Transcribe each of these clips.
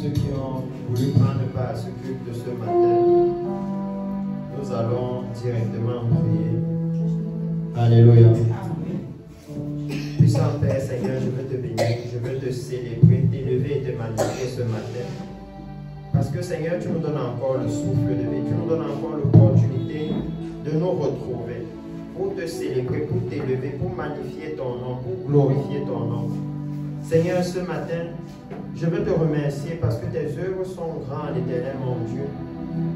ceux qui ont voulu prendre part à ce culte de ce matin, nous allons directement prier. Alléluia. Puissant Père, Seigneur, je veux te bénir, je veux te célébrer, t'élever et te magnifier ce matin. Parce que Seigneur, tu nous donnes encore le souffle de vie, tu nous donnes encore l'opportunité de nous retrouver pour te célébrer, pour t'élever, pour magnifier ton nom, pour glorifier ton nom. Seigneur, ce matin, je veux te remercier parce que tes œuvres sont grandes, Éternel, mon Dieu.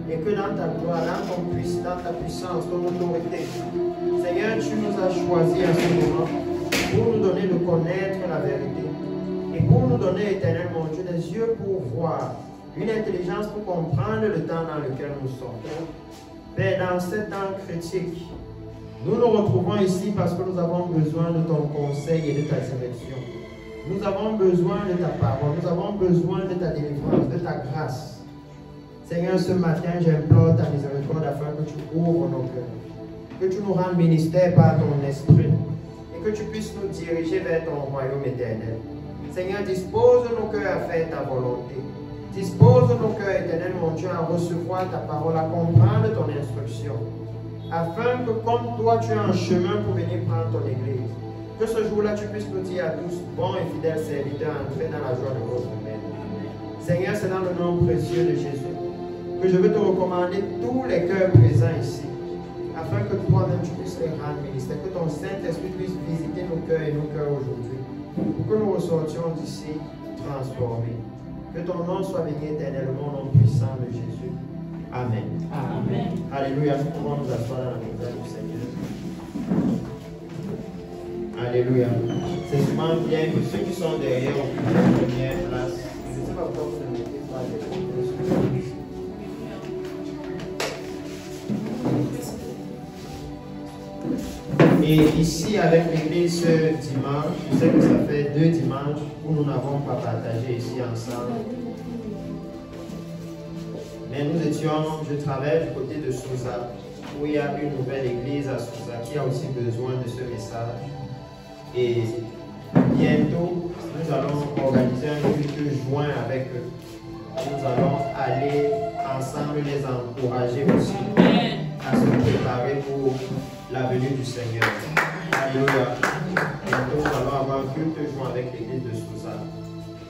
Et que dans ta gloire, dans ta puissance, ton autorité, Seigneur, tu nous as choisis à ce moment pour nous donner de connaître la vérité. Et pour nous donner, Éternel, mon Dieu, des yeux pour voir, une intelligence pour comprendre le temps dans lequel nous sommes. Père, dans ce temps critique, nous nous retrouvons ici parce que nous avons besoin de ton conseil et de ta direction. Nous avons besoin de ta parole, nous avons besoin de ta délivrance, de ta grâce. Seigneur, ce matin, j'implore ta miséricorde afin que tu ouvres nos cœurs, que tu nous rendes ministère par ton esprit et que tu puisses nous diriger vers ton royaume éternel. Seigneur, dispose nos cœurs à faire ta volonté. Dispose nos cœurs, éternel, mon Dieu, à recevoir ta parole, à comprendre ton instruction, afin que comme toi, tu es en chemin pour venir prendre ton église, que ce jour-là, tu puisses nous dire à tous, bons et fidèles serviteurs, entrez dans la joie de votre Père. Seigneur, c'est dans le nom précieux de Jésus que je veux te recommander tous les cœurs présents ici, afin que toi-même tu puisses les rendre ministère, que ton Saint-Esprit puisse visiter nos cœurs et nos cœurs aujourd'hui, pour que nous ressortions d'ici transformés. Que ton nom soit béni éternellement au nom puissant de Jésus. Amen. Amen. Alléluia. Nous pouvons nous asseoir dans la présence du Seigneur. Alléluia. C'est souvent bien que ceux qui sont derrière ont pris la première place. Je ne sais pas pourquoi vous ne mettez pas les choses. Et ici, avec l'église ce dimanche, je sais que ça fait 2 dimanches où nous n'avons pas partagé ici ensemble. Mais nous étions, je travaille du côté de Sousa, où il y a une nouvelle église à Sousa qui a aussi besoin de ce message. Et bientôt, nous allons organiser un culte joint avec eux. Nous allons aller ensemble les encourager aussi à se préparer pour la venue du Seigneur. Alléluia. Bientôt, nous allons avoir un culte joint avec l'église de Sousa.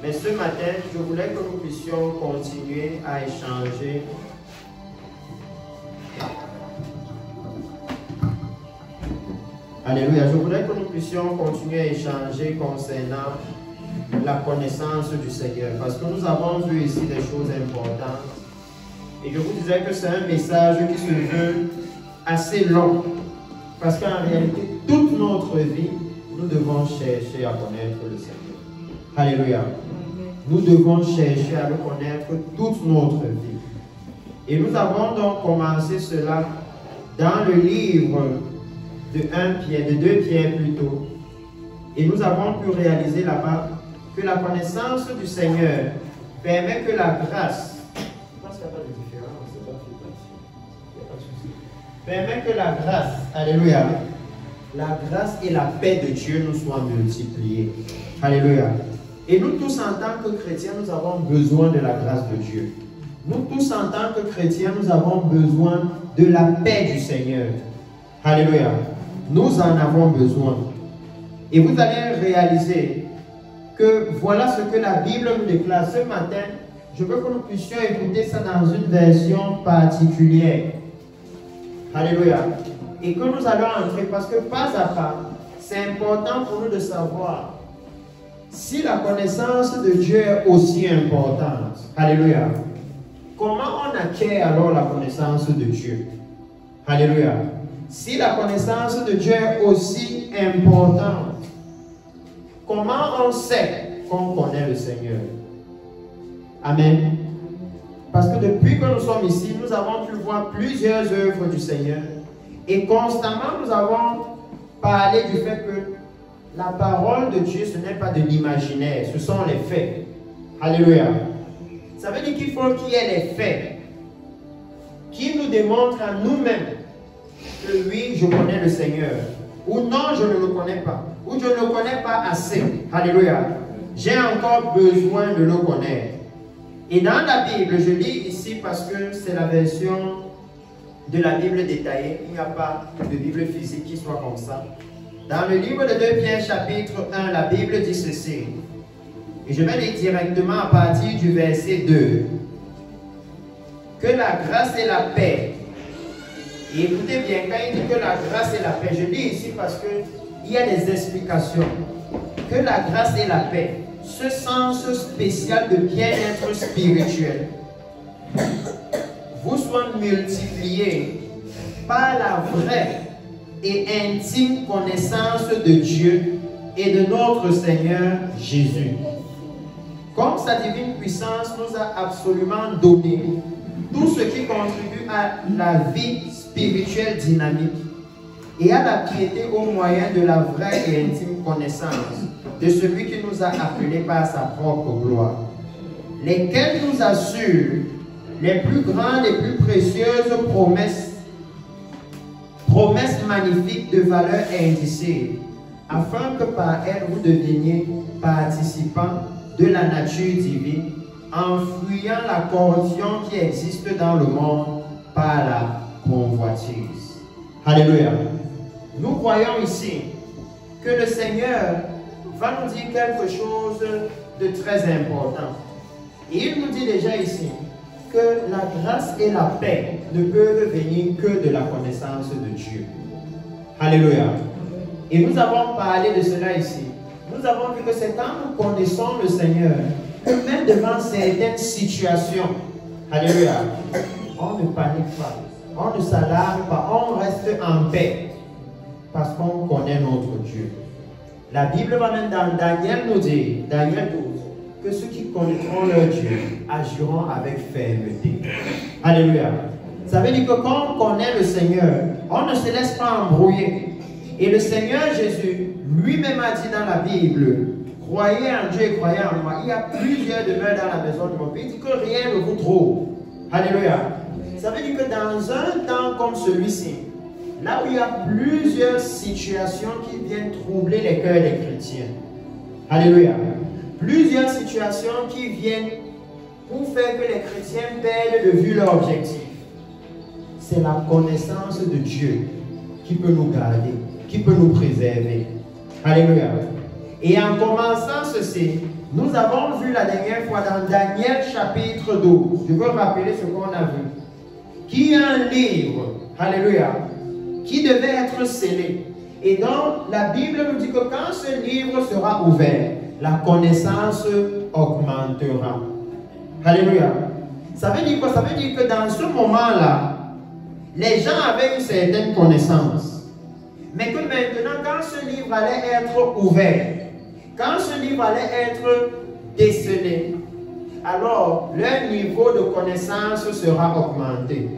Mais ce matin, je voulais que nous puissions continuer à échanger. Alléluia. Je voulais que nous puissions continuer à échanger concernant la connaissance du Seigneur. Parce que nous avons vu ici des choses importantes. Et je vous disais que c'est un message qui se veut assez long. Parce qu'en réalité, toute notre vie, nous devons chercher à connaître le Seigneur. Alléluia. Nous devons chercher à le connaître toute notre vie. Et nous avons donc commencé cela dans le livre de 2 Pierre plutôt. Et nous avons pu réaliser là-bas que la connaissance du Seigneur permet que la grâce, je pense qu'il n'y a pas de différence, c'est pas il n'y a pas de souci, permet que la grâce, alléluia, la grâce et la paix de Dieu nous soient multipliées. Alléluia. Et nous tous en tant que chrétiens, nous avons besoin de la grâce de Dieu. Nous tous en tant que chrétiens, nous avons besoin de la paix du Seigneur. Alléluia. Nous en avons besoin. Et vous allez réaliser que voilà ce que la Bible nous déclare. Ce matin, je veux que nous puissions écouter ça dans une version particulière. Alléluia. Et que nous allons entrer, parce que pas à pas, c'est important pour nous de savoir si la connaissance de Dieu est aussi importante. Alléluia. Comment on acquiert alors la connaissance de Dieu? Alléluia. Si la connaissance de Dieu est aussi importante, comment on sait qu'on connaît le Seigneur? Amen. Parce que depuis que nous sommes ici, nous avons pu voir plusieurs œuvres du Seigneur. Et constamment, nous avons parlé du fait que la parole de Dieu, ce n'est pas de l'imaginaire, ce sont les faits. Alléluia. Ça veut dire qu'il faut qu'il y ait les faits qui nous démontrent à nous-mêmes que oui, je connais le Seigneur. Ou non, je ne le connais pas. Ou je ne le connais pas assez. Alléluia. J'ai encore besoin de le connaître. Et dans la Bible, je lis ici parce que c'est la version de la Bible détaillée. Il n'y a pas de Bible physique qui soit comme ça. Dans le livre de 2 Pierre chapitre 1, la Bible dit ceci. Et je vais lire directement à partir du verset 2. Que la grâce et la paix. Et écoutez bien, quand il dit que la grâce et la paix, je lis ici parce qu'il y a des explications. Que la grâce et la paix, ce sens spécial de bien-être spirituel, vous soient multipliés par la vraie et intime connaissance de Dieu et de notre Seigneur Jésus. Comme sa divine puissance nous a absolument donné tout ce qui contribue à la vie spirituelle dynamique et à la piété au moyen de la vraie et intime connaissance de celui qui nous a appelés par sa propre gloire, lesquels nous assurent les plus grandes et plus précieuses promesses magnifiques de valeur indicible, afin que par elles vous deveniez participants de la nature divine, en fuyant la corruption qui existe dans le monde par la convoitise. Alléluia. Nous croyons ici que le Seigneur va nous dire quelque chose de très important. Et il nous dit déjà ici que la grâce et la paix ne peuvent venir que de la connaissance de Dieu. Alléluia. Et nous avons parlé de cela ici. Nous avons vu que c'est quand nous connaissons le Seigneur que même devant certaines situations, alléluia, on ne panique pas, on ne s'alarme pas, on reste en paix parce qu'on connaît notre Dieu. La Bible va même dans Daniel nous dire, Daniel 12, que ceux qui connaîtront leur Dieu agiront avec fermeté. Alléluia. Ça veut dire que quand on connaît le Seigneur, on ne se laisse pas embrouiller. Et le Seigneur Jésus lui-même a dit dans la Bible, croyez en Dieu et croyez en moi. Il y a plusieurs demeures dans la maison de mon Père. Il dit que rien ne vous trouve. Alléluia. Ça veut dire que dans un temps comme celui-ci, là où il y a plusieurs situations qui viennent troubler les cœurs des chrétiens. Alléluia. Plusieurs situations qui viennent pour faire que les chrétiens perdent de vue leur objectif. C'est la connaissance de Dieu qui peut nous garder, qui peut nous préserver. Alléluia. Et en commençant ceci, nous avons vu la dernière fois dans Daniel chapitre 12, je veux rappeler ce qu'on a vu, qui est un livre, alléluia, qui devait être scellé. Et donc, la Bible nous dit que quand ce livre sera ouvert, la connaissance augmentera. Alléluia. Ça veut dire quoi? Ça veut dire que dans ce moment-là, les gens avaient une certaine connaissance. Mais que maintenant, quand ce livre allait être ouvert, quand ce livre allait être décelé, alors leur niveau de connaissance sera augmenté.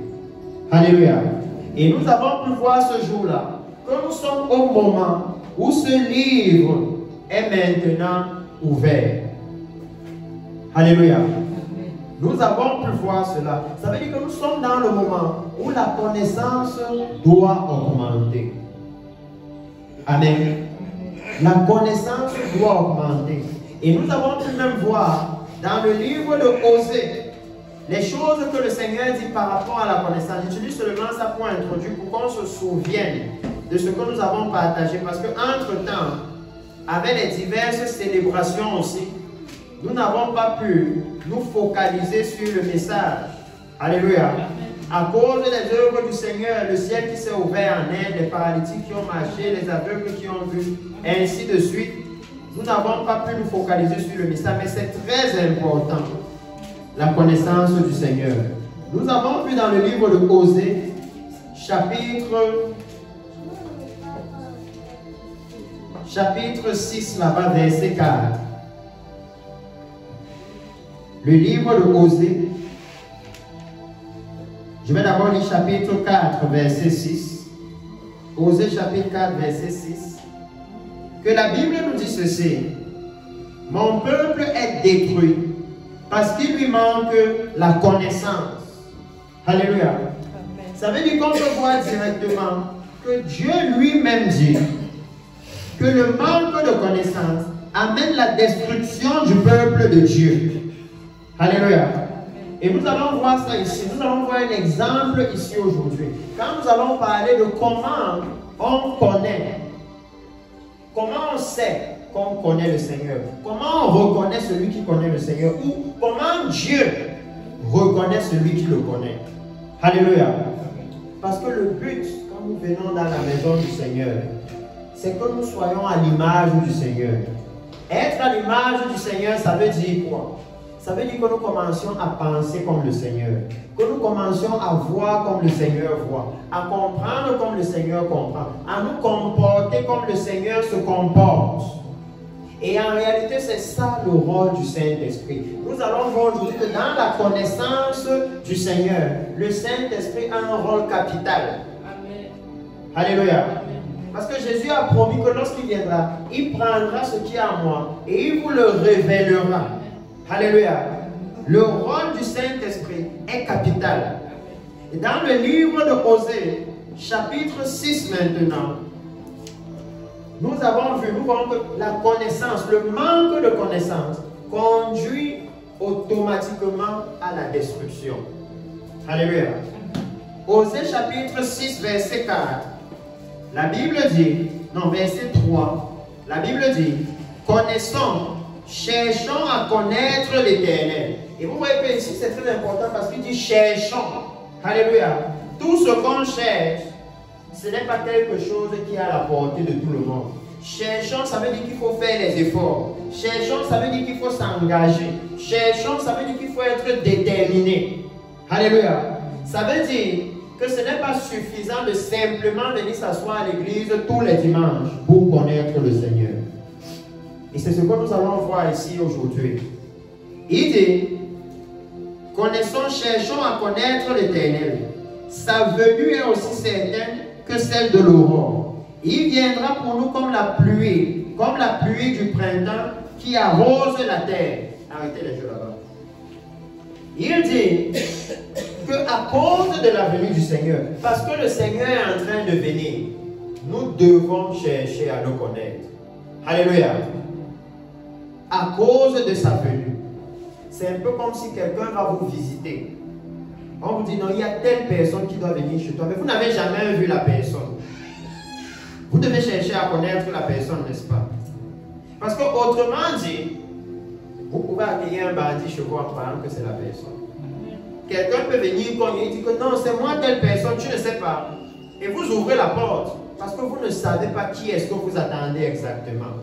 Alléluia. Et nous avons pu voir ce jour-là que nous sommes au moment où ce livre est maintenant ouvert. Alléluia. Nous avons pu voir cela. Ça veut dire que nous sommes dans le moment où la connaissance doit augmenter. Amen. La connaissance doit augmenter. Et nous avons pu même voir dans le livre de Osée les choses que le Seigneur dit par rapport à la connaissance. J'utilise seulement ça pour introduire, pour qu'on se souvienne de ce que nous avons partagé. Parce qu'entre-temps, avec les diverses célébrations aussi, nous n'avons pas pu nous focaliser sur le message. Alléluia. À cause des œuvres du Seigneur, le ciel qui s'est ouvert en Inde, les paralytiques qui ont marché, les aveugles qui ont vu, et ainsi de suite. Nous n'avons pas pu nous focaliser sur le message, mais c'est très important, la connaissance du Seigneur. Nous avons vu dans le livre de Osée, chapitre 6, là-bas, verset 4. Le livre de Osée, je vais d'abord lire chapitre 4, verset 6. Osée chapitre 4, verset 6. Que la Bible nous dit ceci. Mon peuple est détruit parce qu'il lui manque la connaissance. Alléluia. Ça veut dire qu'on peut voir directement que Dieu lui-même dit que le manque de connaissance amène la destruction du peuple de Dieu. Alléluia. Et nous allons voir ça ici. Nous allons voir un exemple ici aujourd'hui. Quand nous allons parler de comment on connaît, comment on sait qu'on connaît le Seigneur, comment on reconnaît celui qui connaît le Seigneur, ou comment Dieu reconnaît celui qui le connaît. Alléluia. Parce que le but, quand nous venons dans la maison du Seigneur, c'est que nous soyons à l'image du Seigneur. Être à l'image du Seigneur, ça veut dire quoi? Ça veut dire que nous commencions à penser comme le Seigneur, que nous commencions à voir comme le Seigneur voit, à comprendre comme le Seigneur comprend, à nous comporter comme le Seigneur se comporte. Et en réalité, c'est ça le rôle du Saint-Esprit. Nous allons voir aujourd'hui que dans la connaissance du Seigneur, le Saint-Esprit a un rôle capital. Amen. Alléluia. Parce que Jésus a promis que lorsqu'il viendra, il prendra ce qui est à moi et il vous le révélera. Alléluia. Le rôle du Saint-Esprit est capital. Et dans le livre de Osée, chapitre 6 maintenant, nous avons vu, nous voyons que la connaissance, le manque de connaissance conduit automatiquement à la destruction. Alléluia. Osée chapitre 6 verset 4. La Bible dit, non, verset 3, la Bible dit, connaissons, cherchons à connaître l'Éternel. Et vous voyez que ici c'est très important parce qu'il dit cherchons. Alléluia. Tout ce qu'on cherche, ce n'est pas quelque chose qui est à la portée de tout le monde. Cherchons, ça veut dire qu'il faut faire les efforts. Cherchons, ça veut dire qu'il faut s'engager. Cherchons, ça veut dire qu'il faut être déterminé. Alléluia. Ça veut dire que ce n'est pas suffisant de simplement venir s'asseoir à l'église tous les dimanches pour connaître le Seigneur. Et c'est ce que nous allons voir ici aujourd'hui. Il dit, connaissons, cherchons à connaître l'Éternel. Sa venue est aussi certaine que celle de l'aurore. Il viendra pour nous comme la pluie du printemps qui arrose la terre. Arrêtez les jeux là-bas. Il dit qu'à cause de la venue du Seigneur, parce que le Seigneur est en train de venir, nous devons chercher à le connaître. Alléluia. À cause de sa venue. C'est un peu comme si quelqu'un va vous visiter. On vous dit non, il y a telle personne qui doit venir chez toi, mais vous n'avez jamais vu la personne. Vous devez chercher à connaître la personne, n'est-ce pas? Parce que autrement dit, vous pouvez accueillir un bandit chez vous en croyant que c'est la personne. Quelqu'un peut venir cogner et dire que non, c'est moi telle personne, tu ne sais pas. Et vous ouvrez la porte parce que vous ne savez pas qui est-ce que vous attendez exactement.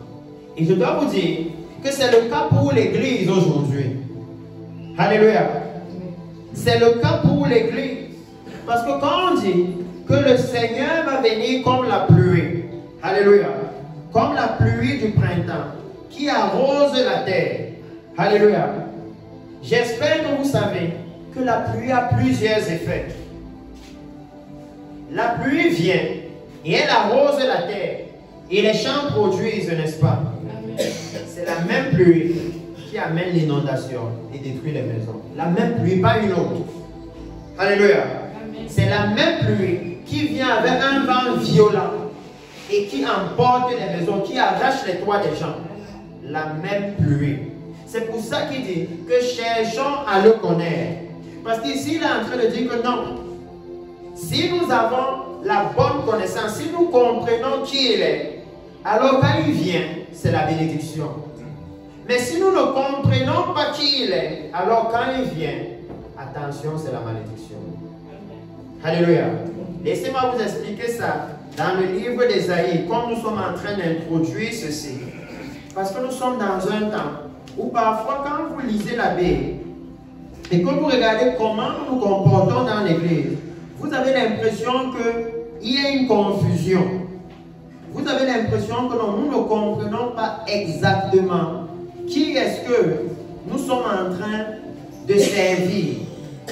Et je dois vous dire que c'est le cas pour l'Église aujourd'hui. Alléluia. C'est le cas pour l'Église. Parce que quand on dit que le Seigneur va venir comme la pluie, alléluia, comme la pluie du printemps qui arrose la terre, alléluia. J'espère que vous savez que la pluie a plusieurs effets. La pluie vient et elle arrose la terre et les champs produisent, n'est-ce pas? C'est la même pluie qui amène l'inondation et détruit les maisons. La même pluie, pas une autre. Alléluia. C'est la même pluie qui vient avec un vent violent et qui emporte les maisons, qui arrache les toits des gens. La même pluie. C'est pour ça qu'il dit que cherchons à le connaître. Parce qu'ici, il est en train de dire que non. Si nous avons la bonne connaissance, si nous comprenons qui il est, alors quand il vient, c'est la bénédiction. Mais si nous ne comprenons pas qui il est, alors quand il vient, attention, c'est la malédiction. Alléluia. Laissez-moi vous expliquer ça dans le livre d'Ésaïe, comme nous sommes en train d'introduire ceci. Parce que nous sommes dans un temps où parfois quand vous lisez la Bible et que vous regardez comment nous nous comportons dans l'église, vous avez l'impression qu'il y a une confusion. Vous avez l'impression que nous ne comprenons pas exactement qui est-ce que nous sommes en train de servir.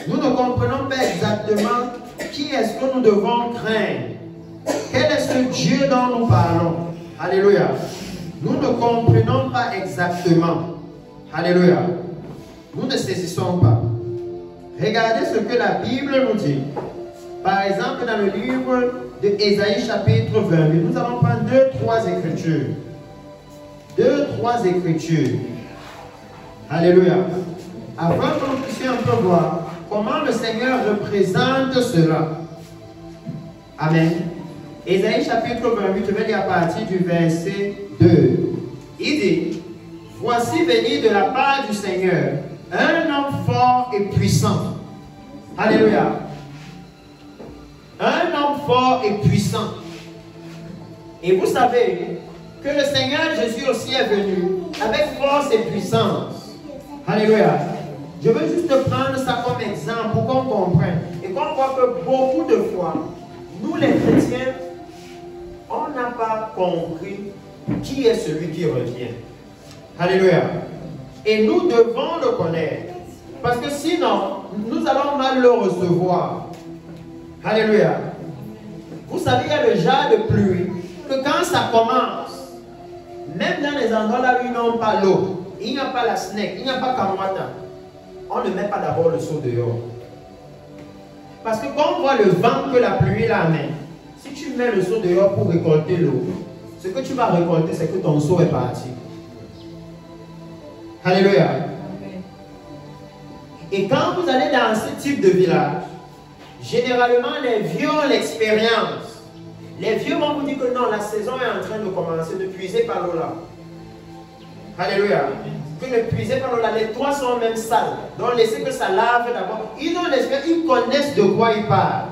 Nous ne comprenons pas exactement qui est-ce que nous devons craindre. Quel est ce Dieu dont nous parlons? Alléluia. Nous ne comprenons pas exactement. Alléluia. Nous ne saisissons pas. Regardez ce que la Bible nous dit. Par exemple, dans le livre de Ésaïe chapitre 28, nous allons prendre 2-3 écritures. 2-3 écritures. Alléluia. afin que nous puissions un peu voir comment le Seigneur représente cela. Amen. Ésaïe chapitre 28, je vais lire à partir du verset 2. Il dit, voici venir de la part du Seigneur un homme fort et puissant. Alléluia. Un homme fort et puissant. Et vous savez que le Seigneur Jésus aussi est venu avec force et puissance. Alléluia. Je veux juste prendre ça comme exemple pour qu'on comprenne et qu'on voit que beaucoup de fois, nous les chrétiens, on n'a pas compris qui est celui qui revient. Alléluia. Et nous devons le connaître. Parce que sinon, nous allons mal le recevoir. Alléluia. Vous savez, il y a le genre de pluie que quand ça commence, même dans les endroits là où ils n'ont pas l'eau, il n'y a pas la snake, il n'y a pas Kamwata, on ne met pas d'abord le seau dehors. Parce que quand on voit le vent que la pluie l'amène, si tu mets le seau dehors pour récolter l'eau, ce que tu vas récolter, c'est que ton seau est parti. Alléluia. Et quand vous allez dans ce type de village, généralement les vieux ont l'expérience. Les vieux vont vous dire que non, la saison est en train de commencer, de puiser par l'eau là. Alléluia. Que ne puiser par l'eau là, les toits sont même sales. Donc laissez que ça lave d'abord. Ils ont l'expérience, ils connaissent de quoi ils parlent.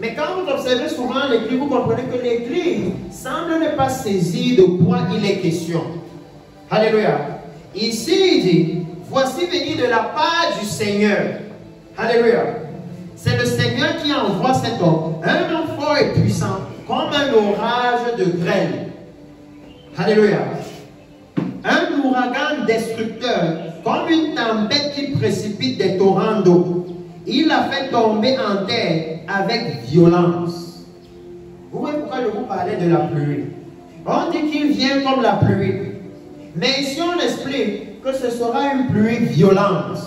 Mais quand vous observez souvent l'église, vous comprenez que l'église semble ne pas saisir de quoi il est question. Alléluia. Ici, il dit, voici venir de la part du Seigneur. Alléluia. C'est le Seigneur qui envoie cet homme, un homme fort et puissant, comme un orage de grêle. Alléluia. Un ouragan destructeur, comme une tempête qui précipite des torrents d'eau. Il l'a fait tomber en terre avec violence. Vous voyez pourquoi je vous parlais de la pluie. On dit qu'il vient comme la pluie. Mais ici on explique que ce sera une pluie violente.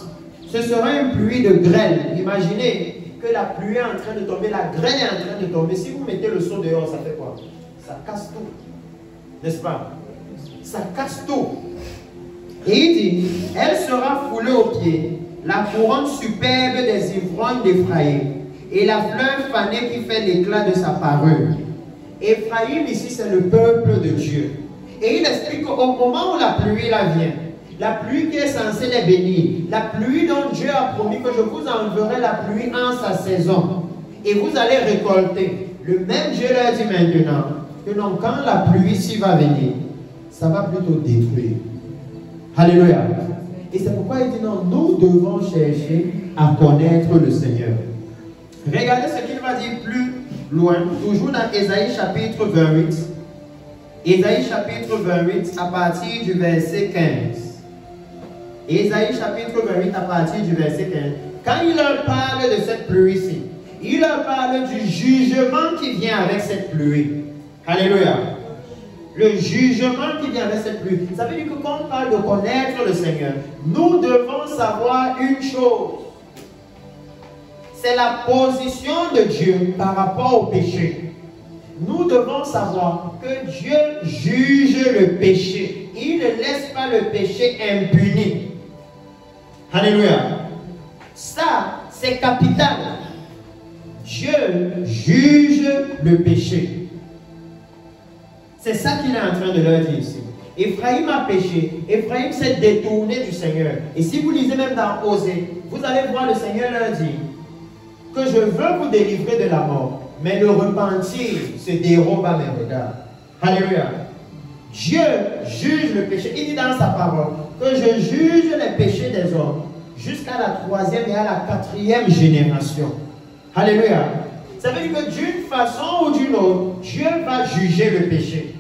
Ce sera une pluie de grêle. Imaginez que la pluie est en train de tomber, la grêle est en train de tomber. Si vous mettez le seau dehors, ça fait quoi? Ça casse tout. N'est-ce pas? Ça casse tout. Et il dit, elle sera foulée aux pieds, la couronne superbe des ivrognes d'Éphraïm, et la fleur fanée qui fait l'éclat de sa parure. Éphraïm ici, c'est le peuple de Dieu. Et il explique qu'au moment où la pluie là vient, la pluie qui est censée les bénir, la pluie dont Dieu a promis que je vous enverrai la pluie en sa saison, et vous allez récolter. Le même Dieu leur dit maintenant que non, quand la pluie ici va venir, ça va plutôt détruire. Alléluia. Et c'est pourquoi il dit non, nous devons chercher à connaître le Seigneur. Regardez ce qu'il va dire plus loin, toujours dans Ésaïe chapitre 28. Ésaïe chapitre 28 à partir du verset 15. Ésaïe chapitre 28 à partir du verset 15. Quand il leur parle de cette pluie-ci, il leur parle du jugement qui vient avec cette pluie. Alléluia. Le jugement qui vient avec cette pluie. Ça veut dire que quand on parle de connaître le Seigneur, nous devons savoir une chose. C'est la position de Dieu par rapport au péché. Nous devons savoir que Dieu juge le péché. Il ne laisse pas le péché impuni. Alléluia. Ça, c'est capital. Dieu juge le péché. C'est ça qu'il est en train de leur dire ici. Éphraïm a péché. Éphraïm s'est détourné du Seigneur. Et si vous lisez même dans Osée, vous allez voir le Seigneur leur dire que je veux vous délivrer de la mort. Mais le repentir se dérobe à mes regards. Alléluia. Dieu juge le péché. Il dit dans sa parole que je juge les péchés des hommes jusqu'à la 3e et à la 4e génération. Alléluia. Ça veut dire que d'une façon ou d'une autre, Dieu va juger le péché.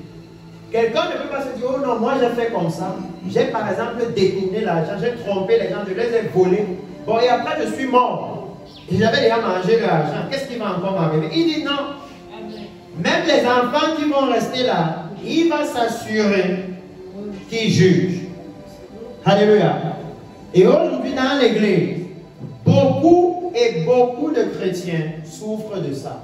Quelqu'un ne peut pas se dire, oh non, moi j'ai fait comme ça. J'ai par exemple détourné l'argent, j'ai trompé les gens, je les ai volés. Bon, et après je suis mort. Et j'avais déjà mangé l'argent. Qu'est-ce qui va encore m'arriver? Il dit non. Même les enfants qui vont rester là, il va s'assurer qu'il juge. Alléluia. Et aujourd'hui dans l'église, beaucoup de chrétiens souffrent de ça.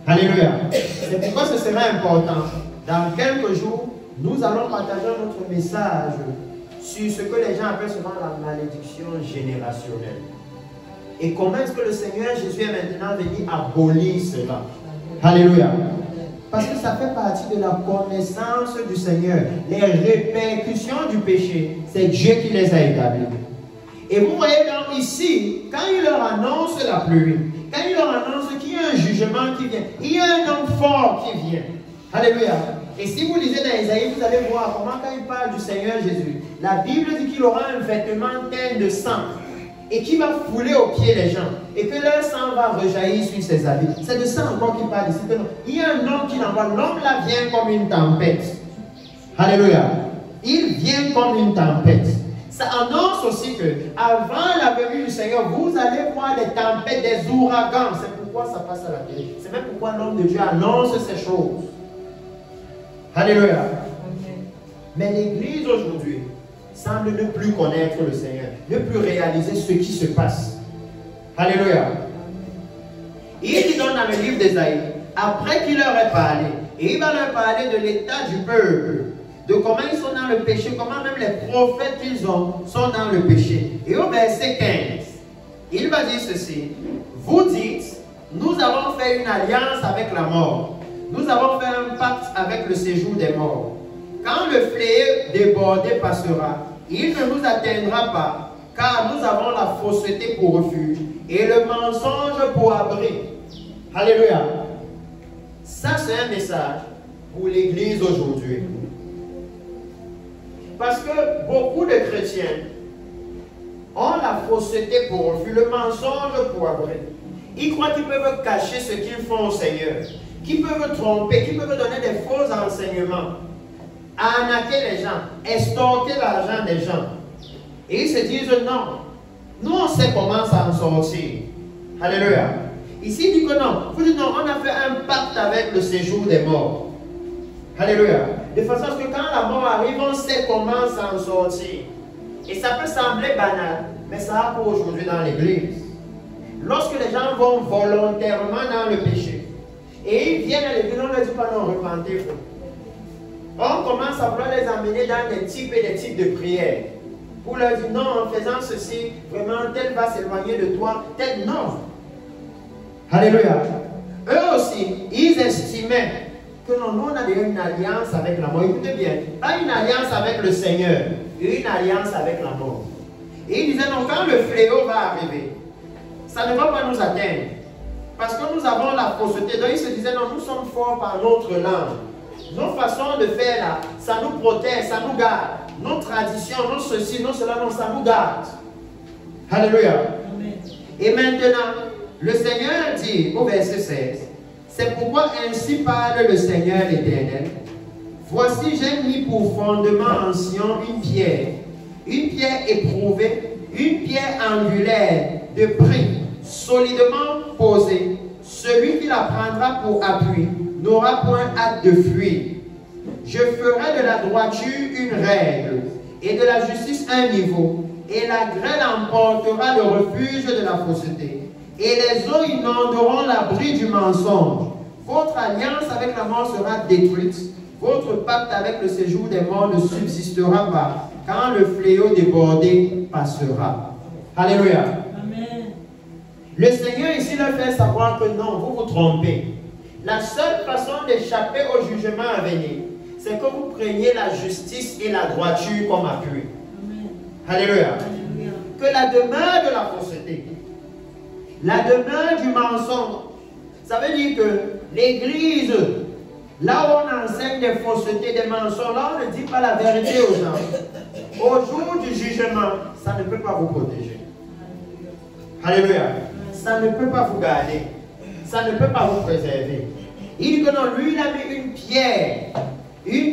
Alléluia. C'est pourquoi ce serait important. Dans quelques jours, nous allons partager notre message sur ce que les gens appellent souvent la malédiction générationnelle. Et comment est-ce que le Seigneur Jésus est maintenant venu abolir cela? Alléluia. Parce que ça fait partie de la connaissance du Seigneur. Les répercussions du péché, c'est Dieu qui les a établies. Et vous voyez donc ici, quand il leur annonce la pluie, quand il leur annonce qu'il y a un jugement qui vient, il y a un homme fort qui vient. Alléluia. Et si vous lisez dans Isaïe, vous allez voir comment quand il parle du Seigneur Jésus, la Bible dit qu'il aura un vêtement teint de sang et qui va fouler aux pieds les gens et que leur sang va rejaillir sur ses habits. C'est de ça encore qu'il parle ici. Il y a un homme qui l'envoie. L'homme là vient comme une tempête. Alléluia. Il vient comme une tempête. Ça annonce aussi que avant la venue du Seigneur, vous allez voir des tempêtes, des ouragans. C'est pourquoi ça passe à la télé. C'est même pourquoi l'homme de Dieu annonce ces choses. Alléluia. Mais l'Église aujourd'hui semble ne plus connaître le Seigneur, ne plus réaliser ce qui se passe. Alléluia. Il dit donc dans le livre d'Ésaïe, après qu'il leur ait parlé, et il va leur parler de l'état du peuple, de comment ils sont dans le péché, comment même les prophètes qu'ils ont sont dans le péché. Et au verset 15, il va dire ceci, vous dites, nous avons fait une alliance avec la mort. Nous avons fait un pacte avec le séjour des morts. Quand le fléau débordé passera, il ne nous atteindra pas, car nous avons la fausseté pour refuge et le mensonge pour abri. Alléluia. Ça, c'est un message pour l'Église aujourd'hui. Parce que beaucoup de chrétiens ont la fausseté pour refuge, le mensonge pour abri. Ils croient qu'ils peuvent cacher ce qu'ils font au Seigneur, qui peuvent tromper, qui peuvent donner des faux enseignements, arnaquer les gens, estorquer l'argent des gens. Et ils se disent non, nous on sait comment s'en sortir. Alléluia. Ici il dit que non, vous dites non, on a fait un pacte avec le séjour des morts. Alléluia. De façon à ce que quand la mort arrive, on sait comment s'en sortir. Et ça peut sembler banal, mais ça a pour aujourd'hui dans l'église. Lorsque les gens vont volontairement dans le péché, et ils viennent à l'église, on ne leur dit pas non, repentez-vous. On commence à vouloir les amener dans des types et des types de prières. Pour leur dire non, en faisant ceci, vraiment, tel va s'éloigner de toi, tel non. Alléluia. Eux aussi, ils estimaient que non, nous on a déjà une alliance avec la mort. Écoutez bien, pas une alliance avec le Seigneur, une alliance avec la mort. Et ils disaient non, quand le fléau va arriver, ça ne va pas nous atteindre. Parce que nous avons la fausseté. Donc ils se disaient non, nous sommes forts par notre langue. Nos façons de faire là, ça nous protège, ça nous garde. Nos traditions, nos ceci, nos cela, non, ça nous garde. Alléluia. Amen. Et maintenant, le Seigneur dit au verset 16, c'est pourquoi ainsi parle le Seigneur l'Éternel. Voici, j'ai mis pour fondement en Sion une pierre éprouvée, une pierre angulaire de prix, solidement posée. Celui qui la prendra pour appui n'aura point hâte de fuir. Je ferai de la droiture une règle et de la justice un niveau, et la grêle emportera le refuge de la fausseté, et les eaux inonderont l'abri du mensonge. Votre alliance avec la mort sera détruite, votre pacte avec le séjour des morts ne subsistera pas, quand le fléau débordé passera. Alléluia. Amen. Le Seigneur ici leur fait savoir que non, vous vous trompez. La seule façon d'échapper au jugement à venir, c'est que vous preniez la justice et la droiture comme appui. Amen. Alléluia. Alléluia. Que la demeure de la fausseté, la demeure du mensonge, ça veut dire que l'Église, là où on enseigne des faussetés, des mensonges, là on ne dit pas la vérité aux gens. Au jour du jugement, ça ne peut pas vous protéger. Alléluia. Ça ne peut pas vous garder. Ça ne peut pas vous préserver. Il dit que non, lui il a mis une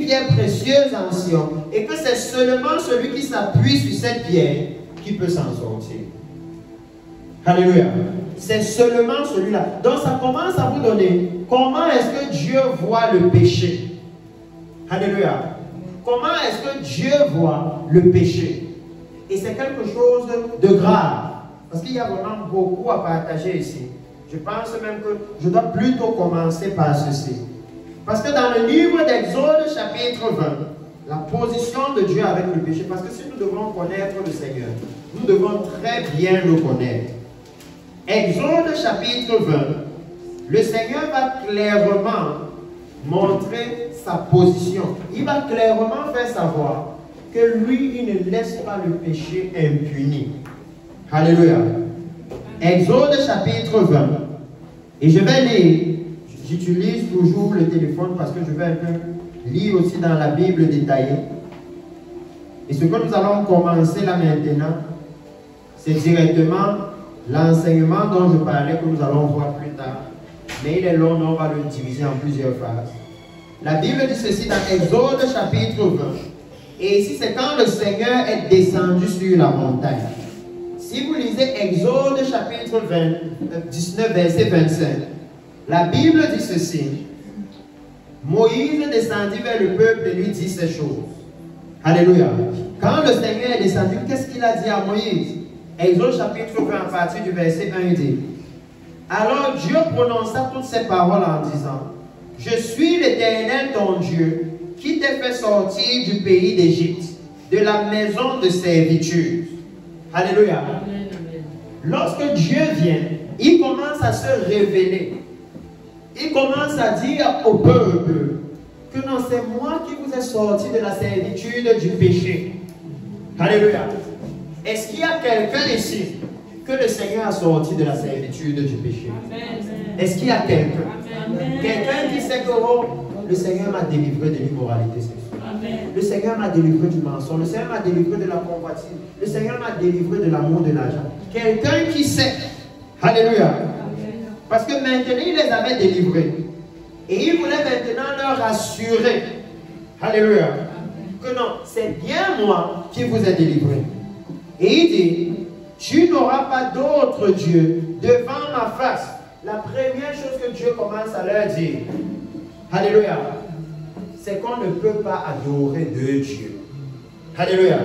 pierre précieuse en Sion, et que c'est seulement celui qui s'appuie sur cette pierre qui peut s'en sortir. Alléluia. C'est seulement celui-là. Donc ça commence à vous donner comment est-ce que Dieu voit le péché. Alléluia. Comment est-ce que Dieu voit le péché. Et c'est quelque chose de grave. Parce qu'il y a vraiment beaucoup à partager ici. Je pense même que je dois plutôt commencer par ceci. Parce que dans le livre d'Exode chapitre 20, la position de Dieu avec le péché. Parce que si nous devons connaître le Seigneur, nous devons très bien le connaître. Exode chapitre 20, le Seigneur va clairement montrer sa position. Il va clairement faire savoir que lui, il ne laisse pas le péché impuni. Alléluia. Exode chapitre 20. Et je vais lire, j'utilise toujours le téléphone parce que je vais un peu lire aussi dans la Bible détaillée. Et ce que nous allons commencer là maintenant, c'est directement l'enseignement dont je parlais que nous allons voir plus tard. Mais il est long, on va le diviser en plusieurs phases. La Bible dit ceci dans Exode chapitre 20. Et ici, c'est quand le Seigneur est descendu sur la montagne. Si vous lisez Exode chapitre 19, verset 25, la Bible dit ceci. Moïse descendit vers le peuple et lui dit ces choses. Alléluia. Quand le Seigneur est descendu, qu'est-ce qu'il a dit à Moïse? Exode chapitre 20, à partir du verset 1, il dit. Alors Dieu prononça toutes ces paroles en disant, je suis l'Éternel ton Dieu, qui t'a fait sortir du pays d'Égypte, de la maison de servitude. Alléluia. Amen, amen. Lorsque Dieu vient, il commence à se révéler. Il commence à dire au peuple que non, c'est moi qui vous ai sorti de la servitude du péché. Alléluia. Est-ce qu'il y a quelqu'un ici que le Seigneur a sorti de la servitude du péché? Est-ce qu'il y a quelqu'un? Quelqu'un qui sait que oh, le Seigneur m'a délivré de l'immoralité sexuelle. Le Seigneur m'a délivré du mensonge. Le Seigneur m'a délivré de la convoitise. Le Seigneur m'a délivré de l'amour de l'argent. Quelqu'un qui sait. Alléluia. Parce que maintenant, il les avait délivrés. Et il voulait maintenant leur assurer. Alléluia. Que non, c'est bien moi qui vous ai délivré. Et il dit, tu n'auras pas d'autre Dieu devant ma face. La première chose que Dieu commence à leur dire, alléluia, c'est qu'on ne peut pas adorer deux dieux. Alléluia.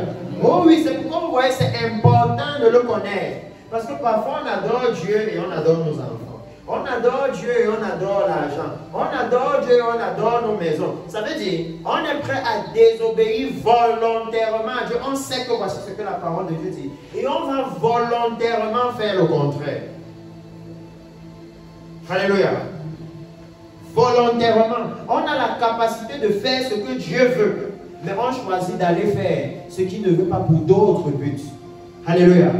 Oh oui, c'est pourquoi vous voyez, c'est important de le connaître. Parce que parfois on adore Dieu et on adore nos enfants. On adore Dieu et on adore l'argent. On adore Dieu et on adore nos maisons. Ça veut dire, on est prêt à désobéir volontairement à Dieu. On sait que voici ce que la parole de Dieu dit. Et on va volontairement faire le contraire. Alléluia. Volontairement. On a la capacité de faire ce que Dieu veut. Mais on choisit d'aller faire ce qu'il ne veut pas pour d'autres buts. Alléluia.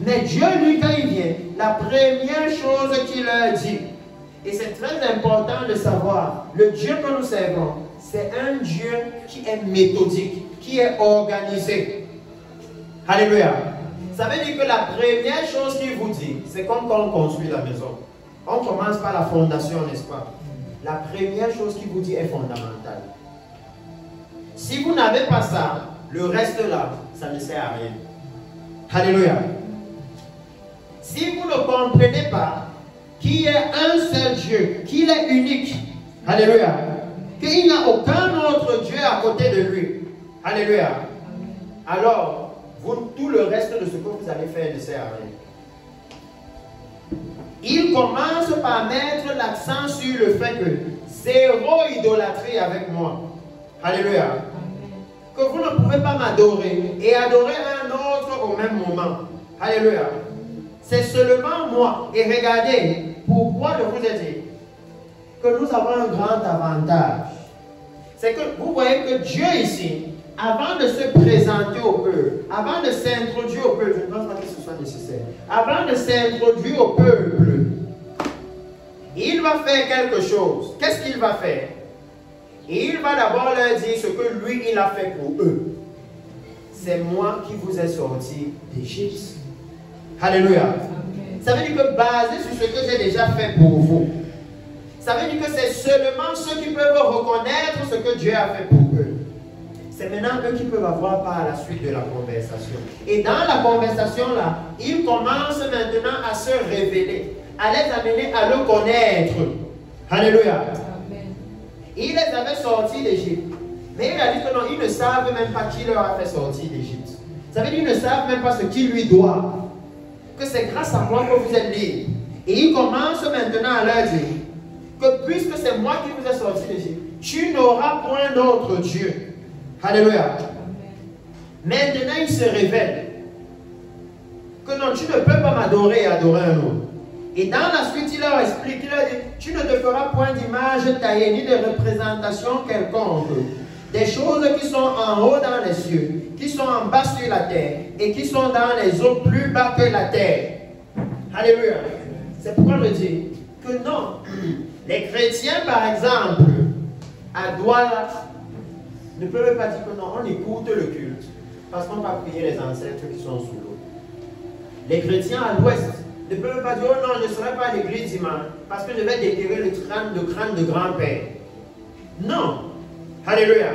Mais Dieu, lui, quand il vient, la première chose qu'il leur dit, et c'est très important de savoir, le Dieu que nous servons, c'est un Dieu qui est méthodique, qui est organisé. Alléluia. Ça veut dire que la première chose qu'il vous dit, c'est comme quand on construit la maison. On commence par la fondation, n'est-ce pas? La première chose qu'il vous dit est fondamentale. Si vous n'avez pas ça, le reste là, ça ne sert à rien. Alléluia. Si vous ne comprenez pas qu'il y a un seul Dieu, qu'il est unique, alléluia, qu'il n'y a aucun autre Dieu à côté de lui, alléluia, alors tout le reste de ce que vous allez faire ne sert à rien. Il commence par mettre l'accent sur le fait que zéro idolâtrie avec moi, alléluia, que vous ne pouvez pas m'adorer et adorer un autre au même moment, alléluia. C'est seulement moi. Et regardez, pourquoi je vous ai dit que nous avons un grand avantage. C'est que vous voyez que Dieu ici, avant de se présenter au peuple, avant de s'introduire au peuple, je ne pense pas que ce soit nécessaire, avant de s'introduire au peuple, il va faire quelque chose. Qu'est-ce qu'il va faire? Il va d'abord leur dire ce que lui, il a fait pour eux. C'est moi qui vous ai sorti d'Égypte. Alléluia. Ça veut dire que basé sur ce que j'ai déjà fait pour vous, ça veut dire que c'est seulement ceux qui peuvent reconnaître ce que Dieu a fait pour eux. C'est maintenant eux qui peuvent avoir par la suite de la conversation. Et dans la conversation là, ils commencent maintenant à se révéler, à les amener à le connaître. Alléluia. Amen. Il les avait sortis d'Égypte. Mais il a dit que non, ils ne savent même pas qui leur a fait sortir d'Égypte. Ça veut dire qu'ils ne savent même pas ce qu'ils lui doivent. Que c'est grâce à moi que vous êtes libres. Et il commence maintenant à leur dire que puisque c'est moi qui vous ai sorti d'Égypte, tu n'auras point d'autre Dieu. Alléluia. Maintenant, il se révèle que non, tu ne peux pas m'adorer et adorer un autre. Et dans la suite, il leur explique, il leur dit, tu ne te feras point d'image taillée ni de représentation quelconque. Des choses qui sont en haut dans les cieux, qui sont en bas sur la terre et qui sont dans les eaux plus bas que la terre. Alléluia. C'est pourquoi je dis que non. Les chrétiens, par exemple, à Douala, ne peuvent pas dire que non, on écoute le culte parce qu'on va prier les ancêtres qui sont sous l'eau. Les chrétiens à l'ouest ne peuvent pas dire, oh non, je ne serai pas à l'église dimanche parce que je vais déterrer le crâne de grand-père. Non. Alléluia.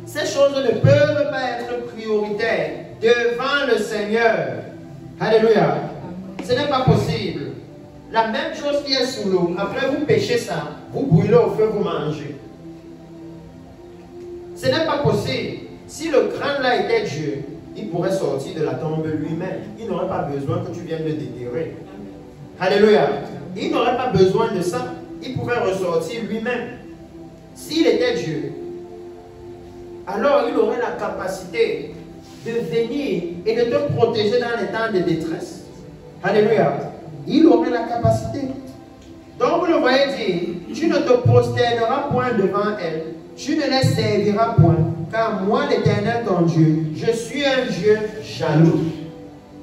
Ces choses ne peuvent pas être prioritaires devant le Seigneur. Alléluia. Ce n'est pas possible. La même chose qui est sous l'eau, après vous pêchez ça, vous brûlez au feu, vous mangez. Ce n'est pas possible. Si le crâne là était Dieu, il pourrait sortir de la tombe lui-même. Il n'aurait pas besoin que tu viennes le déterrer. Alléluia. Il n'aurait pas besoin de ça. Il pourrait ressortir lui-même. S'il était Dieu, alors il aurait la capacité de venir et de te protéger dans les temps de détresse. Alléluia. Il aurait la capacité. Donc vous le voyez dire, tu ne te prosterneras point devant elle, tu ne les serviras point, car moi l'Éternel ton Dieu, je suis un Dieu jaloux.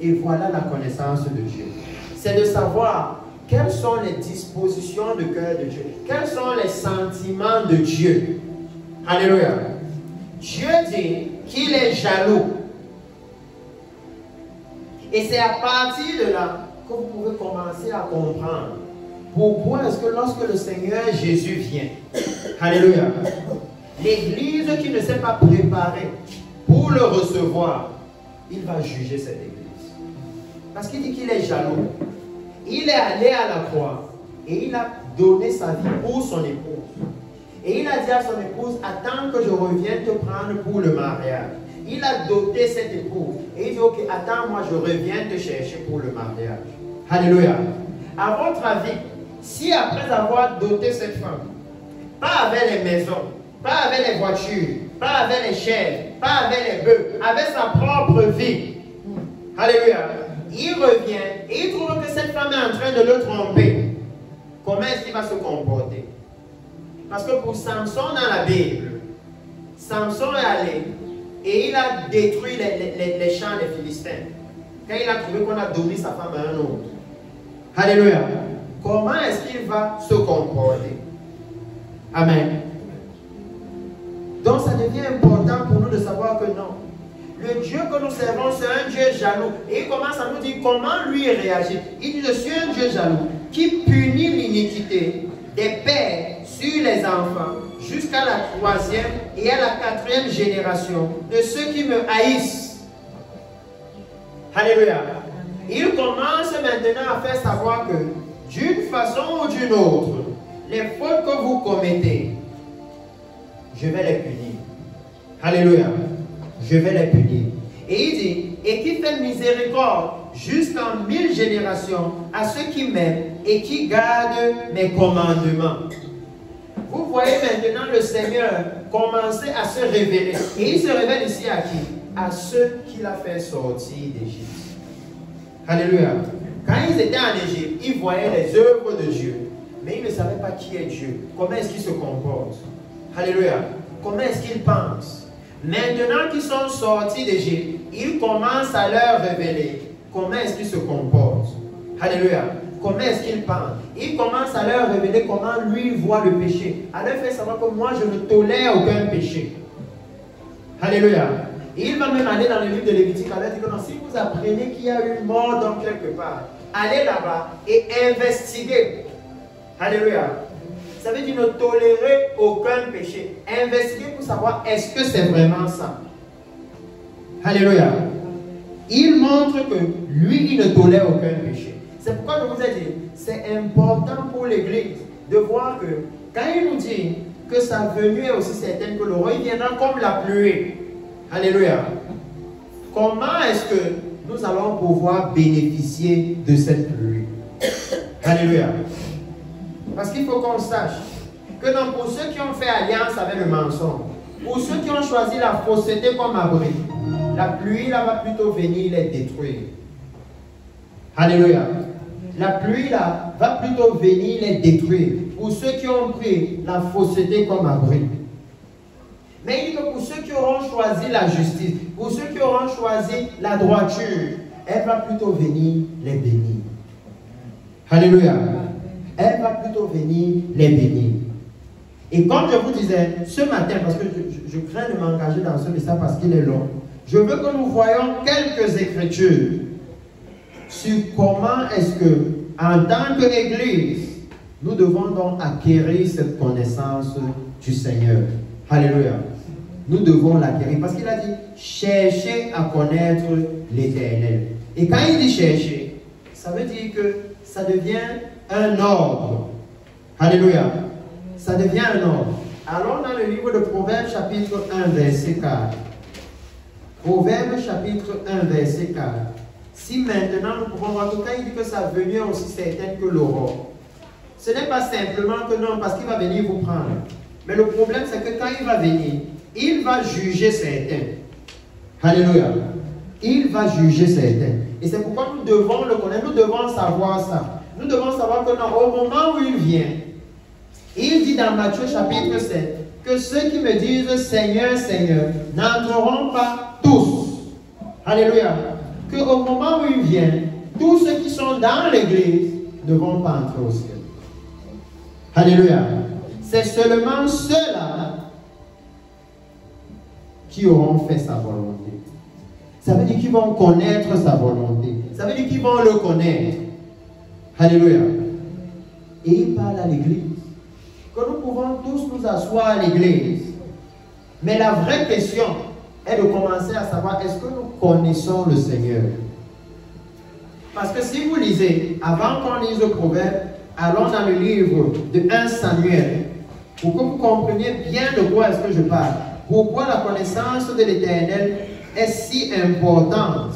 Et voilà la connaissance de Dieu. C'est de savoir quelles sont les dispositions de cœur de Dieu, quels sont les sentiments de Dieu. Alléluia. Dieu dit qu'il est jaloux. Et c'est à partir de là que vous pouvez commencer à comprendre pourquoi est-ce que lorsque le Seigneur Jésus vient, alléluia, l'église qui ne s'est pas préparée pour le recevoir, il va juger cette église. Parce qu'il dit qu'il est jaloux. Il est allé à la croix et il a donné sa vie pour son épouse. Et il a dit à son épouse, attends que je revienne te prendre pour le mariage. Il a doté cette épouse. Et il dit, ok, attends-moi, je reviens te chercher pour le mariage. Alléluia. À votre avis, si après avoir doté cette femme, pas avec les maisons, pas avec les voitures, pas avec les chèvres, pas avec les bœufs, avec sa propre vie, alléluia, il revient et il trouve que cette femme est en train de le tromper, comment est-ce qu'il va se comporter? Parce que pour Samson dans la Bible, Samson est allé et il a détruit les champs des Philistins. Quand il a trouvé qu'on a donné sa femme à un autre. Alléluia. Comment est-ce qu'il va se comporter? Amen. Donc ça devient important pour nous de savoir que non. Le Dieu que nous servons, c'est un Dieu jaloux. Et il commence à nous dire comment lui réagir. Il dit, je suis un Dieu jaloux qui punit l'iniquité des pères sur les enfants jusqu'à la 3e et à la 4e génération de ceux qui me haïssent. Alléluia. Il commence maintenant à faire savoir que d'une façon ou d'une autre, les fautes que vous commettez, je vais les punir. Alléluia. Je vais les punir. Et il dit, et qui fait miséricorde jusqu'en 1000 générations à ceux qui m'aiment et qui gardent mes commandements. Vous voyez maintenant le Seigneur commencer à se révéler. Et il se révèle ici à qui? À ceux qu'il a fait sortir d'Égypte. Alléluia. Quand ils étaient en Égypte, ils voyaient les œuvres de Dieu. Mais ils ne savaient pas qui est Dieu. Comment est-ce qu'il se comporte? Alléluia. Comment est-ce qu'il pense? Maintenant qu'ils sont sortis d'Égypte, il commence à leur révéler comment est-ce qu'ils se comportent. Alléluia. Comment est-ce qu'il pense? Il commence à leur révéler comment lui voit le péché. À leur faire savoir que moi je ne tolère aucun péché. Alléluia. Il va même aller dans le livre de Lévitique à leur dire que non, si vous apprenez qu'il y a une mort dans quelque part, allez là-bas et investiguez. Alléluia. Ça veut dire ne tolérer aucun péché. Investiguez pour savoir est-ce que c'est vraiment ça. Alléluia. Il montre que lui, il ne tolère aucun péché. C'est pourquoi je vous ai dit, c'est important pour l'Église de voir que quand il nous dit que sa venue est aussi certaine que le roi viendra comme la pluie. Alléluia. Comment est-ce que nous allons pouvoir bénéficier de cette pluie? Alléluia. Parce qu'il faut qu'on sache que non, pour ceux qui ont fait alliance avec le mensonge, pour ceux qui ont choisi la fausseté comme abri, la pluie là va plutôt venir les détruire. Alléluia. La pluie là va plutôt venir les détruire pour ceux qui ont pris la fausseté comme abri. Mais il dit que pour ceux qui auront choisi la justice, pour ceux qui auront choisi la droiture, elle va plutôt venir les bénir. Alléluia. Elle va plutôt venir les bénir. Et comme je vous disais, ce matin, parce que je crains de m'engager dans ce message parce qu'il est long, je veux que nous voyions quelques écritures sur comment est-ce que, en tant qu'Église, nous devons donc acquérir cette connaissance du Seigneur. Alléluia. Nous devons l'acquérir parce qu'il a dit, cherchez à connaître l'Éternel. Et quand il dit chercher, ça veut dire que ça devient un ordre. Alléluia. Ça devient un ordre. Allons dans le livre de Proverbes chapitre 1 verset 4. Proverbes chapitre 1 verset 4. Si maintenant nous pouvons voir que quand il dit que sa venue est aussi certaine que l'aurore, ce n'est pas simplement que non, parce qu'il va venir vous prendre. Mais le problème c'est que quand il va venir, il va juger certains. Alléluia. Il va juger certains. Et c'est pourquoi nous devons le connaître, nous devons savoir ça. Nous devons savoir que non, au moment où il vient, il dit dans Matthieu chapitre 7 que ceux qui me disent Seigneur, Seigneur n'entreront pas tous. Alléluia. Qu'au moment où il vient, tous ceux qui sont dans l'église ne vont pas entrer au ciel. Alléluia. C'est seulement ceux-là qui auront fait sa volonté. Ça veut dire qu'ils vont connaître sa volonté. Ça veut dire qu'ils vont le connaître. Alléluia. Et il parle à l'église. Que nous pouvons tous nous asseoir à l'église. Mais la vraie question est de commencer à savoir, est-ce que nous connaissons le Seigneur? Parce que si vous lisez, avant qu'on lise le proverbe, allons dans le livre de 1 Samuel, pour que vous compreniez bien de quoi est-ce que je parle. Pourquoi la connaissance de l'Éternel est si importante.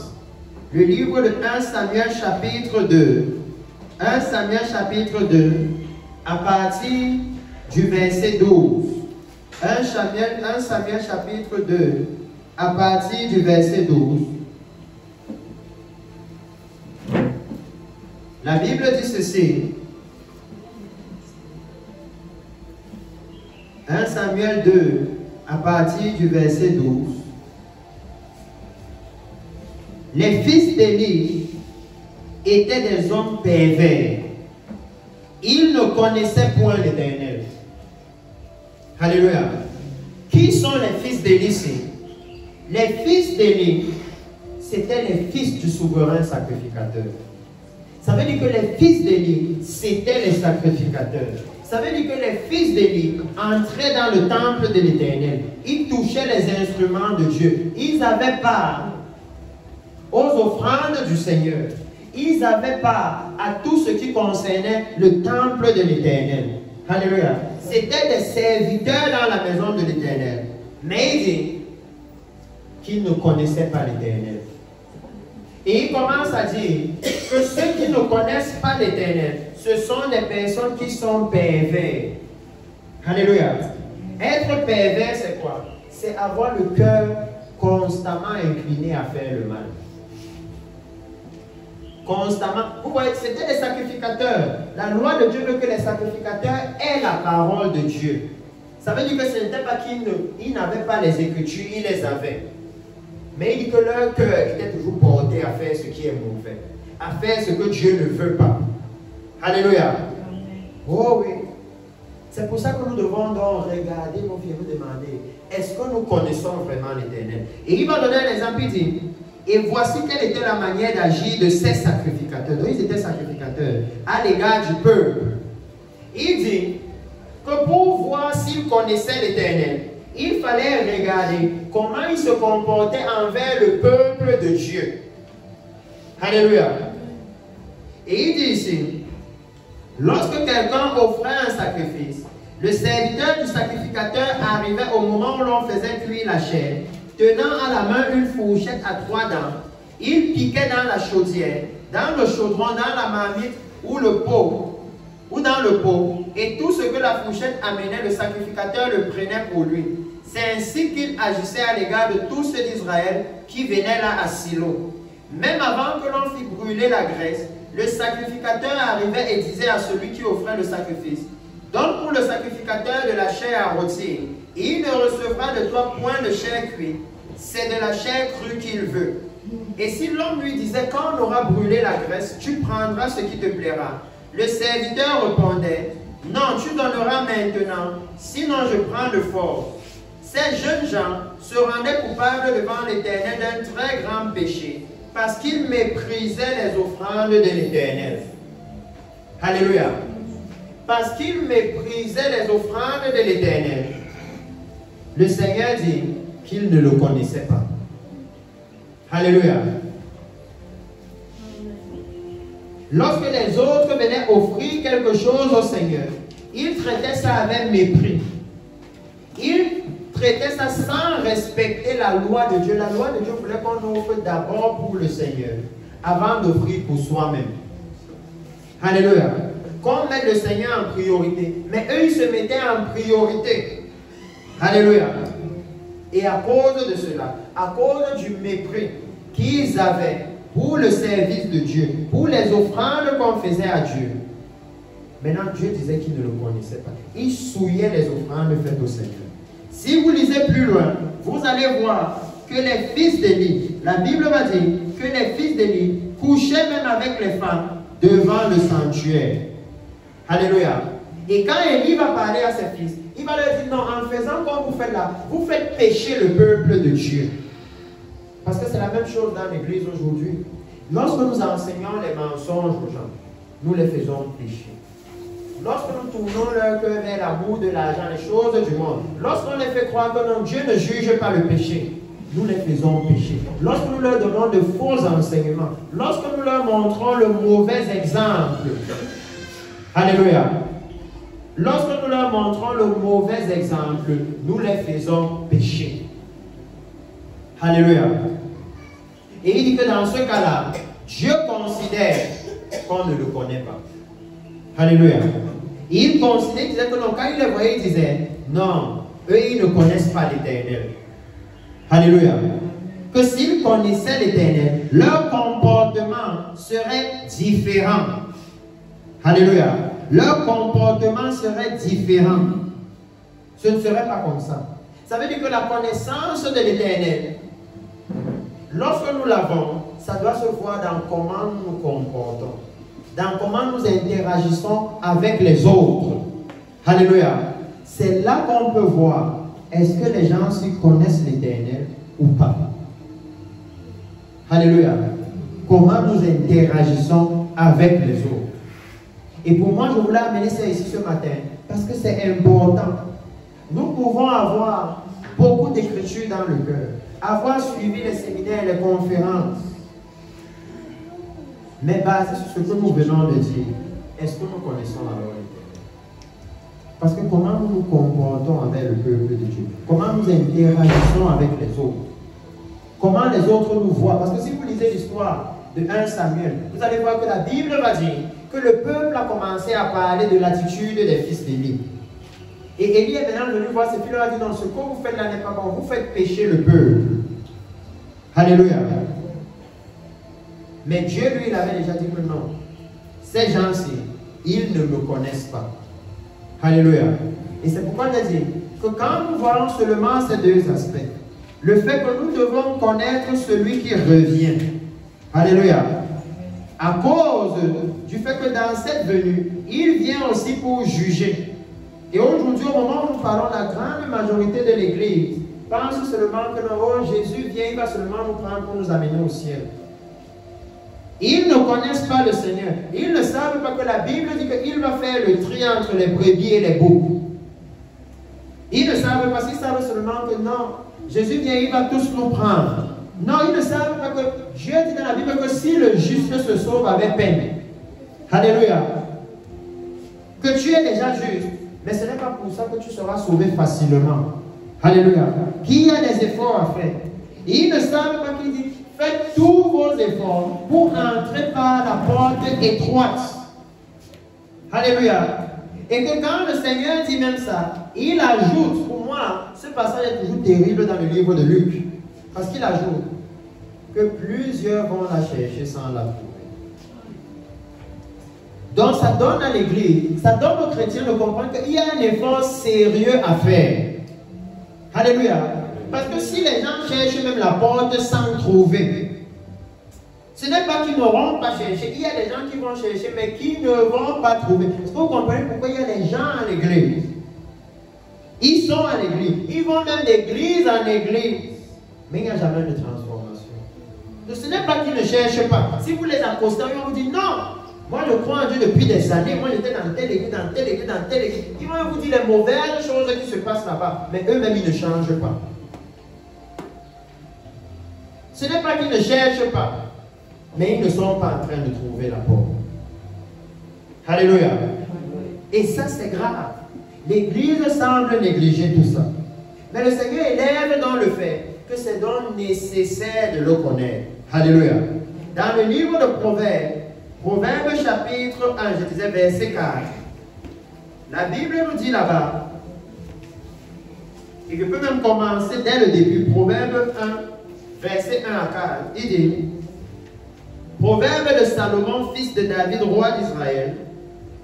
Le livre de 1 Samuel chapitre 2. 1 Samuel chapitre 2, à partir du verset 12. 1 Samuel chapitre 2, à partir du verset 12. La Bible dit ceci. 1 Samuel 2, à partir du verset 12. Les fils d'Élie étaient des hommes pervers. Ils ne connaissaient point l'Éternel. Alléluia. Qui sont les fils d'Élie ici? Les fils d'Élie, c'étaient les fils du souverain sacrificateur. Ça veut dire que les fils d'Élie, c'étaient les sacrificateurs. Ça veut dire que les fils d'Élie entraient dans le temple de l'Éternel. Ils touchaient les instruments de Dieu. Ils avaient part aux offrandes du Seigneur. Ils avaient part à tout ce qui concernait le temple de l'Éternel. Alléluia. C'étaient des serviteurs dans la maison de l'Éternel. Mais il dit qu'ils ne connaissaient pas l'Éternel. Et il commence à dire que ceux qui ne connaissent pas l'Éternel, ce sont des personnes qui sont pervers. Alléluia. Être pervers, c'est quoi? C'est avoir le cœur constamment incliné à faire le mal. Constamment. Vous voyez, c'était les sacrificateurs. La loi de Dieu veut que les sacrificateurs aient la parole de Dieu. Ça veut dire que ce n'était pas qu'ils n'avaient pas les Écritures, ils les avaient. Mais il dit que leur cœur était toujours porté à faire ce qui est mauvais, à faire ce que Dieu ne veut pas. Alléluia. Oh oui. C'est pour ça que nous devons donc regarder nos vies et nous demander, est-ce que nous connaissons vraiment l'Éternel? Et il va donner un exemple, il dit, et voici quelle était la manière d'agir de ces sacrificateurs. Donc ils étaient sacrificateurs à l'égard du peuple. Il dit que pour voir s'ils connaissaient l'Éternel, il fallait regarder comment ils se comportaient envers le peuple de Dieu. Alléluia. Et il dit ici, lorsque quelqu'un offrait un sacrifice, le serviteur du sacrificateur arrivait au moment où l'on faisait cuire la chair, tenant à la main une fourchette à 3 dents. Il piquait dans la chaudière, dans le chaudron, dans la marmite ou dans le pot, et tout ce que la fourchette amenait, le sacrificateur le prenait pour lui. C'est ainsi qu'il agissait à l'égard de tous ceux d'Israël qui venaient là à Silo. Même avant que l'on fît brûler la graisse, le sacrificateur arrivait et disait à celui qui offrait le sacrifice, « Donne pour le sacrificateur de la chair à rôtir, et il ne recevra de toi point de chair cuite, c'est de la chair crue qu'il veut. » Et si l'homme lui disait, « Quand on aura brûlé la graisse, tu prendras ce qui te plaira. » Le serviteur répondait, « Non, tu donneras maintenant, sinon je prends de force. » Ces jeunes gens se rendaient coupables devant l'Éternel d'un très grand péché, parce qu'ils méprisaient les offrandes de l'Éternel. Alléluia. Parce qu'ils méprisaient les offrandes de l'Éternel. Le Seigneur dit qu'ils ne le connaissaient pas. Alléluia. Lorsque les autres venaient offrir quelque chose au Seigneur, ils traitaient ça avec mépris. Ils traitaient ça sans respecter la loi de Dieu. La loi de Dieu voulait qu'on offre d'abord pour le Seigneur, avant d'offrir pour soi-même. Alléluia. Qu'on mette le Seigneur en priorité. Mais eux, ils se mettaient en priorité. Alléluia. Et à cause de cela, à cause du mépris qu'ils avaient pour le service de Dieu, pour les offrandes qu'on faisait à Dieu, maintenant Dieu disait qu'il ne le connaissait pas. Il souillait les offrandes faites au Seigneur. Si vous lisez plus loin, vous allez voir que les fils d'Élie, la Bible va dire que les fils d'Élie couchaient même avec les femmes devant le sanctuaire. Alléluia. Et quand Élie va parler à ses fils, il va leur dire, non, en faisant comme vous faites là, vous faites pécher le peuple de Dieu. Parce que c'est la même chose dans l'église aujourd'hui. Lorsque nous enseignons les mensonges aux gens, nous les faisons pécher. Lorsque nous tournons leur cœur vers l'amour de l'argent, les choses du monde, lorsqu'on les fait croire que non, Dieu ne juge pas le péché, nous les faisons pécher. Lorsque nous leur donnons de faux enseignements, lorsque nous leur montrons le mauvais exemple, alléluia, lorsque nous leur montrons le mauvais exemple, nous les faisons pécher. Alléluia. Et il dit que dans ce cas-là, Dieu considère qu'on ne le connaît pas. Alléluia. Il considère, il disait que non, quand il les voyait, il disait, non, eux, ils ne connaissent pas l'Éternel. Alléluia. Que s'ils connaissaient l'Éternel, leur comportement serait différent. Alléluia. Leur comportement serait différent. Ce ne serait pas comme ça. Ça veut dire que la connaissance de l'Éternel, lorsque nous l'avons, ça doit se voir dans comment nous nous comportons, dans comment nous interagissons avec les autres. Alléluia. C'est là qu'on peut voir, est-ce que les gens s'y connaissent l'Éternel ou pas. Alléluia. Comment nous interagissons avec les autres. Et pour moi, je voulais amener ça ici ce matin, parce que c'est important. Nous pouvons avoir beaucoup d'écritures dans le cœur, avoir suivi les séminaires, les conférences, mais basé sur ce que nous venons de dire, est-ce que nous connaissons alors l'Éternel? Parce que comment nous nous comportons avec le peuple de Dieu? Comment nous interagissons avec les autres? Comment les autres nous voient? Parce que si vous lisez l'histoire de 1 Samuel, vous allez voir que la Bible va dire que le peuple a commencé à parler de l'attitude des fils d'Élie. Et Élie est maintenant venu voir ses filles, il a dit, non, ce que vous faites là n'est pas bon, vous faites pécher le peuple. Alléluia. Mais Dieu, lui, il avait déjà dit que non. Ces gens-ci, ils ne me connaissent pas. Alléluia. Et c'est pourquoi il a dit que quand nous voyons seulement ces deux aspects, le fait que nous devons connaître celui qui revient. Alléluia. À cause du fait que dans cette venue, il vient aussi pour juger. Et aujourd'hui, au moment où nous parlons, la grande majorité de l'Église pense seulement que non, Jésus vient, il va seulement nous prendre pour nous amener au ciel. Ils ne connaissent pas le Seigneur. Ils ne savent pas que la Bible dit qu'il va faire le tri entre les brebis et les boucs. Ils ne savent pas, ils savent seulement que non, Jésus vient, il va tous nous prendre. Non, ils ne savent pas que Dieu dit dans la Bible que si le juste se sauve avec peine. Alléluia. Que tu es déjà juste. Mais ce n'est pas pour ça que tu seras sauvé facilement. Alléluia. Qu'il y a des efforts à faire. Et ils ne savent pas qu'il dit, faites tous vos efforts pour entrer par la porte étroite. Alléluia. Et que quand le Seigneur dit même ça, il ajoute, pour moi, ce passage est toujours terrible dans le livre de Luc. Parce qu'il ajoute que plusieurs vont la chercher sans la trouver. Donc ça donne à l'Église, ça donne aux chrétiens de comprendre qu'il y a un effort sérieux à faire. Alléluia. Parce que si les gens cherchent même la porte sans trouver, ce n'est pas qu'ils n'auront pas cherché. Il y a des gens qui vont chercher, mais qui ne vont pas trouver. Est-ce que vous comprenez pourquoi il y a des gens à l'église? Ils sont à l'église. Ils vont même d'église en église. Mais il n'y a jamais de transformation. Donc ce n'est pas qu'ils ne cherchent pas. Si vous les accostez, ils vont vous dire non. Moi je crois en Dieu depuis des années. Moi j'étais dans telle église, dans telle église, dans telle église. Ils vont vous dire les mauvaises choses qui se passent là-bas. Mais eux-mêmes ils ne changent pas. Ce n'est pas qu'ils ne cherchent pas. Mais ils ne sont pas en train de trouver la porte. Alléluia. Et ça, c'est grave. L'Église semble négliger tout ça. Mais le Seigneur élève dans le fait que c'est donc nécessaire de le connaître. Alléluia. Dans le livre de Proverbes, Proverbes chapitre 1, je disais verset 4, la Bible nous dit là-bas, et je peux même commencer dès le début, Proverbes 1, verset 1 à 4, il dit, Proverbe de Salomon, fils de David, roi d'Israël,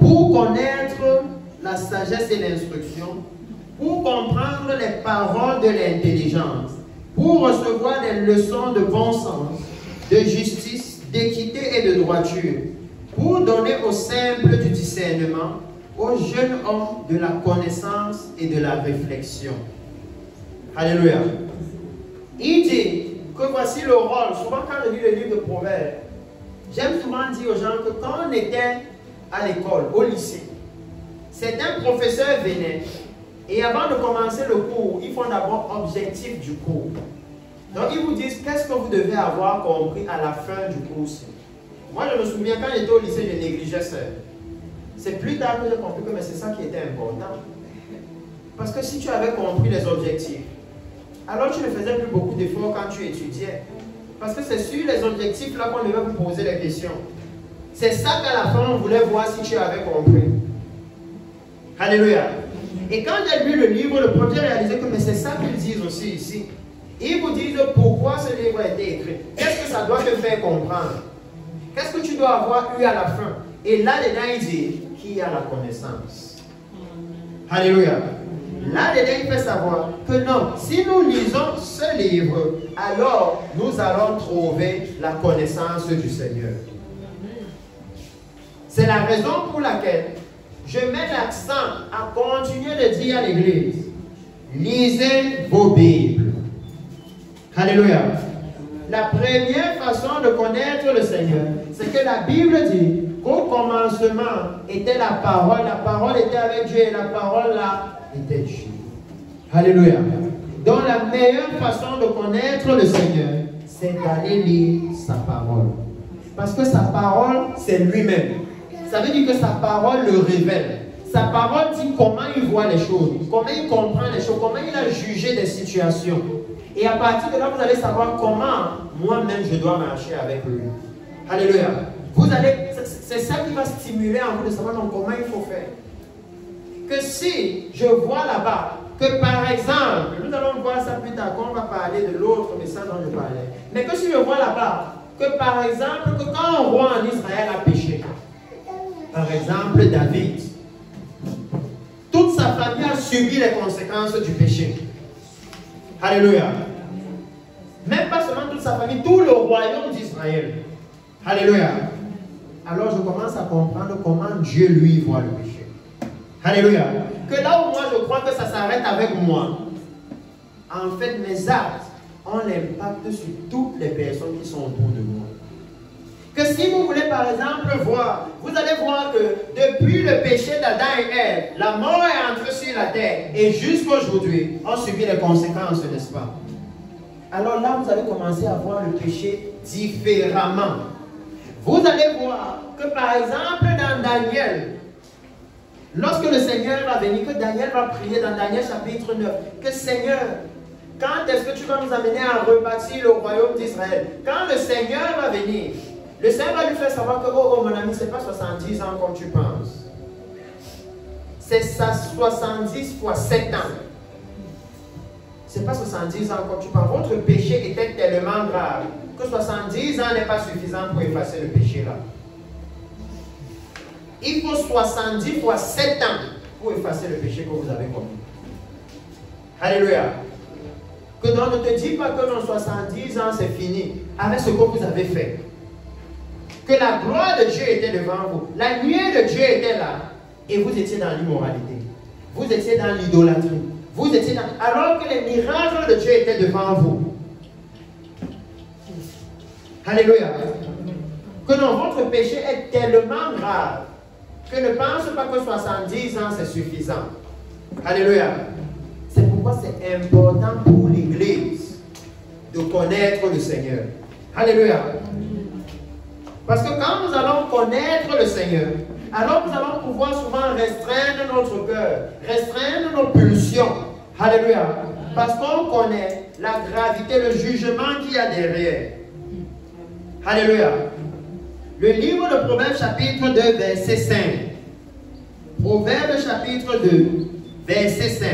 pour connaître la sagesse et l'instruction, pour comprendre les paroles de l'intelligence, pour recevoir des leçons de bon sens, de justice, d'équité et de droiture, pour donner aux simples du discernement, aux jeunes hommes de la connaissance et de la réflexion. Alléluia. Il dit que voici le rôle, souvent quand je lis le livre de Proverbes, j'aime souvent dire aux gens que quand on était à l'école, au lycée, certains professeurs venaient et avant de commencer le cours, ils font d'abord objectif du cours. Donc ils vous disent qu'est-ce que vous devez avoir compris à la fin du cours. Moi je me souviens quand j'étais au lycée, je négligeais ça. C'est plus tard que j'ai compris que c'est ça qui était important. Parce que si tu avais compris les objectifs, alors tu ne faisais plus beaucoup d'efforts quand tu étudiais. Parce que c'est sur les objectifs là qu'on devait vous poser les questions. C'est ça qu'à la fin on voulait voir si tu avais compris. Alléluia. Et quand j'ai lu le livre, le premier j'ai réalisé que c'est ça qu'ils disent aussi ici. Ils vous disent pourquoi ce livre a été écrit. Qu'est-ce que ça doit te faire comprendre? Qu'est-ce que tu dois avoir eu à la fin? Et là-dedans, il dit qui a la connaissance. Alléluia. Là-dedans, il fait savoir que non, si nous lisons ce livre, alors nous allons trouver la connaissance du Seigneur. C'est la raison pour laquelle je mets l'accent à continuer de dire à l'Église, lisez vos Bibles. Alléluia. La première façon de connaître le Seigneur, c'est que la Bible dit qu'au commencement était la parole était avec Dieu et la parole là était Dieu. Alléluia. Donc la meilleure façon de connaître le Seigneur, c'est d'aller lire sa parole. Parce que sa parole, c'est lui-même. Ça veut dire que sa parole le révèle. Sa parole dit comment il voit les choses, comment il comprend les choses, comment il a jugé des situations. Et à partir de là, vous allez savoir comment moi-même je dois marcher avec lui. Alléluia. C'est ça qui va stimuler en vous de savoir donc, comment il faut faire. Que si je vois là-bas, que par exemple, nous allons voir ça plus tard, quand on va parler de l'autre message dont je parlais. Mais que si je vois là-bas, que par exemple, que quand un roi en Israël a péché, par exemple David, toute sa famille a subi les conséquences du péché. Alléluia. Même pas seulement toute sa famille, tout le royaume d'Israël. Alléluia. Alors je commence à comprendre comment Dieu lui voit le péché. Alléluia. Que là où moi je crois que ça s'arrête avec moi, en fait mes actes ont l'impact sur toutes les personnes qui sont autour de moi. Que si vous voulez par exemple voir, vous allez voir que depuis le péché d'Adam et Ève, la mort est entrée sur la terre et jusqu'à aujourd'hui, on subit les conséquences, n'est-ce pas? Alors là, vous allez commencer à voir le péché différemment. Vous allez voir que par exemple dans Daniel, lorsque le Seigneur va venir, que Daniel va prier dans Daniel chapitre 9, que Seigneur, quand est-ce que tu vas nous amener à rebâtir le royaume d'Israël? Quand le Seigneur va venir, le Seigneur va lui faire savoir que, oh mon ami, ce n'est pas 70 ans comme tu penses. c'est ça 70 fois 7 ans. Ce n'est pas 70 ans comme tu parles. Votre péché était tellement grave que 70 ans n'est pas suffisant pour effacer le péché là. Il faut 70 fois 7 ans pour effacer le péché que vous avez commis. Alléluia. Que non, ne te dis pas que dans 70 ans c'est fini avec ce que vous avez fait. Que la gloire de Dieu était devant vous. La nuée de Dieu était là. Et vous étiez dans l'immoralité. Vous étiez dans l'idolâtrie. Vous étiez dans... Alors que les miracles de Dieu étaient devant vous. Alléluia. Que non, votre péché est tellement grave que ne pense pas que 70 ans c'est suffisant. Alléluia. C'est pourquoi c'est important pour l'Église de connaître le Seigneur. Alléluia. Parce que quand nous allons connaître le Seigneur, alors nous allons pouvoir souvent restreindre notre cœur, restreindre nos pulsions. Alléluia. Parce qu'on connaît la gravité, le jugement qu'il y a derrière. Alléluia. Le livre de Proverbes chapitre 2, verset 5. Proverbes chapitre 2, verset 5.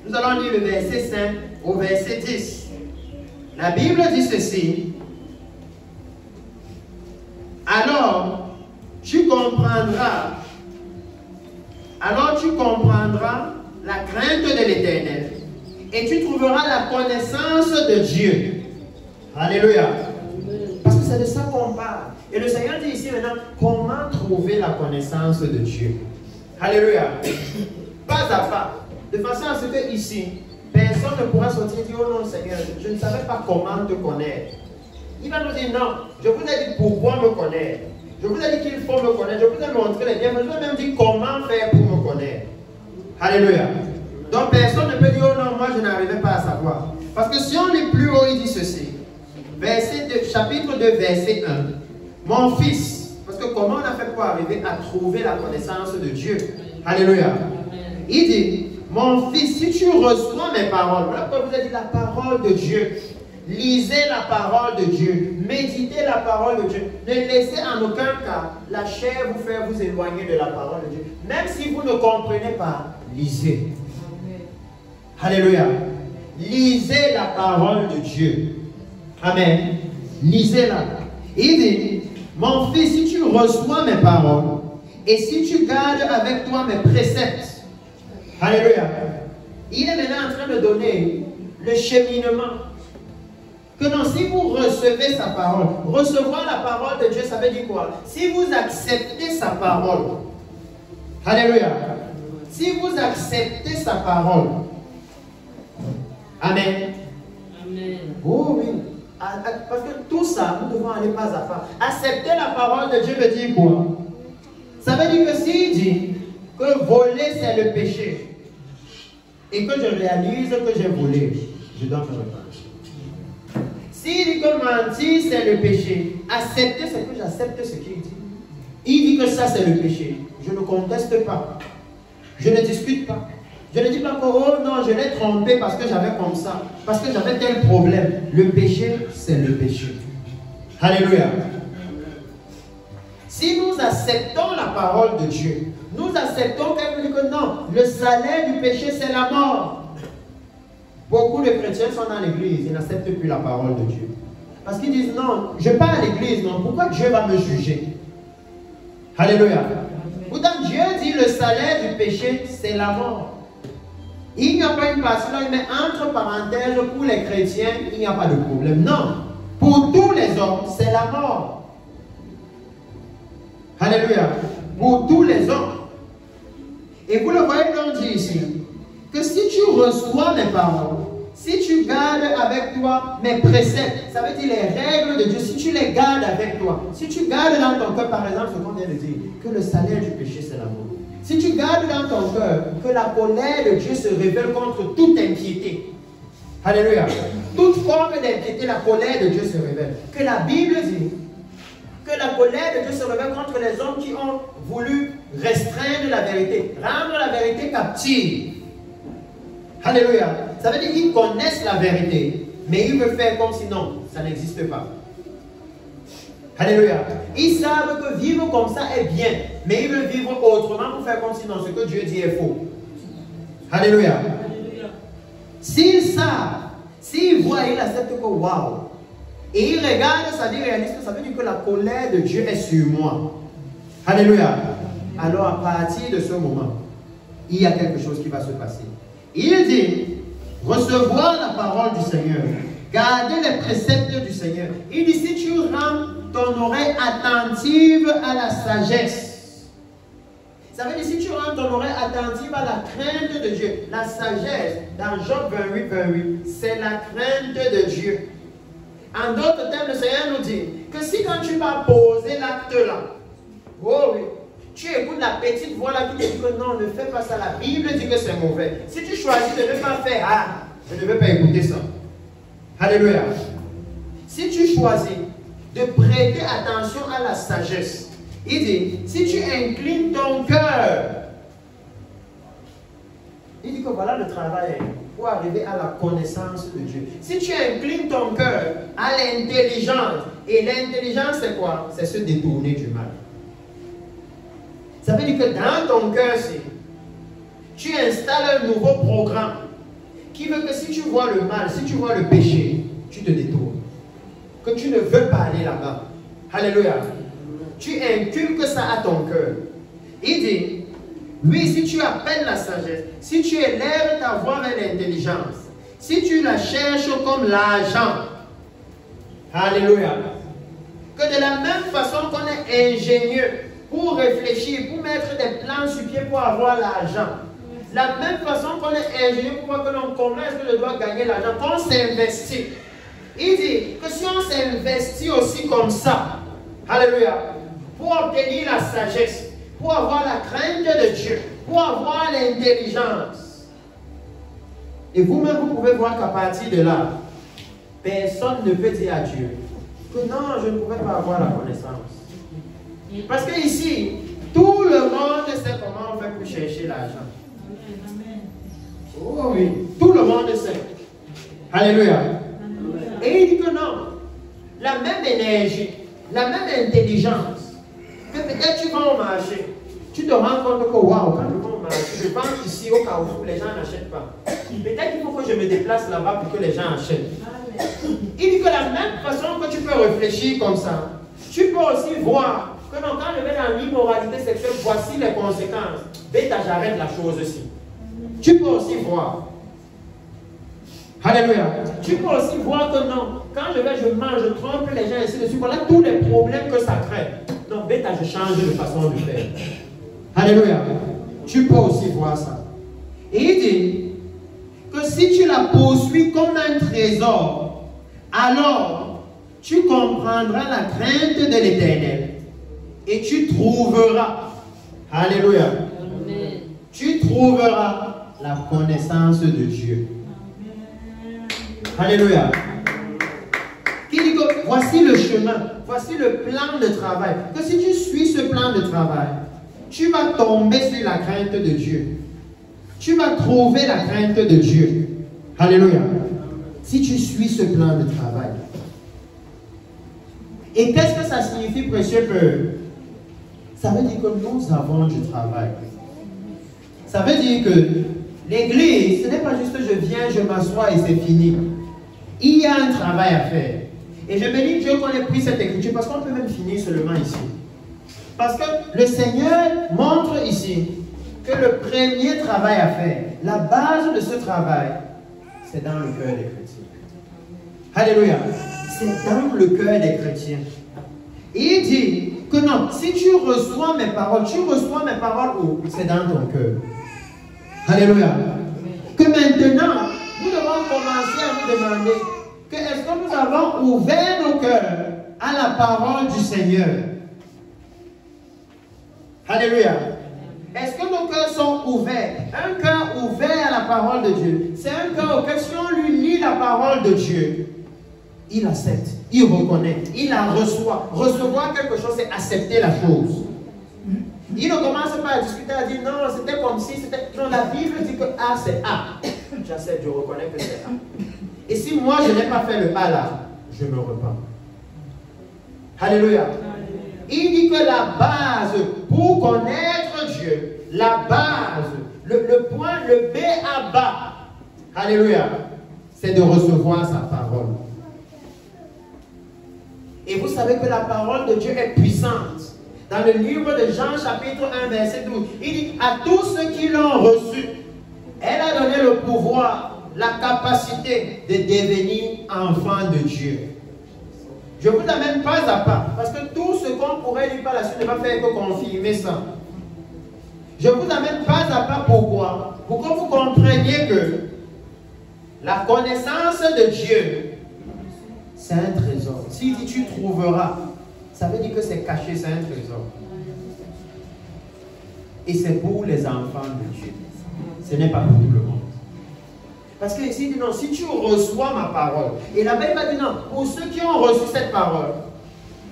Nous allons lire le verset 5 au verset 10. La Bible dit ceci. Alors tu comprendras la crainte de l'Éternel et tu trouveras la connaissance de Dieu. Alléluia. Parce que c'est de ça qu'on parle. Et le Seigneur dit ici maintenant, comment trouver la connaissance de Dieu. Alléluia. Pas à pas. De façon à ce que ici, personne ne pourra sortir et dire, oh non Seigneur, je ne savais pas comment te connaître. Il va nous dire, non, je vous ai dit pourquoi me connaître. Je vous ai dit qu'il faut me connaître. Je vous ai montré les bienfaits. Je vous ai même dit comment faire pour me connaître. Alléluia. Donc personne ne peut dire, oh non, moi je n'arrivais pas à savoir. Parce que si on lit plus haut, il dit ceci. Chapitre 2, verset 1. Mon fils, parce que comment on a fait pour arriver à trouver la connaissance de Dieu? Alléluia. Il dit, mon fils, si tu reçois mes paroles, voilà pourquoi vous avez dit la parole de Dieu. Lisez la parole de Dieu. Méditez la parole de Dieu. Ne laissez en aucun cas la chair vous faire vous éloigner de la parole de Dieu. Même si vous ne comprenez pas, lisez. Alléluia. Lisez la parole de Dieu. Amen. Lisez-la. Il dit, mon fils, si tu reçois mes paroles et si tu gardes avec toi mes préceptes. Alléluia. Il est maintenant en train de donner le cheminement. Que non, si vous recevez sa parole, recevoir la parole de Dieu, ça veut dire quoi? Si vous acceptez sa parole. Alléluia. Si vous acceptez sa parole. Amen. Amen. Oh oui. Parce que tout ça, nous devons aller pas à pas. Accepter la parole de Dieu veut dire quoi? Ça veut dire que s'il dit que voler c'est le péché et que je réalise que j'ai volé, je dois me repentir. S'il dit que mentir c'est le péché, accepter c'est que j'accepte ce qu'il dit. Il dit que ça c'est le péché. Je ne conteste pas. Je ne discute pas. Je ne dis pas que, oh non, je l'ai trompé parce que j'avais comme ça, parce que j'avais tel problème. Le péché, c'est le péché. Alléluia. Si nous acceptons la parole de Dieu, nous acceptons qu'elle nous dit que non, le salaire du péché, c'est la mort. Beaucoup de chrétiens sont dans l'église, ils n'acceptent plus la parole de Dieu. Parce qu'ils disent, non, je ne vais pas à l'église, non, pourquoi Dieu va me juger? Alléluia. Pourtant, Dieu dit, le salaire du péché, c'est la mort. Il n'y a pas une partie là, mais entre parenthèses, pour les chrétiens, il n'y a pas de problème. Non. Pour tous les hommes, c'est la mort. Alléluia. Pour tous les hommes. Et vous le voyez donc dit ici, que si tu reçois mes paroles, si tu gardes avec toi mes préceptes, ça veut dire les règles de Dieu, si tu les gardes avec toi, si tu gardes dans ton cœur, par exemple, ce qu'on vient de dire, que le salaire du péché, c'est la mort. Si tu gardes dans ton cœur que la colère de Dieu se révèle contre toute impiété. Alléluia. Toute forme d'impiété, la colère de Dieu se révèle. Que la Bible dit que la colère de Dieu se révèle contre les hommes qui ont voulu restreindre la vérité, rendre la vérité captive. Alléluia. Ça veut dire qu'ils connaissent la vérité, mais ils veulent faire comme si non, ça n'existe pas. Alléluia. Ils savent que vivre comme ça est bien, mais ils veulent vivre autrement pour faire comme si dans ce que Dieu dit est faux. Alléluia. S'ils savent, s'ils voient, ils acceptent que waouh. Et ils regardent sa vie réaliste, ça veut dire que la colère de Dieu est sur moi. Alléluia. Alors à partir de ce moment, il y a quelque chose qui va se passer. Il dit, recevoir la parole du Seigneur, garder les préceptes du Seigneur. Il dit, si tu rends ton oreille attentive à la sagesse. Ça veut dire, si tu rends ton oreille attentive à la crainte de Dieu, la sagesse, dans Job 28, c'est la crainte de Dieu. En d'autres termes, le Seigneur nous dit que si quand tu vas poser l'acte là, oh oui, tu écoutes la petite voix là qui te dit que non, ne fais pas ça, la Bible dit que c'est mauvais. Si tu choisis de ne pas faire, ah, je ne veux pas écouter ça. Alléluia. Si tu choisis de prêter attention à la sagesse, il dit, si tu inclines ton cœur, il dit que voilà le travail pour arriver à la connaissance de Dieu. Si tu inclines ton cœur à l'intelligence, et l'intelligence c'est quoi? C'est se détourner du mal. Ça veut dire que dans ton cœur, tu installes un nouveau programme qui veut que si tu vois le mal, si tu vois le péché, tu te détournes. Que tu ne veux pas aller là-bas. Alléluia. Tu inculques ça à ton cœur. Il dit, oui, si tu appelles la sagesse, si tu élèves ta voix vers l'intelligence, si tu la cherches comme l'argent, alléluia, que de la même façon qu'on est ingénieux pour réfléchir, pour mettre des plans sur pied pour avoir l'argent, la même façon qu'on est ingénieux pour voir que l'on commence que je dois gagner l'argent, qu'on s'investit. Il dit que si on s'investit aussi comme ça, alléluia, pour obtenir la sagesse, pour avoir la crainte de Dieu, pour avoir l'intelligence. Et vous-même, vous pouvez voir qu'à partir de là, personne ne peut dire à Dieu que non, je ne pouvais pas avoir la connaissance. Parce que ici, tout le monde sait comment on fait pour chercher l'argent. Oh oui, tout le monde sait. Alléluia. Et il dit que non, la même énergie, la même intelligence, que peut-être tu vas au marché, tu te rends compte que waouh, quand je vais au marché, je vends ici au Carrefour, les gens n'achètent pas. Peut-être qu'il faut que je me déplace là-bas pour que les gens achètent. Il dit que la même façon que tu peux réfléchir comme ça, tu peux aussi voir que non, quand je vais dans l'immoralité sexuelle, voici les conséquences. Bêta, j'arrête la chose aussi. Tu peux aussi voir. Alléluia. Tu peux aussi voir que non, quand je vais, je mange, je trompe les gens ici dessus, voilà tous les problèmes que ça crée. Non, bêta, je change de façon de faire. Alléluia. Tu peux aussi voir ça. Et il dit que si tu la poursuis comme un trésor, alors tu comprendras la crainte de l'Éternel et tu trouveras, alléluia, amen, tu trouveras la connaissance de Dieu. Alléluia. Qui dit que voici le chemin, voici le plan de travail. Que si tu suis ce plan de travail, tu vas tomber sur la crainte de Dieu. Tu vas trouver la crainte de Dieu. Alléluia. Si tu suis ce plan de travail. Et qu'est-ce que ça signifie, précieux peuple? Ça veut dire que nous avons du travail. Ça veut dire que l'église, ce n'est pas juste je viens, je m'assois et c'est fini. Il y a un travail à faire. Et je bénis Dieu qu'on ait pris cette écriture parce qu'on peut même finir seulement ici. Parce que le Seigneur montre ici que le premier travail à faire, la base de ce travail, c'est dans le cœur des chrétiens. Alléluia. C'est dans le cœur des chrétiens. Et il dit que non, si tu reçois mes paroles où? C'est dans ton cœur. Alléluia. Que maintenant, nous devons commencer à nous demander que est-ce que nous avons ouvert nos cœurs à la parole du Seigneur? Alléluia. Est-ce que nos cœurs sont ouverts? Un cœur ouvert à la parole de Dieu, c'est un cœur auquel si on lui lit la parole de Dieu, il accepte, il reconnaît, il la reçoit. Recevoir quelque chose, c'est accepter la chose. Il ne commence pas à discuter, à dire non, c'était comme si, c'était... Non, la Bible dit que A, c'est A. J'accepte, je reconnais que c'est A. Et si moi, je n'ai pas fait le A là, je me repens. Alléluia. Il dit que la base pour connaître Dieu, la base, le point, le B à bas, alléluia, c'est de recevoir sa parole. Et vous savez que la parole de Dieu est puissante. Dans le livre de Jean chapitre 1 verset 12, il dit à tous ceux qui l'ont reçu, elle a donné le pouvoir, la capacité de devenir enfant de Dieu. Je vous amène pas à pas, parce que tout ce qu'on pourrait dire par la suite ne va faire que confirmer ça. Je vous amène pas à pas, pourquoi? Pour que vous compreniez que la connaissance de Dieu, c'est un trésor. Si tu trouveras, ça veut dire que c'est caché, c'est un trésor. Et c'est pour les enfants de Dieu. Ce n'est pas pour tout le monde. Parce que ici, il dit non, si tu reçois ma parole, et la Bible a dit non, pour ceux qui ont reçu cette parole,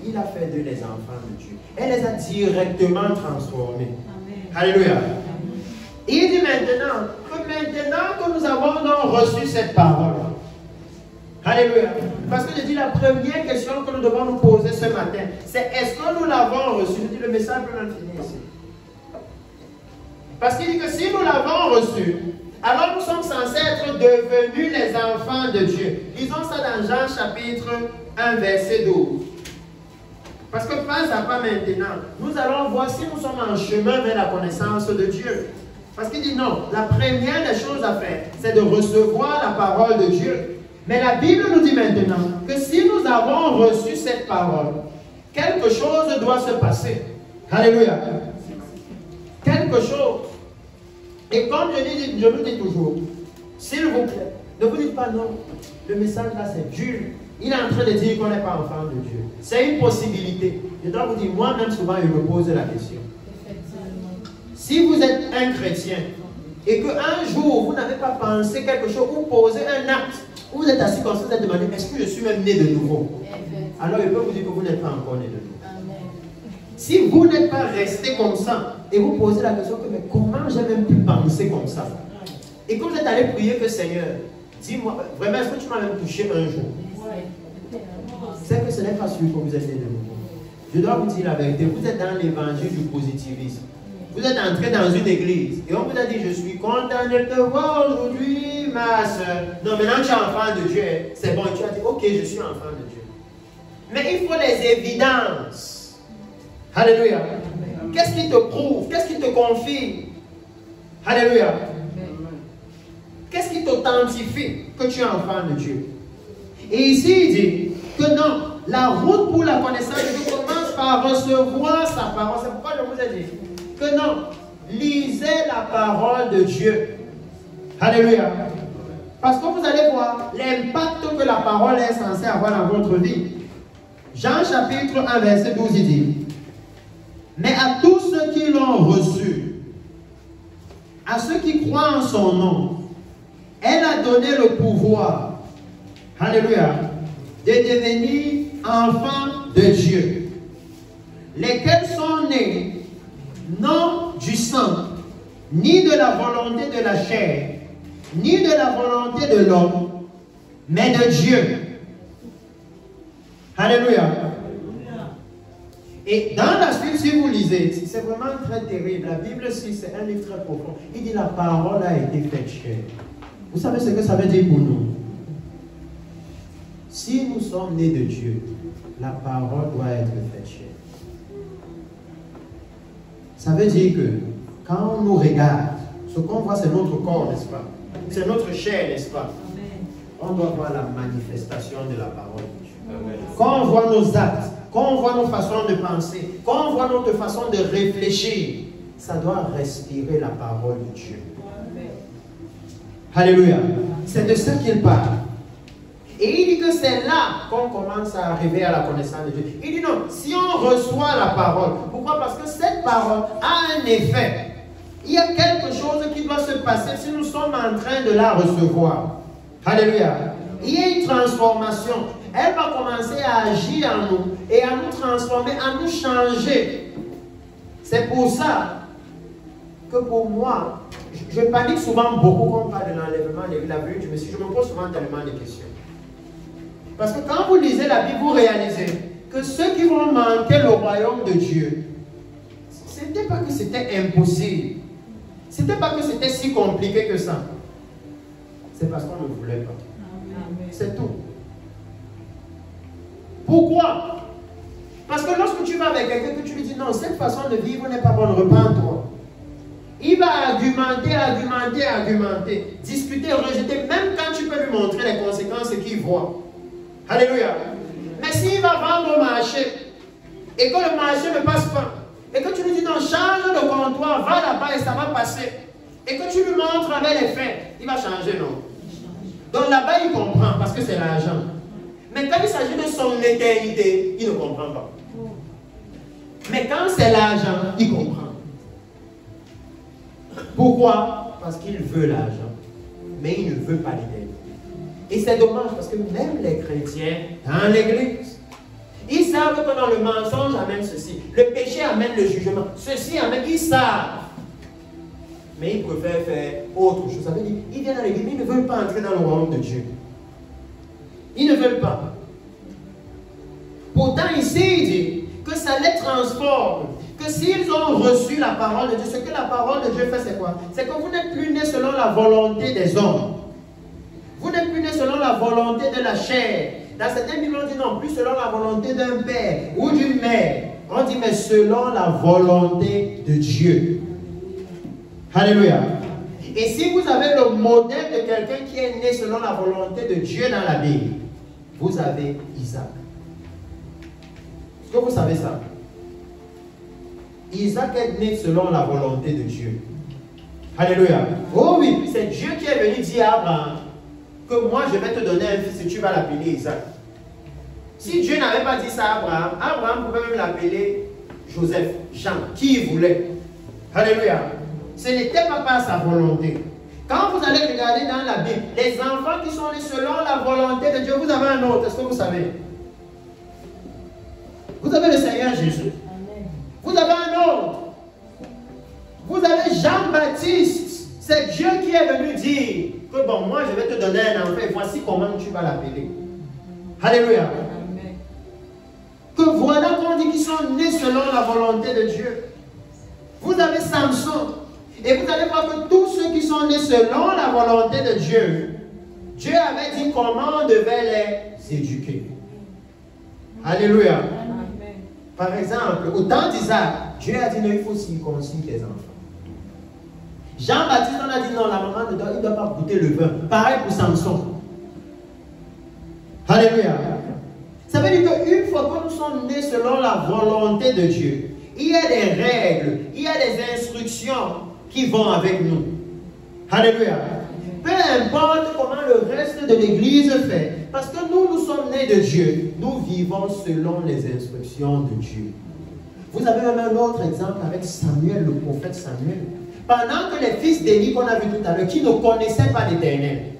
il a fait d'eux les enfants de Dieu. Elle les a directement transformés. Amen. Alléluia. Il dit maintenant que nous avons reçu cette parole, alléluia. Parce que je dis la première question que nous devons nous poser ce matin, c'est est-ce que nous l'avons reçu? Je dis le message peut même finir ici. Parce qu'il dit que si nous l'avons reçu, alors nous sommes censés être devenus les enfants de Dieu. Lisons ça dans Jean chapitre 1 verset 12. Parce que pas à pas maintenant, nous allons voir si nous sommes en chemin vers la connaissance de Dieu. Parce qu'il dit non, la première des choses à faire, c'est de recevoir la parole de Dieu. Mais la Bible nous dit maintenant que si nous avons reçu cette parole, quelque chose doit se passer. Alléluia. Quelque chose. Et comme je vous dis toujours, s'il vous plaît, ne vous dites pas non, le message là c'est dur. Il est en train de dire qu'on n'est pas enfant de Dieu. C'est une possibilité. Je dois vous dire, moi-même souvent je me pose la question. Si vous êtes un chrétien et qu'un jour vous n'avez pas pensé quelque chose ou posé un acte, vous êtes assis comme ça, vous êtes demandé, est-ce que je suis même né de nouveau? Alors je peux vous dire que vous n'êtes pas encore né de nouveau. Si vous n'êtes pas resté comme ça et vous posez la question que mais comment j'ai même pu penser comme ça? Et que vous êtes allé prier que Seigneur, dis-moi, vraiment est-ce que tu m'as même touché un jour? C'est que ce n'est pas sûr que vous êtes né de nouveau. Je dois vous dire la vérité, vous êtes dans l'évangile du positivisme. Vous êtes entré dans une église et on vous a dit je suis content de te voir aujourd'hui ma soeur. Non, maintenant tu es enfant de Dieu, c'est bon, tu as dit ok je suis enfant de Dieu. Mais il faut les évidences. Alléluia. Qu'est-ce qui te prouve? Qu'est-ce qui te confie? Alléluia. Qu'est-ce qui t'authentifie que tu es enfant de Dieu? Et ici il dit que non, la route pour la connaissance de Dieu commence par recevoir sa parole. C'est pourquoi je vous ai dit que non, lisez la parole de Dieu. Alléluia. Parce que vous allez voir l'impact que la parole est censée avoir dans votre vie. Jean chapitre 1 verset 12 il dit, mais à tous ceux qui l'ont reçu, à ceux qui croient en son nom, elle a donné le pouvoir, alléluia, de devenir enfants de Dieu, lesquels sont nés non du sang, ni de la volonté de la chair, ni de la volonté de l'homme, mais de Dieu. Alléluia. Et dans la suite, si vous lisez, c'est vraiment très terrible. La Bible, c'est un livre très profond. Il dit la parole a été faite chair. Vous savez ce que ça veut dire pour nous? Si nous sommes nés de Dieu, la parole doit être faite chair. Ça veut dire que quand on nous regarde, ce qu'on voit c'est notre corps, n'est-ce pas? C'est notre chair, n'est-ce pas? On doit voir la manifestation de la parole de Dieu. Amen. Quand on voit nos actes, quand on voit nos façons de penser, quand on voit notre façon de réfléchir, ça doit respirer la parole de Dieu. Amen. Alléluia. C'est de ça qu'il parle. Et il dit que c'est là qu'on commence à arriver à la connaissance de Dieu. Il dit non, si on reçoit la parole, pourquoi? Parce que cette parole a un effet. Il y a quelque chose qui doit se passer si nous sommes en train de la recevoir. Alléluia. Il y a une transformation. Elle va commencer à agir en nous et à nous transformer, à nous changer. C'est pour ça que pour moi, je panique souvent beaucoup quand on parle de l'enlèvement de la vue. Je me pose souvent tellement de questions. Parce que quand vous lisez la Bible, vous réalisez que ceux qui vont manquer le royaume de Dieu, ce n'était pas que c'était impossible. Ce n'était pas que c'était si compliqué que ça. C'est parce qu'on ne voulait pas. C'est tout. Pourquoi? Parce que lorsque tu vas avec quelqu'un que tu lui dis non, cette façon de vivre n'est pas bonne, repens-toi. Il va argumenter, discuter, rejeter, même quand tu peux lui montrer les conséquences qu'il voit. Alléluia. Mais s'il va vendre au marché et que le marché ne passe pas, et que tu lui dis non, change de comptoir, va là-bas et ça va passer, et que tu lui montres avec les faits, il va changer, non? Donc là-bas, il comprend parce que c'est l'argent. Mais quand il s'agit de son éternité, il ne comprend pas. Mais quand c'est l'argent, il comprend. Pourquoi? Parce qu'il veut l'argent, mais il ne veut pas l'éternité. Et c'est dommage parce que même les chrétiens dans l'église, ils savent que dans le mensonge amène ceci, le péché amène le jugement, ceci amène, ils savent. Mais ils préfèrent faire autre chose. Ça veut dire, ils viennent à l'église, mais ils ne veulent pas entrer dans le royaume de Dieu. Ils ne veulent pas. Pourtant, ici, il dit que ça les transforme. Que s'ils ont reçu la parole de Dieu, ce que la parole de Dieu fait, c'est quoi? C'est que vous n'êtes plus nés selon la volonté des hommes. Vous n'êtes plus nés selon la volonté de la chair. Dans certains Bibles, on dit non, plus selon la volonté d'un père ou d'une mère. On dit mais selon la volonté de Dieu. Alléluia. Et si vous avez le modèle de quelqu'un qui est né selon la volonté de Dieu dans la Bible, vous avez Isaac. Est-ce que vous savez ça? Isaac est né selon la volonté de Dieu. Alléluia. Oh oui, c'est Dieu qui est venu dire à Abraham que moi je vais te donner un fils et tu vas l'appeler Isaac. Si Dieu n'avait pas dit ça à Abraham, Abraham pouvait même l'appeler Joseph, Jean, qui il voulait. Alléluia. Ce n'était pas par sa volonté. Quand vous allez regarder dans la Bible, les enfants qui sont nés selon la volonté de Dieu, vous avez un autre, est-ce que vous savez? Vous avez le Seigneur Jésus. Vous avez un autre. Vous avez Jean-Baptiste. C'est Dieu qui est venu dire que bon, moi je vais te donner un enfant et voici comment tu vas l'appeler. Alléluia. Que voilà qu'on dit qu'ils sont nés selon la volonté de Dieu. Vous avez Samson. Et vous allez voir que tous ceux qui sont nés selon la volonté de Dieu, Dieu avait dit comment on devait les éduquer. Alléluia. Par exemple, au temps d'Isaac, Dieu a dit non, il faut circoncire les enfants. Jean-Baptiste, on a dit non, la maman ne doit pas goûter le vin. Pareil pour Samson. Alléluia. Ça veut dire qu'une fois que nous sommes nés selon la volonté de Dieu, il y a des règles, il y a des instructions qui vont avec nous. Alléluia. Peu importe comment le reste de l'Église fait, parce que nous sommes nés de Dieu, nous vivons selon les instructions de Dieu. Vous avez même un autre exemple avec Samuel, le prophète Samuel. Pendant que les fils d'Élie qu'on a vu tout à l'heure, qui ne connaissaient pas l'Éternel,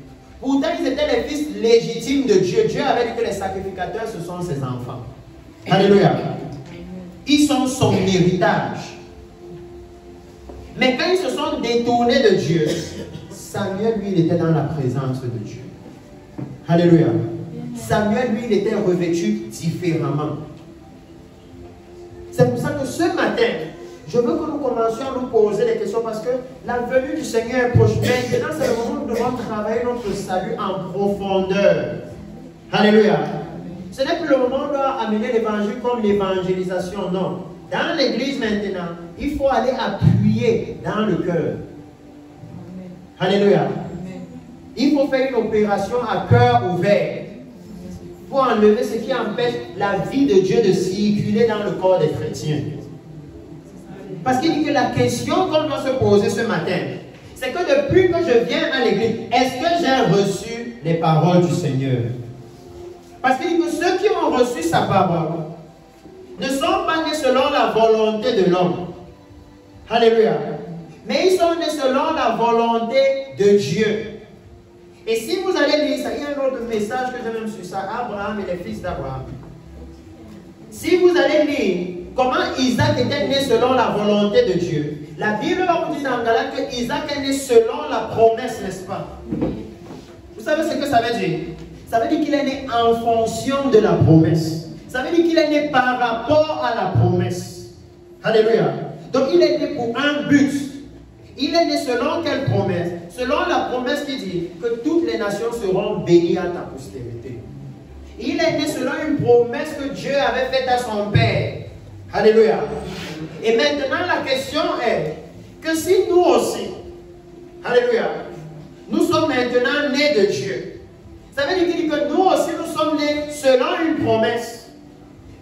pourtant ils étaient les fils légitimes de Dieu. Dieu avait dit que les sacrificateurs, ce sont ses enfants. Alléluia. Ils sont son héritage. Mais quand ils se sont détournés de Dieu, Samuel, lui, il était dans la présence de Dieu. Alléluia. Samuel, lui, il était revêtu différemment. C'est pour ça que ce matin, je veux que nous commencions à nous poser des questions parce que la venue du Seigneur est proche. Maintenant, c'est le moment où nous devons travailler notre salut en profondeur. Alléluia. Ce n'est plus le moment où on doit amener l'évangile comme l'évangélisation, non. Dans l'église maintenant, il faut aller appuyer dans le cœur. Alléluia. Il faut faire une opération à cœur ouvert pour enlever ce qui empêche la vie de Dieu de circuler dans le corps des chrétiens. Parce qu'il dit que la question qu'on doit se poser ce matin, c'est que depuis que je viens à l'église, est-ce que j'ai reçu les paroles du Seigneur? Parce qu'il dit que ceux qui ont reçu sa parole ne sont pas nés selon la volonté de l'homme. Alléluia. Mais ils sont nés selon la volonté de Dieu. Et si vous allez lire ça, il y a un autre message que j'ai même sur ça, Abraham et les fils d'Abraham. Si vous allez lire comment Isaac était né selon la volonté de Dieu, la Bible va vous dire dans Galates que Isaac est né selon la promesse, n'est-ce pas? Vous savez ce que ça veut dire? Ça veut dire qu'il est né en fonction de la promesse. Ça veut dire qu'il est né par rapport à la promesse. Alléluia. Donc il est né pour un but. Il est né selon quelle promesse? Selon la promesse qui dit que toutes les nations seront bénies à ta postérité. Il est né selon une promesse que Dieu avait faite à son Père. Alléluia. Et maintenant la question est que si nous aussi, alléluia, nous sommes maintenant nés de Dieu. Ça veut dire que nous aussi nous sommes nés selon une promesse.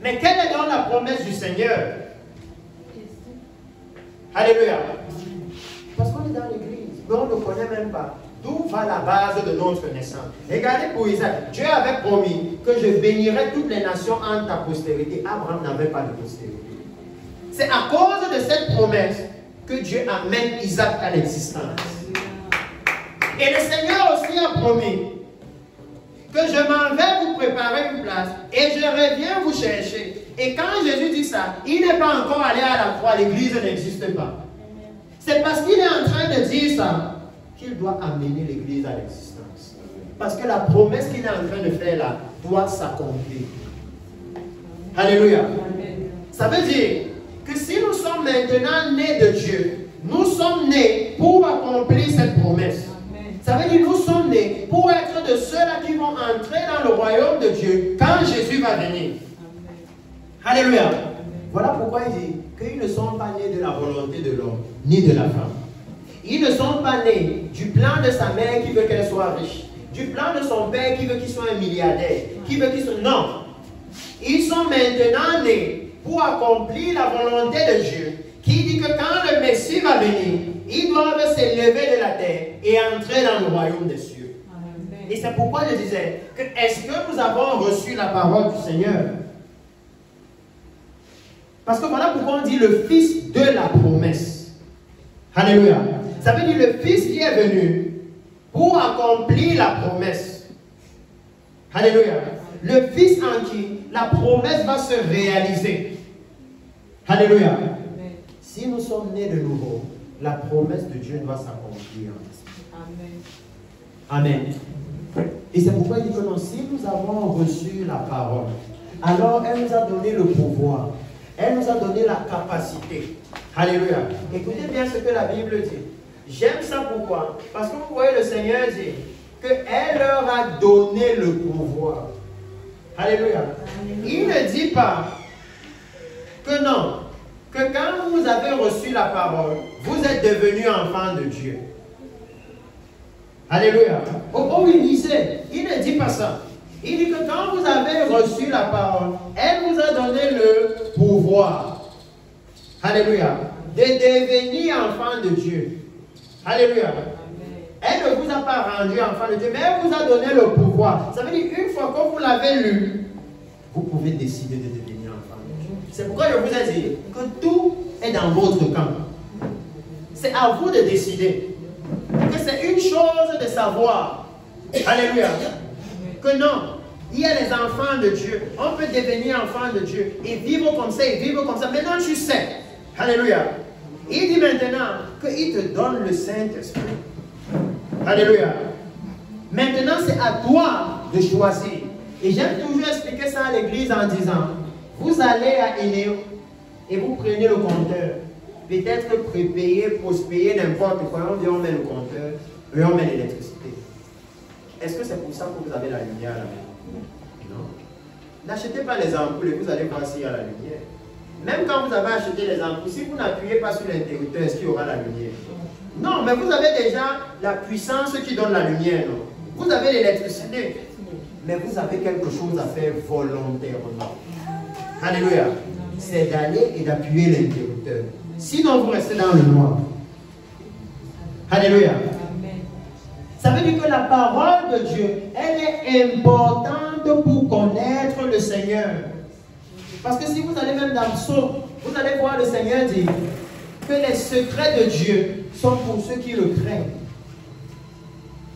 Mais quelle est donc la promesse du Seigneur? Alléluia. Parce qu'on est dans l'église, mais on ne connaît même pas d'où va la base de notre naissance. Regardez pour Isaac, Dieu avait promis que je bénirais toutes les nations en ta postérité. Abraham n'avait pas de postérité. C'est à cause de cette promesse que Dieu amène Isaac à l'existence. Et le Seigneur aussi a promis que je m'en vais vous préparer une place et je reviens vous chercher. Et quand Jésus dit ça, il n'est pas encore allé à la croix, l'église n'existe pas. C'est parce qu'il est en train de dire ça qu'il doit amener l'église à l'existence. Parce que la promesse qu'il est en train de faire là doit s'accomplir. Alléluia. Ça veut dire que si nous sommes maintenant nés de Dieu, nous sommes nés pour accomplir cette promesse. Ça veut dire que nous sommes nés pour être de ceux-là qui vont entrer dans le royaume de Dieu quand Jésus va venir. Alléluia. Voilà pourquoi il dit qu'ils ne sont pas nés de la volonté de l'homme, ni de la femme. Ils ne sont pas nés du plan de sa mère qui veut qu'elle soit riche, du plan de son père qui veut qu'il soit un milliardaire, qui veut qu'il soit... Non. Ils sont maintenant nés pour accomplir la volonté de Dieu, qui dit que quand le Messie va venir, ils doivent s'élever de la terre et entrer dans le royaume des cieux. Amen. Et c'est pourquoi je disais que est-ce que nous avons reçu la parole du Seigneur? Parce que voilà pourquoi on dit le Fils de la promesse. Alléluia. Ça veut dire le Fils qui est venu pour accomplir la promesse. Alléluia. Le Fils en qui la promesse va se réaliser. Alléluia. Si nous sommes nés de nouveau, la promesse de Dieu doit s'accomplir. Amen. Amen. Et c'est pourquoi il dit que non, si nous avons reçu la parole, alors elle nous a donné le pouvoir. Elle nous a donné la capacité. Alléluia. Écoutez bien ce que la Bible dit. J'aime ça pourquoi? Parce que vous voyez le Seigneur dit qu'elle leur a donné le pouvoir. Alléluia. Il ne dit pas que non, que quand vous avez reçu la parole, vous êtes devenus enfants de Dieu. Alléluia. Oh, il disait, il ne dit pas ça. Il dit que quand vous avez reçu la parole, elle vous a donné le pouvoir. Alléluia. De devenir enfant de Dieu. Alléluia. Elle ne vous a pas rendu enfant de Dieu, mais elle vous a donné le pouvoir. Ça veut dire une fois que vous l'avez lu, vous pouvez décider de devenir enfant de Dieu. C'est pourquoi je vous ai dit que tout est dans votre camp. C'est à vous de décider. Que c'est une chose de savoir. Alléluia. Que non, il y a les enfants de Dieu. On peut devenir enfant de Dieu et vivre comme ça, et vivre comme ça. Maintenant, tu sais. Alléluia. Il dit maintenant qu'il te donne le Saint-Esprit. Alléluia. Maintenant, c'est à toi de choisir. Et j'aime toujours expliquer ça à l'église en disant, vous allez à Inéo et vous prenez le compteur. Peut-être prépayer, post-payer, n'importe quoi. On vient, on met le compteur et on met l'électricité. Est-ce que c'est pour ça que vous avez la lumière à la maison? Non. N'achetez pas les ampoules et vous allez voir s'il y a la lumière. Même quand vous avez acheté les ampoules, si vous n'appuyez pas sur l'interrupteur, est-ce qu'il y aura la lumière? Non, mais vous avez déjà la puissance qui donne la lumière. Non? Vous avez l'électricité, mais vous avez quelque chose à faire volontairement. Alléluia. C'est d'aller et d'appuyer l'interrupteur. Sinon, vous restez dans le noir. Alléluia. Ça veut dire que la parole de Dieu, elle est importante pour connaître le Seigneur. Parce que si vous allez même dans le psaume, vous allez voir le Seigneur dire que les secrets de Dieu sont pour ceux qui le craignent.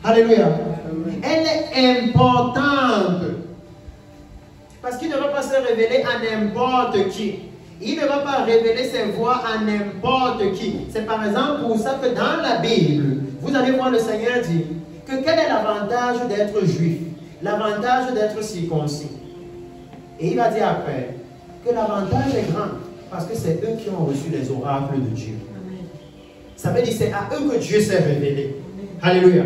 Alléluia. Elle est importante. Parce qu'il ne va pas se révéler à n'importe qui. Il ne va pas révéler ses voies à n'importe qui. C'est par exemple pour ça que dans la Bible, vous allez voir le Seigneur dire que quel est l'avantage d'être juif? L'avantage d'être circoncis. Et il va dire après que l'avantage est grand parce que c'est eux qui ont reçu les oracles de Dieu. Ça veut dire que c'est à eux que Dieu s'est révélé. Alléluia.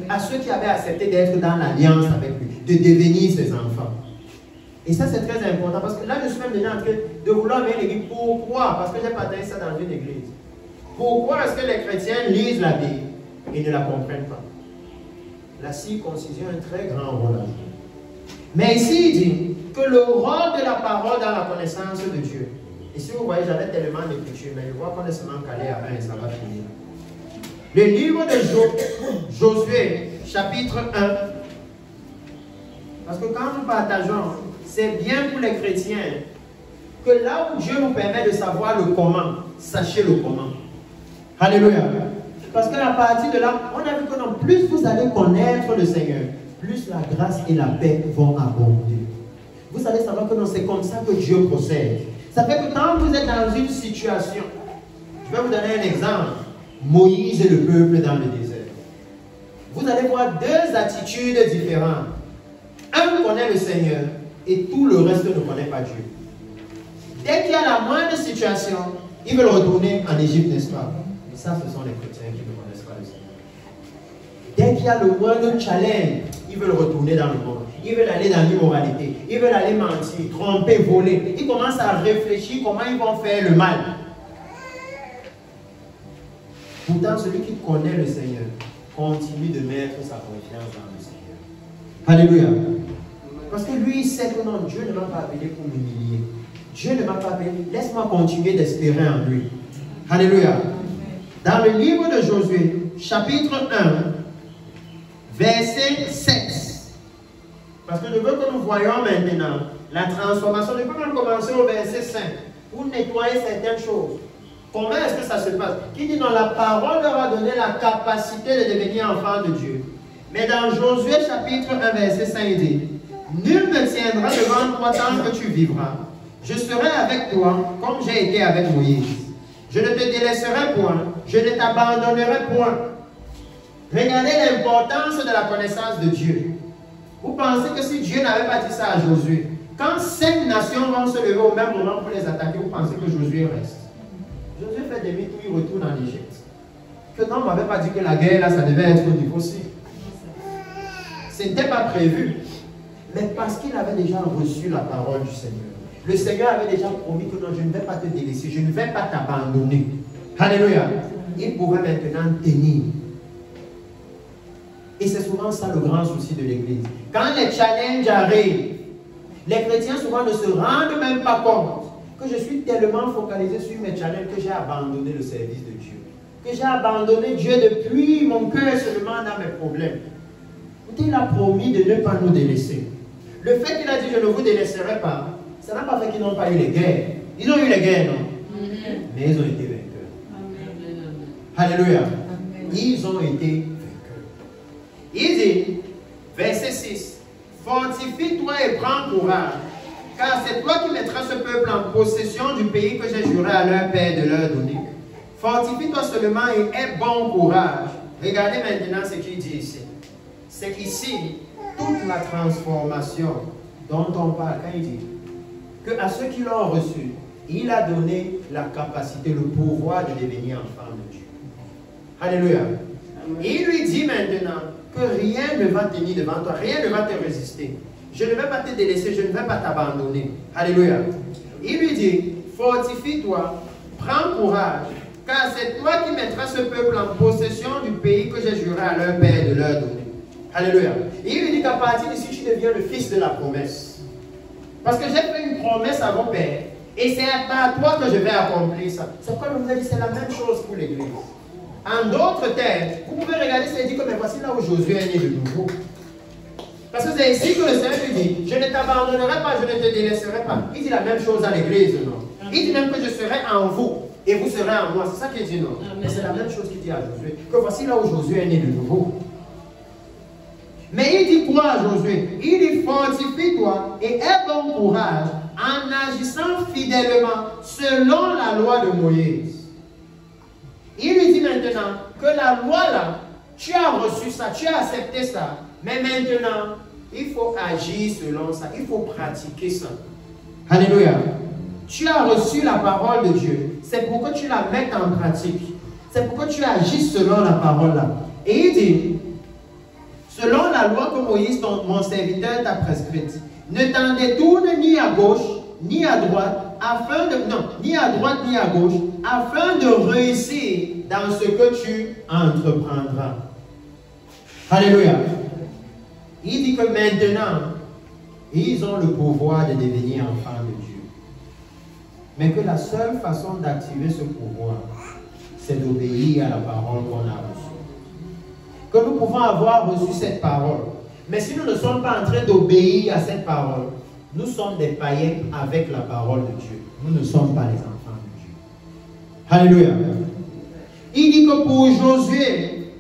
À ceux qui avaient accepté d'être dans l'alliance avec lui, de devenir ses enfants. Et ça, c'est très important parce que là, je suis même déjà en train de vouloir venir à l'église. Pourquoi? Parce que j'ai partagé ça dans une église. Pourquoi est-ce que les chrétiens lisent la Bible et ne la comprennent pas? La circoncision a un très grand rôle à jouer. Mais ici, il dit que le rôle de la parole dans la connaissance de Dieu. Et si vous voyez, j'avais tellement d'écriture, mais je vois qu'on est seulement calé à 1 et ça va finir. Le livre de Josué, chapitre 1. Parce que quand nous partageons, c'est bien pour les chrétiens que là où Dieu nous permet de savoir le comment, sachez le comment. Alléluia. Parce qu'à partir de là, on a vu que non, plus vous allez connaître le Seigneur, plus la grâce et la paix vont abonder. Vous allez savoir que non, c'est comme ça que Dieu procède. Ça fait que quand vous êtes dans une situation, je vais vous donner un exemple. Moïse et le peuple dans le désert. Vous allez voir deux attitudes différentes. Un connaît le Seigneur et tout le reste ne connaît pas Dieu. Dès qu'il y a la moindre situation, ils veulent retourner en Égypte, n'est-ce pas? Et ça, ce sont les chrétiens qui ne connaissent pas le Seigneur. Dès qu'il y a le moindre challenge, ils veulent retourner dans le monde. Ils veulent aller dans l'immoralité. Ils veulent aller mentir, tromper, voler. Ils commencent à réfléchir comment ils vont faire le mal. Pourtant, celui qui connaît le Seigneur continue de mettre sa confiance dans le Seigneur. Alléluia. Parce que lui, il sait que non, Dieu ne m'a pas appelé pour m'humilier. Dieu ne m'a pas appelé. Laisse-moi continuer d'espérer en lui. Alléluia. Dans le livre de Josué, chapitre 1, verset 7. Parce que je veux que nous voyions maintenant la transformation. Je peux même commencer au verset 5 pour nettoyer certaines choses. Comment est-ce que ça se passe? Qui dit non, la parole leur a donné la capacité de devenir enfant de Dieu. Mais dans Josué chapitre 1 verset 5 il dit, nul ne tiendra devant toi tant que tu vivras. Je serai avec toi comme j'ai été avec Moïse. Je ne te délaisserai point, je ne t'abandonnerai point. Regardez l'importance de la connaissance de Dieu. Vous pensez que si Dieu n'avait pas dit ça à Josué, quand 5 nations vont se lever au même moment pour les attaquer, vous pensez que Josué reste? Josué fait demi-tour, il retourne en Égypte. Que non, on ne m'avait pas dit que la guerre, là, ça devait être au niveau aussi. Ce n'était pas prévu. Mais parce qu'il avait déjà reçu la parole du Seigneur. Le Seigneur avait déjà promis que non, je ne vais pas te délaisser, je ne vais pas t'abandonner. Alléluia. Il pouvait maintenant tenir. Et c'est souvent ça le grand souci de l'Église. Quand les challenges arrivent, les chrétiens souvent ne se rendent même pas compte que je suis tellement focalisé sur mes challenges que j'ai abandonné le service de Dieu. Que j'ai abandonné Dieu depuis mon cœur seulement dans mes problèmes. Il a promis de ne pas nous délaisser. Le fait qu'il a dit je ne vous délaisserai pas, ça n'a pas fait qu'ils n'ont pas eu les guerres. Ils ont eu les guerres, non? Mais ils ont été vainqueurs. Alléluia. Ils ont été vainqueurs. Il dit, verset 6, fortifie-toi et prends courage, car c'est toi qui mettras ce peuple en possession du pays que j'ai juré à leur père de leur donner. Fortifie-toi seulement et aie bon courage. Regardez maintenant ce qu'il dit ici. C'est ici toute la transformation dont on parle quand il dit que à ceux qui l'ont reçu, il a donné la capacité, le pouvoir de devenir enfant de Dieu. Alléluia. Et il lui dit maintenant que rien ne va tenir devant toi, rien ne va te résister. Je ne vais pas te délaisser, je ne vais pas t'abandonner. Alléluia. Il lui dit, fortifie-toi, prends courage, car c'est toi qui mettras ce peuple en possession du pays que j'ai juré à leur père de leur donner. Alléluia. Et il lui dit qu'à partir d'ici, tu deviens le fils de la promesse. Parce que j'ai fait une promesse à vos pères, et c'est à toi que je vais accomplir ça. C'est pourquoi je vous ai dit, c'est la même chose pour l'Église. En d'autres termes, vous pouvez regarder, c'est dit que mais voici là où Josué est né de nouveau. Parce que c'est ici que le Seigneur lui dit, je ne t'abandonnerai pas, je ne te délaisserai pas. Il dit la même chose à l'Église, non? Il dit même que je serai en vous et vous serez en moi. C'est ça qu'il dit, non? Mais c'est la même chose qu'il dit à Josué. Que voici là où Josué est né de nouveau. Mais il dit quoi à Josué? Il dit fortifie-toi et aie bon courage en agissant fidèlement selon la loi de Moïse. Il lui dit maintenant que la loi là, tu as reçu ça, tu as accepté ça. Mais maintenant, il faut agir selon ça, il faut pratiquer ça. Alléluia. Tu as reçu la parole de Dieu. C'est pour que tu la mettes en pratique. C'est pour que tu agisses selon la parole là. Et il dit, selon la loi que Moïse, mon serviteur, t'a prescrite, ne t'en détourne ni à gauche, ni à droite, afin de, non, ni à droite, ni à gauche, afin de réussir dans ce que tu entreprendras. Alléluia. Il dit que maintenant, ils ont le pouvoir de devenir enfants de Dieu. Mais que la seule façon d'activer ce pouvoir, c'est d'obéir à la parole qu'on a reçue. Que nous pouvons avoir reçu cette parole. Mais si nous ne sommes pas en train d'obéir à cette parole, nous sommes des païens avec la parole de Dieu. Nous ne sommes pas les enfants de Dieu. Alléluia. Il dit que pour Josué,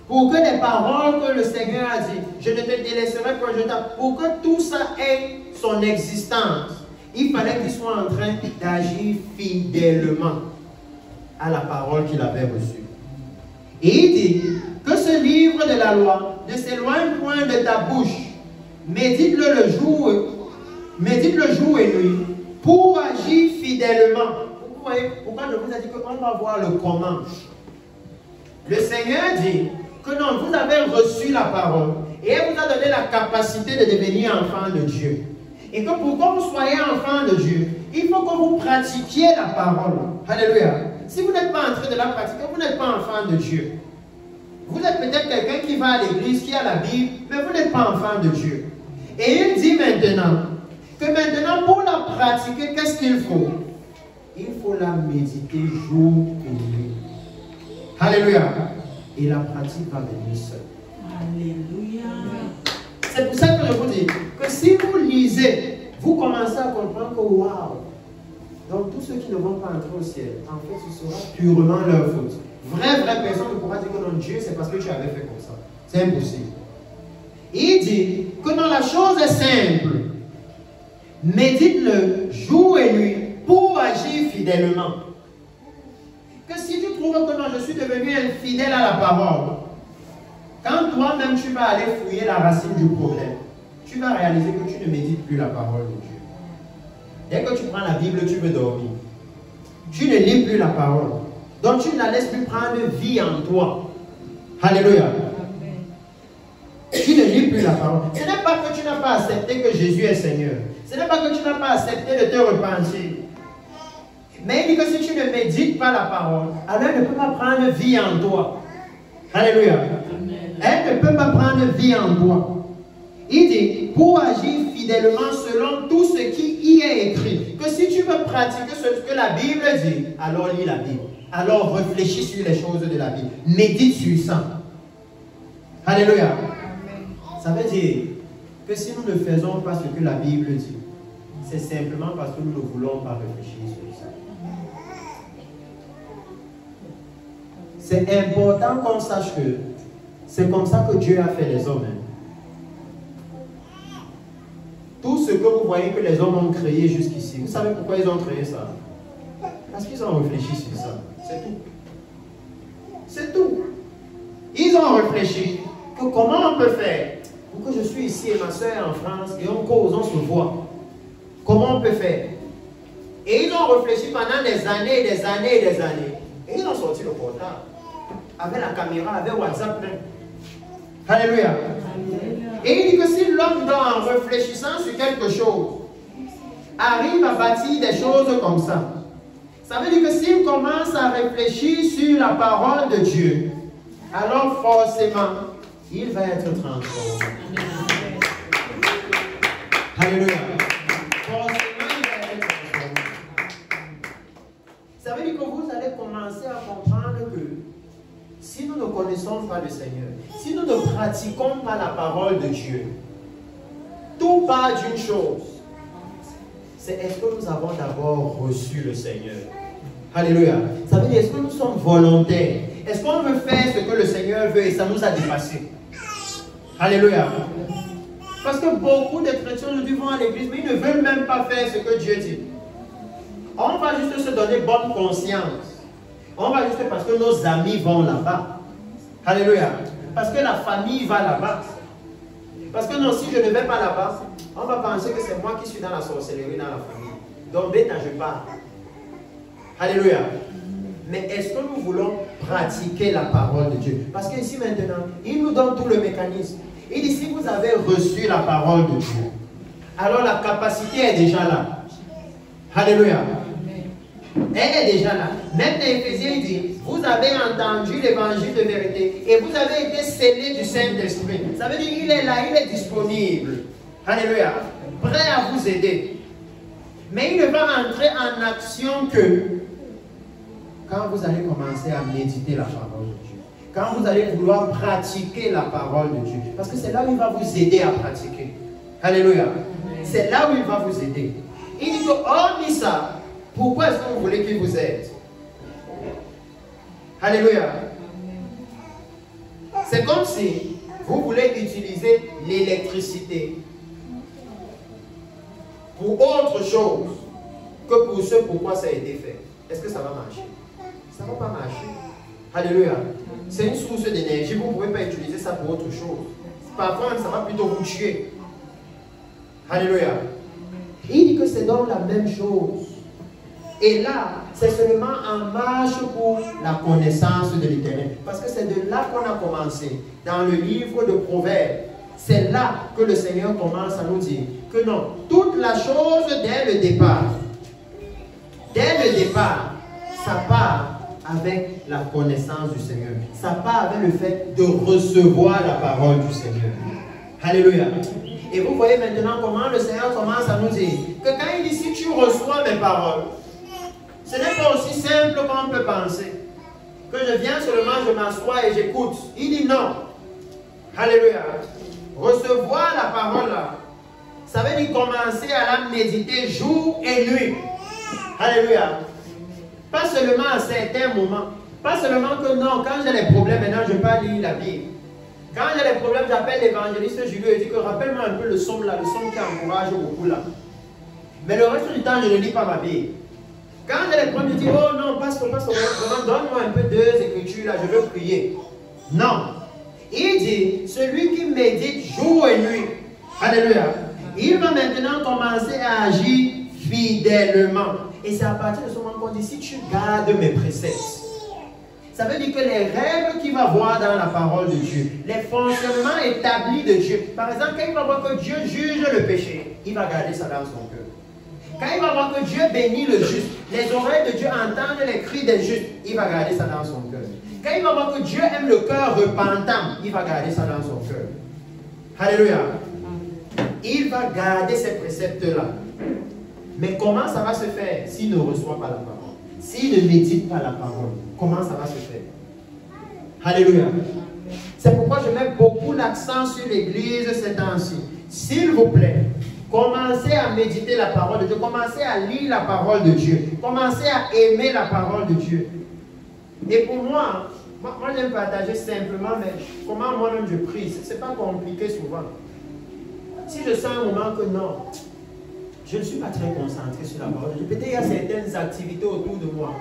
pour que les paroles que le Seigneur a dit, je ne te délaisserai pas, pour que tout ça ait son existence, il fallait qu'il soit en train d'agir fidèlement à la parole qu'il avait reçue. Et il dit que ce livre de la loi ne s'éloigne point de ta bouche. Médite-le le jour et nuit pour agir fidèlement. Vous voyez pourquoi je vous ai dit qu'on va voir le comment. Le Seigneur dit que non, vous avez reçu la parole et elle vous a donné la capacité de devenir enfant de Dieu. Et que pour que vous soyez enfant de Dieu, il faut que vous pratiquiez la parole. Alléluia. Si vous n'êtes pas en train de la pratiquer, vous n'êtes pas enfant de Dieu. Vous êtes peut-être quelqu'un qui va à l'église, qui a la Bible, mais vous n'êtes pas enfant de Dieu. Et il dit maintenant, que maintenant pour la pratiquer, qu'est-ce qu'il faut? Il faut la méditer jour et nuit. Alléluia. Et la pratique va venir seule. Alléluia. C'est pour ça que je vous dis que si vous lisez, vous commencez à comprendre que waouh, donc tous ceux qui ne vont pas entrer au ciel, en fait ce sera purement leur faute. Vraie personne ne pourra dire que non, Dieu c'est parce que tu avais fait comme ça. C'est impossible. Il dit que dans la chose est simple, médite-le jour et nuit pour agir fidèlement. Que si tu trouves que non, je suis devenu infidèle à la parole, quand toi-même tu vas aller fouiller la racine du problème, tu vas réaliser que tu ne médites plus la parole de Dieu. Dès que tu prends la Bible, tu veux dormir. Tu ne lis plus la parole. Donc tu ne la laisses plus prendre vie en toi. Alléluia. Tu ne lis plus la parole. Ce n'est pas que tu n'as pas accepté que Jésus est Seigneur. Ce n'est pas que tu n'as pas accepté de te repentir. Mais il dit que si tu ne médites pas la parole, alors elle ne peut pas prendre vie en toi. Alléluia. Elle ne peut pas prendre vie en toi. Il dit, pour agir fidèlement selon tout ce qui y est écrit, que si tu veux pratiquer ce que la Bible dit, alors lis la Bible. Alors réfléchis sur les choses de la Bible. Médite sur ça. Alléluia. Ça veut dire que si nous ne faisons pas ce que la Bible dit, c'est simplement parce que nous ne voulons pas réfléchir sur ça. C'est important qu'on sache que c'est comme ça que Dieu a fait les hommes. Tout ce que vous voyez que les hommes ont créé jusqu'ici, vous savez pourquoi ils ont créé ça? Parce qu'ils ont réfléchi sur ça. C'est tout. C'est tout. Ils ont réfléchi que comment on peut faire pour que je suis ici et ma soeur est en France et on cause, on se voit. Comment on peut faire? Et ils ont réfléchi pendant des années et des années et des années. Et ils ont sorti le portable. Avec la caméra, avec WhatsApp même. Alléluia. Et il dit que si l'homme, en réfléchissant sur quelque chose, arrive à bâtir des choses comme ça, ça veut dire que s'il commence à réfléchir sur la parole de Dieu, alors forcément, il va être transformé. Alléluia. Forcément, il va être transformé. Ça veut dire que vous allez commencer à comprendre que si nous ne connaissons pas le Seigneur, si nous ne pratiquons pas la parole de Dieu, tout part d'une chose. C'est est-ce que nous avons d'abord reçu le Seigneur? Alléluia. Ça veut dire, est-ce que nous sommes volontaires? Est-ce qu'on veut faire ce que le Seigneur veut et ça nous a dépassé? Alléluia. Parce que beaucoup de chrétiens aujourd'hui vont à l'église, mais ils ne veulent même pas faire ce que Dieu dit. On va juste se donner bonne conscience. On va juste parce que nos amis vont là-bas. Alléluia. Parce que la famille va là-bas. Parce que non, si je ne vais pas là-bas, on va penser que c'est moi qui suis dans la sorcellerie dans la famille. Donc, bêta, je parle. Alléluia. Mais est-ce que nous voulons pratiquer la parole de Dieu? Parce qu'ici maintenant, il nous donne tout le mécanisme. Il dit, si vous avez reçu la parole de Dieu, alors la capacité est déjà là. Alléluia. Elle est déjà là. Même dans Éphésiens, il dit, vous avez entendu l'évangile de vérité et vous avez été scellés du Saint-Esprit. Ça veut dire qu'il est là, il est disponible. Alléluia. Prêt à vous aider. Mais il ne va entrer en action que quand vous allez commencer à méditer la parole de Dieu. Quand vous allez vouloir pratiquer la parole de Dieu. Parce que c'est là où il va vous aider à pratiquer. Alléluia. C'est là où il va vous aider. Il dit que, hormis ça, pourquoi est-ce que vous voulez qu'il vous aide? Alléluia. C'est comme si vous voulez utiliser l'électricité pour autre chose que pour ce pourquoi ça a été fait. Est-ce que ça va marcher? Ça ne va pas marcher. Alléluia. C'est une source d'énergie. Vous ne pouvez pas utiliser ça pour autre chose. Parfois, ça va plutôt vous tuer. Alléluia. Il dit que c'est donc la même chose. Et là, c'est seulement en marche pour la connaissance de l'Éternel. Parce que c'est de là qu'on a commencé. Dans le livre de Proverbes, c'est là que le Seigneur commence à nous dire que non, toute la chose dès le départ, ça part avec la connaissance du Seigneur. Ça part avec le fait de recevoir la parole du Seigneur. Alléluia. Et vous voyez maintenant comment le Seigneur commence à nous dire que quand il dit si tu reçois mes paroles, ce n'est pas aussi simple qu'on peut penser. Que je viens seulement, je m'assois et j'écoute. Il dit non. Alléluia. Recevoir la parole là, ça veut dire commencer à la méditer jour et nuit. Alléluia. Pas seulement à certains moments. Pas seulement que non, quand j'ai des problèmes, maintenant je ne vais pas lire la Bible. Quand j'ai des problèmes, j'appelle l'évangéliste Julio et je dis que rappelle-moi un peu le somme là, le somme qui encourage beaucoup là. Mais le reste du temps, je ne lis pas ma Bible. Quand j'ai des problèmes, je dis oh non, pasteur, vraiment, donne-moi un peu deux écritures là, je veux prier. Non. Il dit, celui qui médite jour et nuit, alléluia, il va maintenant commencer à agir fidèlement. Et c'est à partir de ce moment qu'on dit, si tu gardes mes préceptes, ça veut dire que les règles qu'il va voir dans la parole de Dieu, les fonctionnements établis de Dieu, par exemple, quand il va voir que Dieu juge le péché, il va garder ça dans son cœur. Quand il va voir que Dieu bénit le juste, les oreilles de Dieu entendent les cris des justes, il va garder ça dans son cœur. Quand il va voir que Dieu aime le cœur repentant, il va garder ça dans son cœur. Alléluia. Il va garder ces préceptes-là. Mais comment ça va se faire s'il ne reçoit pas la parole? S'il ne médite pas la parole, comment ça va se faire? Alléluia. C'est pourquoi je mets beaucoup l'accent sur l'Église ces temps-ci. S'il vous plaît, commencez à méditer la parole de Dieu. Commencez à lire la parole de Dieu. Commencez à aimer la parole de Dieu. Et pour moi j'aime partager simplement, mais comment moi-même je prie. Ce n'est pas compliqué souvent. Si je sens un moment que non, je ne suis pas très concentré sur la parole de Dieu. Peut-être qu'il y a certaines activités autour de moi.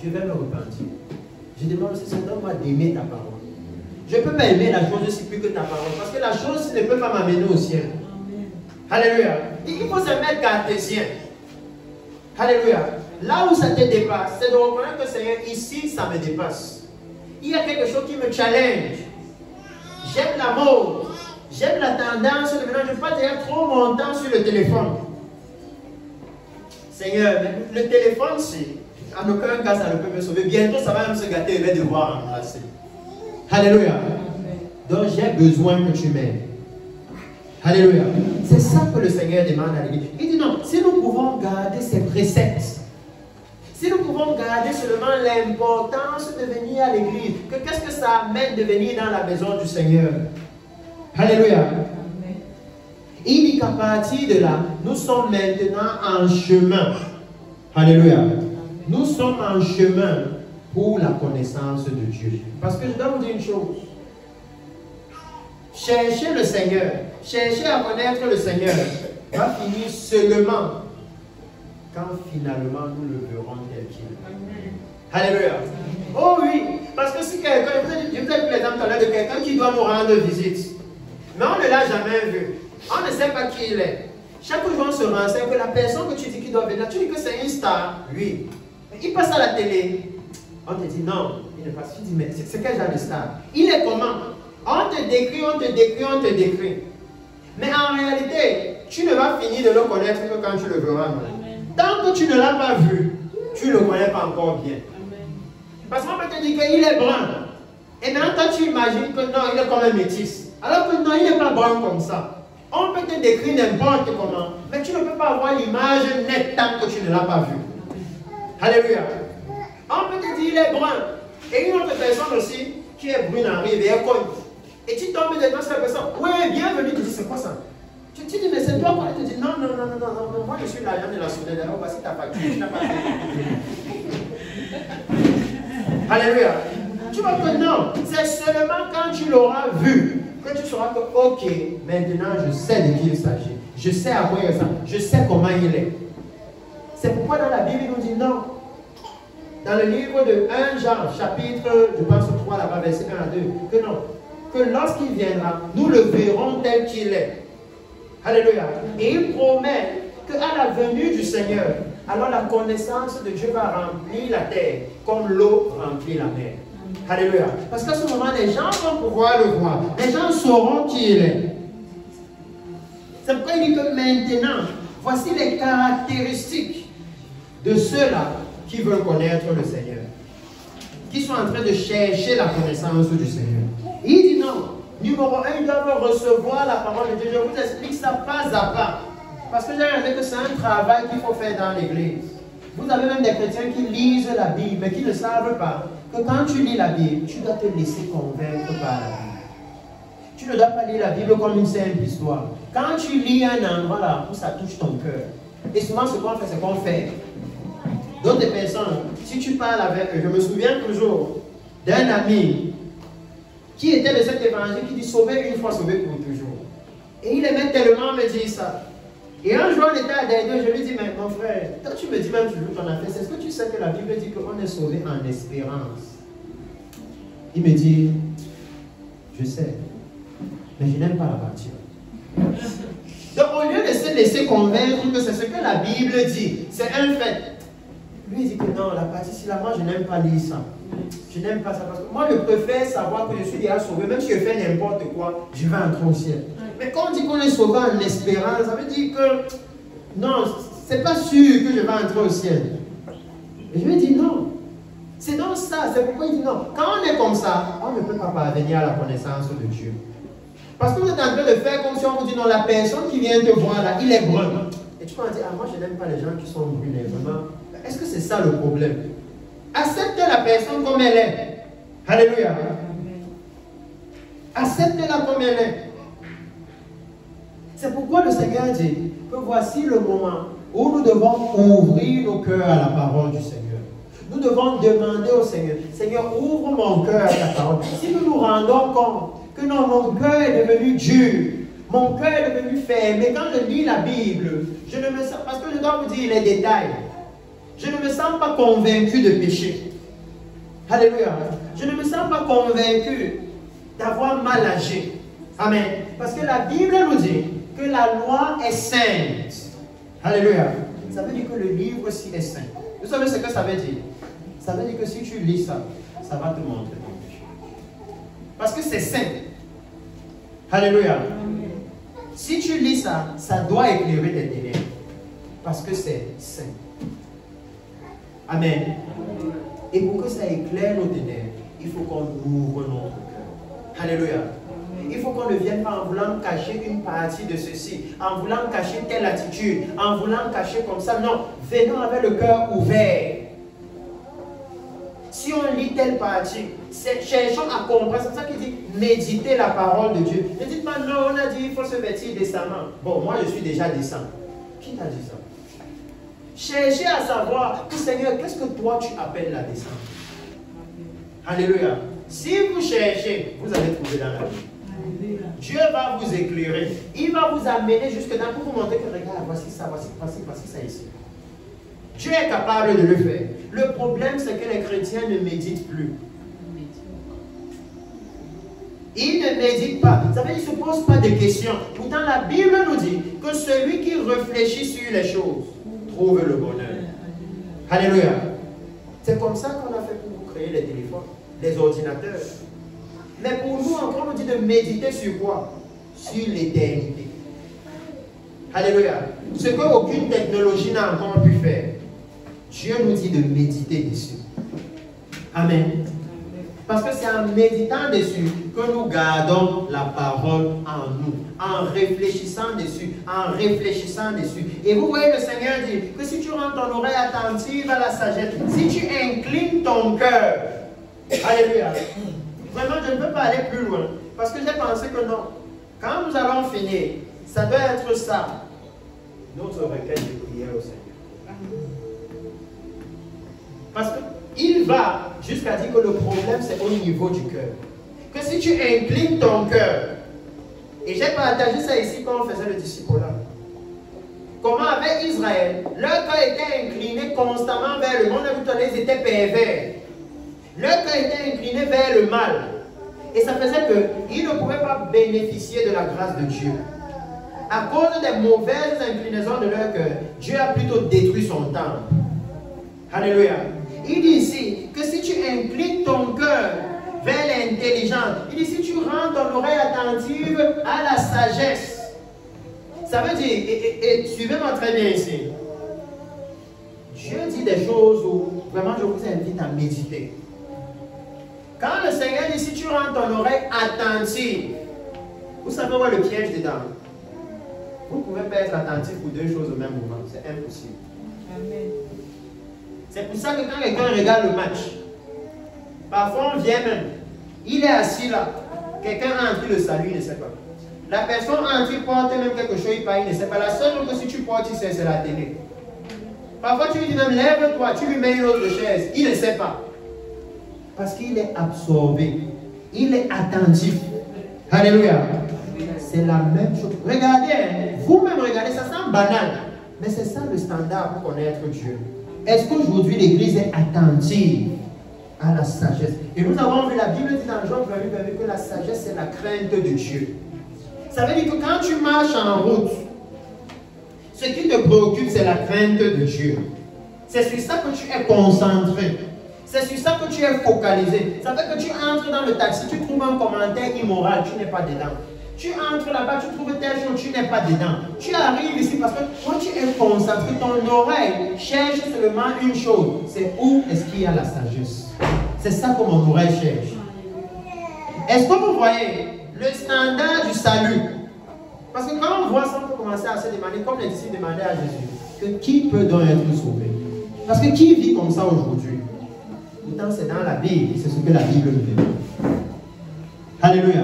Je vais me repentir. Je demande au Seigneur, donne-moi d'aimer ta parole. Je ne peux pas aimer la chose aussi plus que ta parole. Parce que la chose ne peut pas m'amener au ciel. Alléluia. Il faut se mettre cartésien. Alléluia. Là où ça te dépasse, c'est de reconnaître que Seigneur, ici, ça me dépasse. Il y a quelque chose qui me challenge. J'aime la mode. J'aime la tendance de maintenant. Je ne veux pas dire trop mon temps sur le téléphone. Seigneur, le téléphone, c'est en aucun cas ça ne peut me sauver. Bientôt, ça va même se gâter et je vais devoir remplacer. Alléluia. Donc, j'ai besoin que tu m'aides. Alléluia. C'est ça que le Seigneur demande à l'Église. Il dit non, si nous pouvons garder ces préceptes, si nous pouvons garder seulement l'importance de venir à l'Église, qu'est-ce que ça amène de venir dans la maison du Seigneur? Alléluia. Il dit qu'à partir de là, nous sommes maintenant en chemin. Alléluia. Nous sommes en chemin pour la connaissance de Dieu. Parce que je dois vous dire une chose. Chercher le Seigneur, chercher à connaître le Seigneur, va finir seulement quand finalement nous le verrons tel qu'il est. Alléluia. Oh oui, parce que si quelqu'un, je vous ai pris l'exemple tout à l'heure de quelqu'un qui doit nous rendre visite, mais on ne l'a jamais vu. On ne sait pas qui il est. Chaque jour, on se renseigne que la personne que tu dis qu'il doit venir, tu dis que c'est une star, lui. Il passe à la télé. On te dit non, il ne passe pas. Tu dis, mais c'est quel genre de star? Il est comment? On te décrit, on te décrit, on te décrit. Mais en réalité, tu ne vas finir de le connaître que quand tu le verras. Tant que tu ne l'as pas vu, tu ne le connais pas encore bien. Parce qu'on peut te dire qu'il est brun. Et maintenant, toi, tu imagines que non, il est comme un métis. Alors que non, il n'est pas brun comme ça. On peut te décrire n'importe comment, mais tu ne peux pas avoir l'image nette tant que tu ne l'as pas vu. Alléluia. On peut te dire il est brun. Et une autre personne aussi, qui est brune arrive et elle cogne. Et tu tombes dedans sur la personne. Oui, bienvenue. Tu dis, c'est quoi ça? Tu dis, mais c'est toi quoi? Tu dis, non, moi je suis l'agent de la Soudée. D'ailleurs, voici ta facture. Tu n'as pas fait. Alléluia. Tu vois que non, c'est seulement quand tu l'auras vu que tu sauras que, ok, maintenant je sais de qui il s'agit. Je sais à quoi il ressemble. Je sais comment il est. C'est pourquoi dans la Bible, il nous dit non. Dans le livre de 1 Jean, chapitre, je pense 3, là-bas, verset 1 à 2, que non. Que lorsqu'il viendra, nous le verrons tel qu'il est. Alléluia. Et il promet qu'à la venue du Seigneur, alors la connaissance de Dieu va remplir la terre comme l'eau remplit la mer. Alléluia. Parce qu'à ce moment, les gens vont pouvoir le voir. Les gens sauront qui il est. C'est pourquoi il dit que maintenant, voici les caractéristiques de ceux-là qui veulent connaître le Seigneur. Qui sont en train de chercher la connaissance du Seigneur. Il dit non. Numéro 1, ils doivent recevoir la parole de Dieu. Je vous explique ça pas à pas. Parce que j'ai regardé que c'est un travail qu'il faut faire dans l'église. Vous avez même des chrétiens qui lisent la Bible, mais qui ne savent pas que quand tu lis la Bible, tu dois te laisser convaincre par la Bible. Tu ne dois pas lire la Bible comme une simple histoire. Quand tu lis un endroit là où ça touche ton cœur, et souvent ce qu'on fait, c'est qu'on fait. D'autres personnes, si tu parles avec eux, je me souviens toujours d'un ami qui était de cet évangile qui dit sauver une fois, sauver pour toujours. Et il aimait tellement me dire ça. Et un jour, on était à Daïdo, je lui dis, mais mon frère, toi tu me dis même toujours ton affaire, est-ce que tu sais que la Bible dit qu'on est sauvé en espérance? Il me dit, je sais, mais je n'aime pas la partie. Donc au lieu de se laisser convaincre que c'est ce que la Bible dit, c'est un fait. Lui il dit que non, la partie si là, moi je n'aime pas lire ça. Je n'aime pas ça parce que moi je préfère savoir que je suis déjà sauvé, même si je fais n'importe quoi, je vais entrer au ciel. Mais quand on dit qu'on est sauvé en espérance, ça veut dire que non, c'est pas sûr que je vais entrer au ciel. Et je lui dis non. C'est donc ça, c'est pourquoi il dit non. Quand on est comme ça, on ne peut pas parvenir à la connaissance de Dieu. Parce que vous êtes en train de faire comme si on vous dit non, la personne qui vient te voir là, il est brun. Et tu vas dire, ah moi je n'aime pas les gens qui sont brunés, vraiment. Est-ce que c'est ça le problème? Accepte la personne comme elle est. Alléluia. Accepte-la comme elle est. C'est pourquoi le Seigneur dit que voici le moment où nous devons ouvrir nos cœurs à la parole du Seigneur. Nous devons demander au Seigneur, Seigneur, ouvre mon cœur à ta parole. Si nous nous rendons compte que non, mon cœur est devenu dur, mon cœur est devenu fermé, quand je lis la Bible, je ne me sens, parce que je dois vous dire les détails, je ne me sens pas convaincu de péché. Alléluia. Je ne me sens pas convaincu d'avoir mal agi. Amen. Parce que la Bible nous dit que la loi est sainte. Alléluia. Ça veut dire que le livre aussi est saint. Vous savez ce que ça veut dire? Ça veut dire que si tu lis ça, ça va te montrer ton péché. Parce que c'est saint. Alléluia. Si tu lis ça, ça doit éclairer tes ténèbres. Parce que c'est saint. Amen. Et pour que ça éclaire nos ténèbres, il faut qu'on ouvre notre cœur. Alléluia. Il faut qu'on ne vienne pas en voulant cacher une partie de ceci, en voulant cacher telle attitude, en voulant cacher comme ça. Non, venons avec le cœur ouvert. Si on lit telle partie, cherchons à comprendre. C'est ça qu'il dit, méditez la parole de Dieu. Ne dites pas, non, on a dit il faut se vêtir décemment. Bon, moi je suis déjà décent. Qui t'a dit ça? Cherchez à savoir, Seigneur, qu'est-ce que toi tu appelles la décence? Alléluia. Si vous cherchez, vous allez trouver dans la Bible. Dieu va vous éclairer. Il va vous amener jusque là pour vous montrer que regarde, voici ça, voici ça ici. Dieu est capable de le faire. Le problème, c'est que les chrétiens ne méditent plus. Il ne médite pas. Ça veut dire qu'il ne se pose pas de questions. Pourtant, la Bible nous dit que celui qui réfléchit sur les choses trouve le bonheur. Alléluia. C'est comme ça qu'on a fait pour créer les téléphones, les ordinateurs. Mais pour nous, encore, on nous dit de méditer sur quoi? Sur l'éternité. Alléluia. Ce qu'aucune technologie n'a encore pu faire. Dieu nous dit de méditer dessus. Amen. Parce que c'est en méditant dessus que nous gardons la parole en nous. En réfléchissant dessus. En réfléchissant dessus. Et vous voyez, le Seigneur dit que si tu rends ton oreille attentive à la sagesse, si tu inclines ton cœur, alléluia. Vraiment, je ne peux pas aller plus loin. Parce que j'ai pensé que non. Quand nous allons finir, ça doit être ça. Notre requête de prière au Seigneur. Parce qu'il va jusqu'à dire que le problème c'est au niveau du cœur. Que si tu inclines ton cœur, et j'ai partagé ça ici quand on faisait le discipulat. Comment avec Israël, leur cœur était incliné constamment vers le monde, ils étaient pervers. Leur cœur était incliné vers le mal. Et ça faisait qu'ils ne pouvaient pas bénéficier de la grâce de Dieu. À cause des mauvaises inclinaisons de leur cœur, Dieu a plutôt détruit son temple. Alléluia. Il dit ici que si tu inclines ton cœur vers l'intelligence, il dit si tu rends ton oreille attentive à la sagesse, ça veut dire, et suivez-moi très bien ici, Dieu dit des choses où vraiment je vous invite à méditer. Quand le Seigneur dit si tu rends ton oreille attentive, vous savez où est le piège dedans? Vous ne pouvez pas être attentif pour deux choses au même moment, c'est impossible. Amen. C'est pour ça que quand quelqu'un regarde le match, parfois on vient même, il est assis là, quelqu'un a entré le salut, il ne sait pas. La personne entre, il porte même quelque chose, il parle, il ne sait pas. La seule chose que si tu portes, il sait, c'est la télé. Parfois tu lui dis même, lève-toi, tu lui mets une autre chaise, il ne sait pas. Parce qu'il est absorbé, il est attentif. Alléluia. C'est la même chose. Regardez, vous-même regardez, ça semble banal, mais c'est ça le standard pour connaître Dieu. Est-ce qu'aujourd'hui l'église est attentive à la sagesse? Et nous avons vu, la Bible dit dans Jean 28 que la sagesse c'est la crainte de Dieu. Ça veut dire que quand tu marches en route, ce qui te préoccupe c'est la crainte de Dieu. C'est sur ça que tu es concentré. C'est sur ça que tu es focalisé. Ça veut que tu entres dans le taxi, tu trouves un commentaire immoral, tu n'es pas dedans. Tu entres là-bas, tu trouves telle chose, tu n'es pas dedans. Tu arrives ici parce que quand tu es concentré, ton oreille cherche seulement une chose. C'est où est-ce qu'il y a la sagesse. C'est ça que mon oreille cherche. Est-ce que vous voyez le standard du salut? Parce que quand on voit ça, on peut commencer à se demander, comme les disciples demandaient à Jésus, que qui peut donc être sauvé? Parce que qui vit comme ça aujourd'hui? Pourtant, c'est dans la Bible, c'est ce que la Bible nous demande. Alléluia.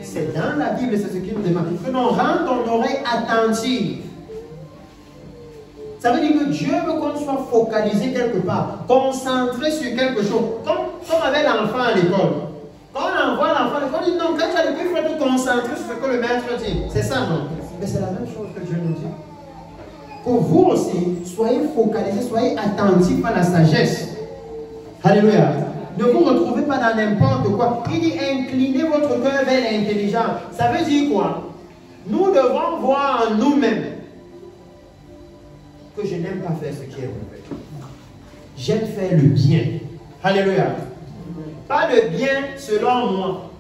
C'est dans la Bible, c'est ce qu'il nous demande. Que l'on rende ton oreille attentive. Ça veut dire que Dieu veut qu'on soit focalisé quelque part, concentré sur quelque chose. Comme avec l'enfant à l'école. Quand on envoie l'enfant à l'école, on dit non, quand tu as l'école, il faut te concentrer sur ce que le maître dit. C'est ça, non? Mais c'est la même chose que Dieu nous dit. Pour vous aussi, soyez focalisés, soyez attentifs à la sagesse. Alléluia. Ne vous retrouvez pas dans n'importe quoi. Il dit inclinez votre cœur vers l'intelligence. Ça veut dire quoi? Nous devons voir en nous-mêmes que je n'aime pas faire ce qui est mauvais. J'aime faire le bien. Alléluia. Pas le bien selon moi.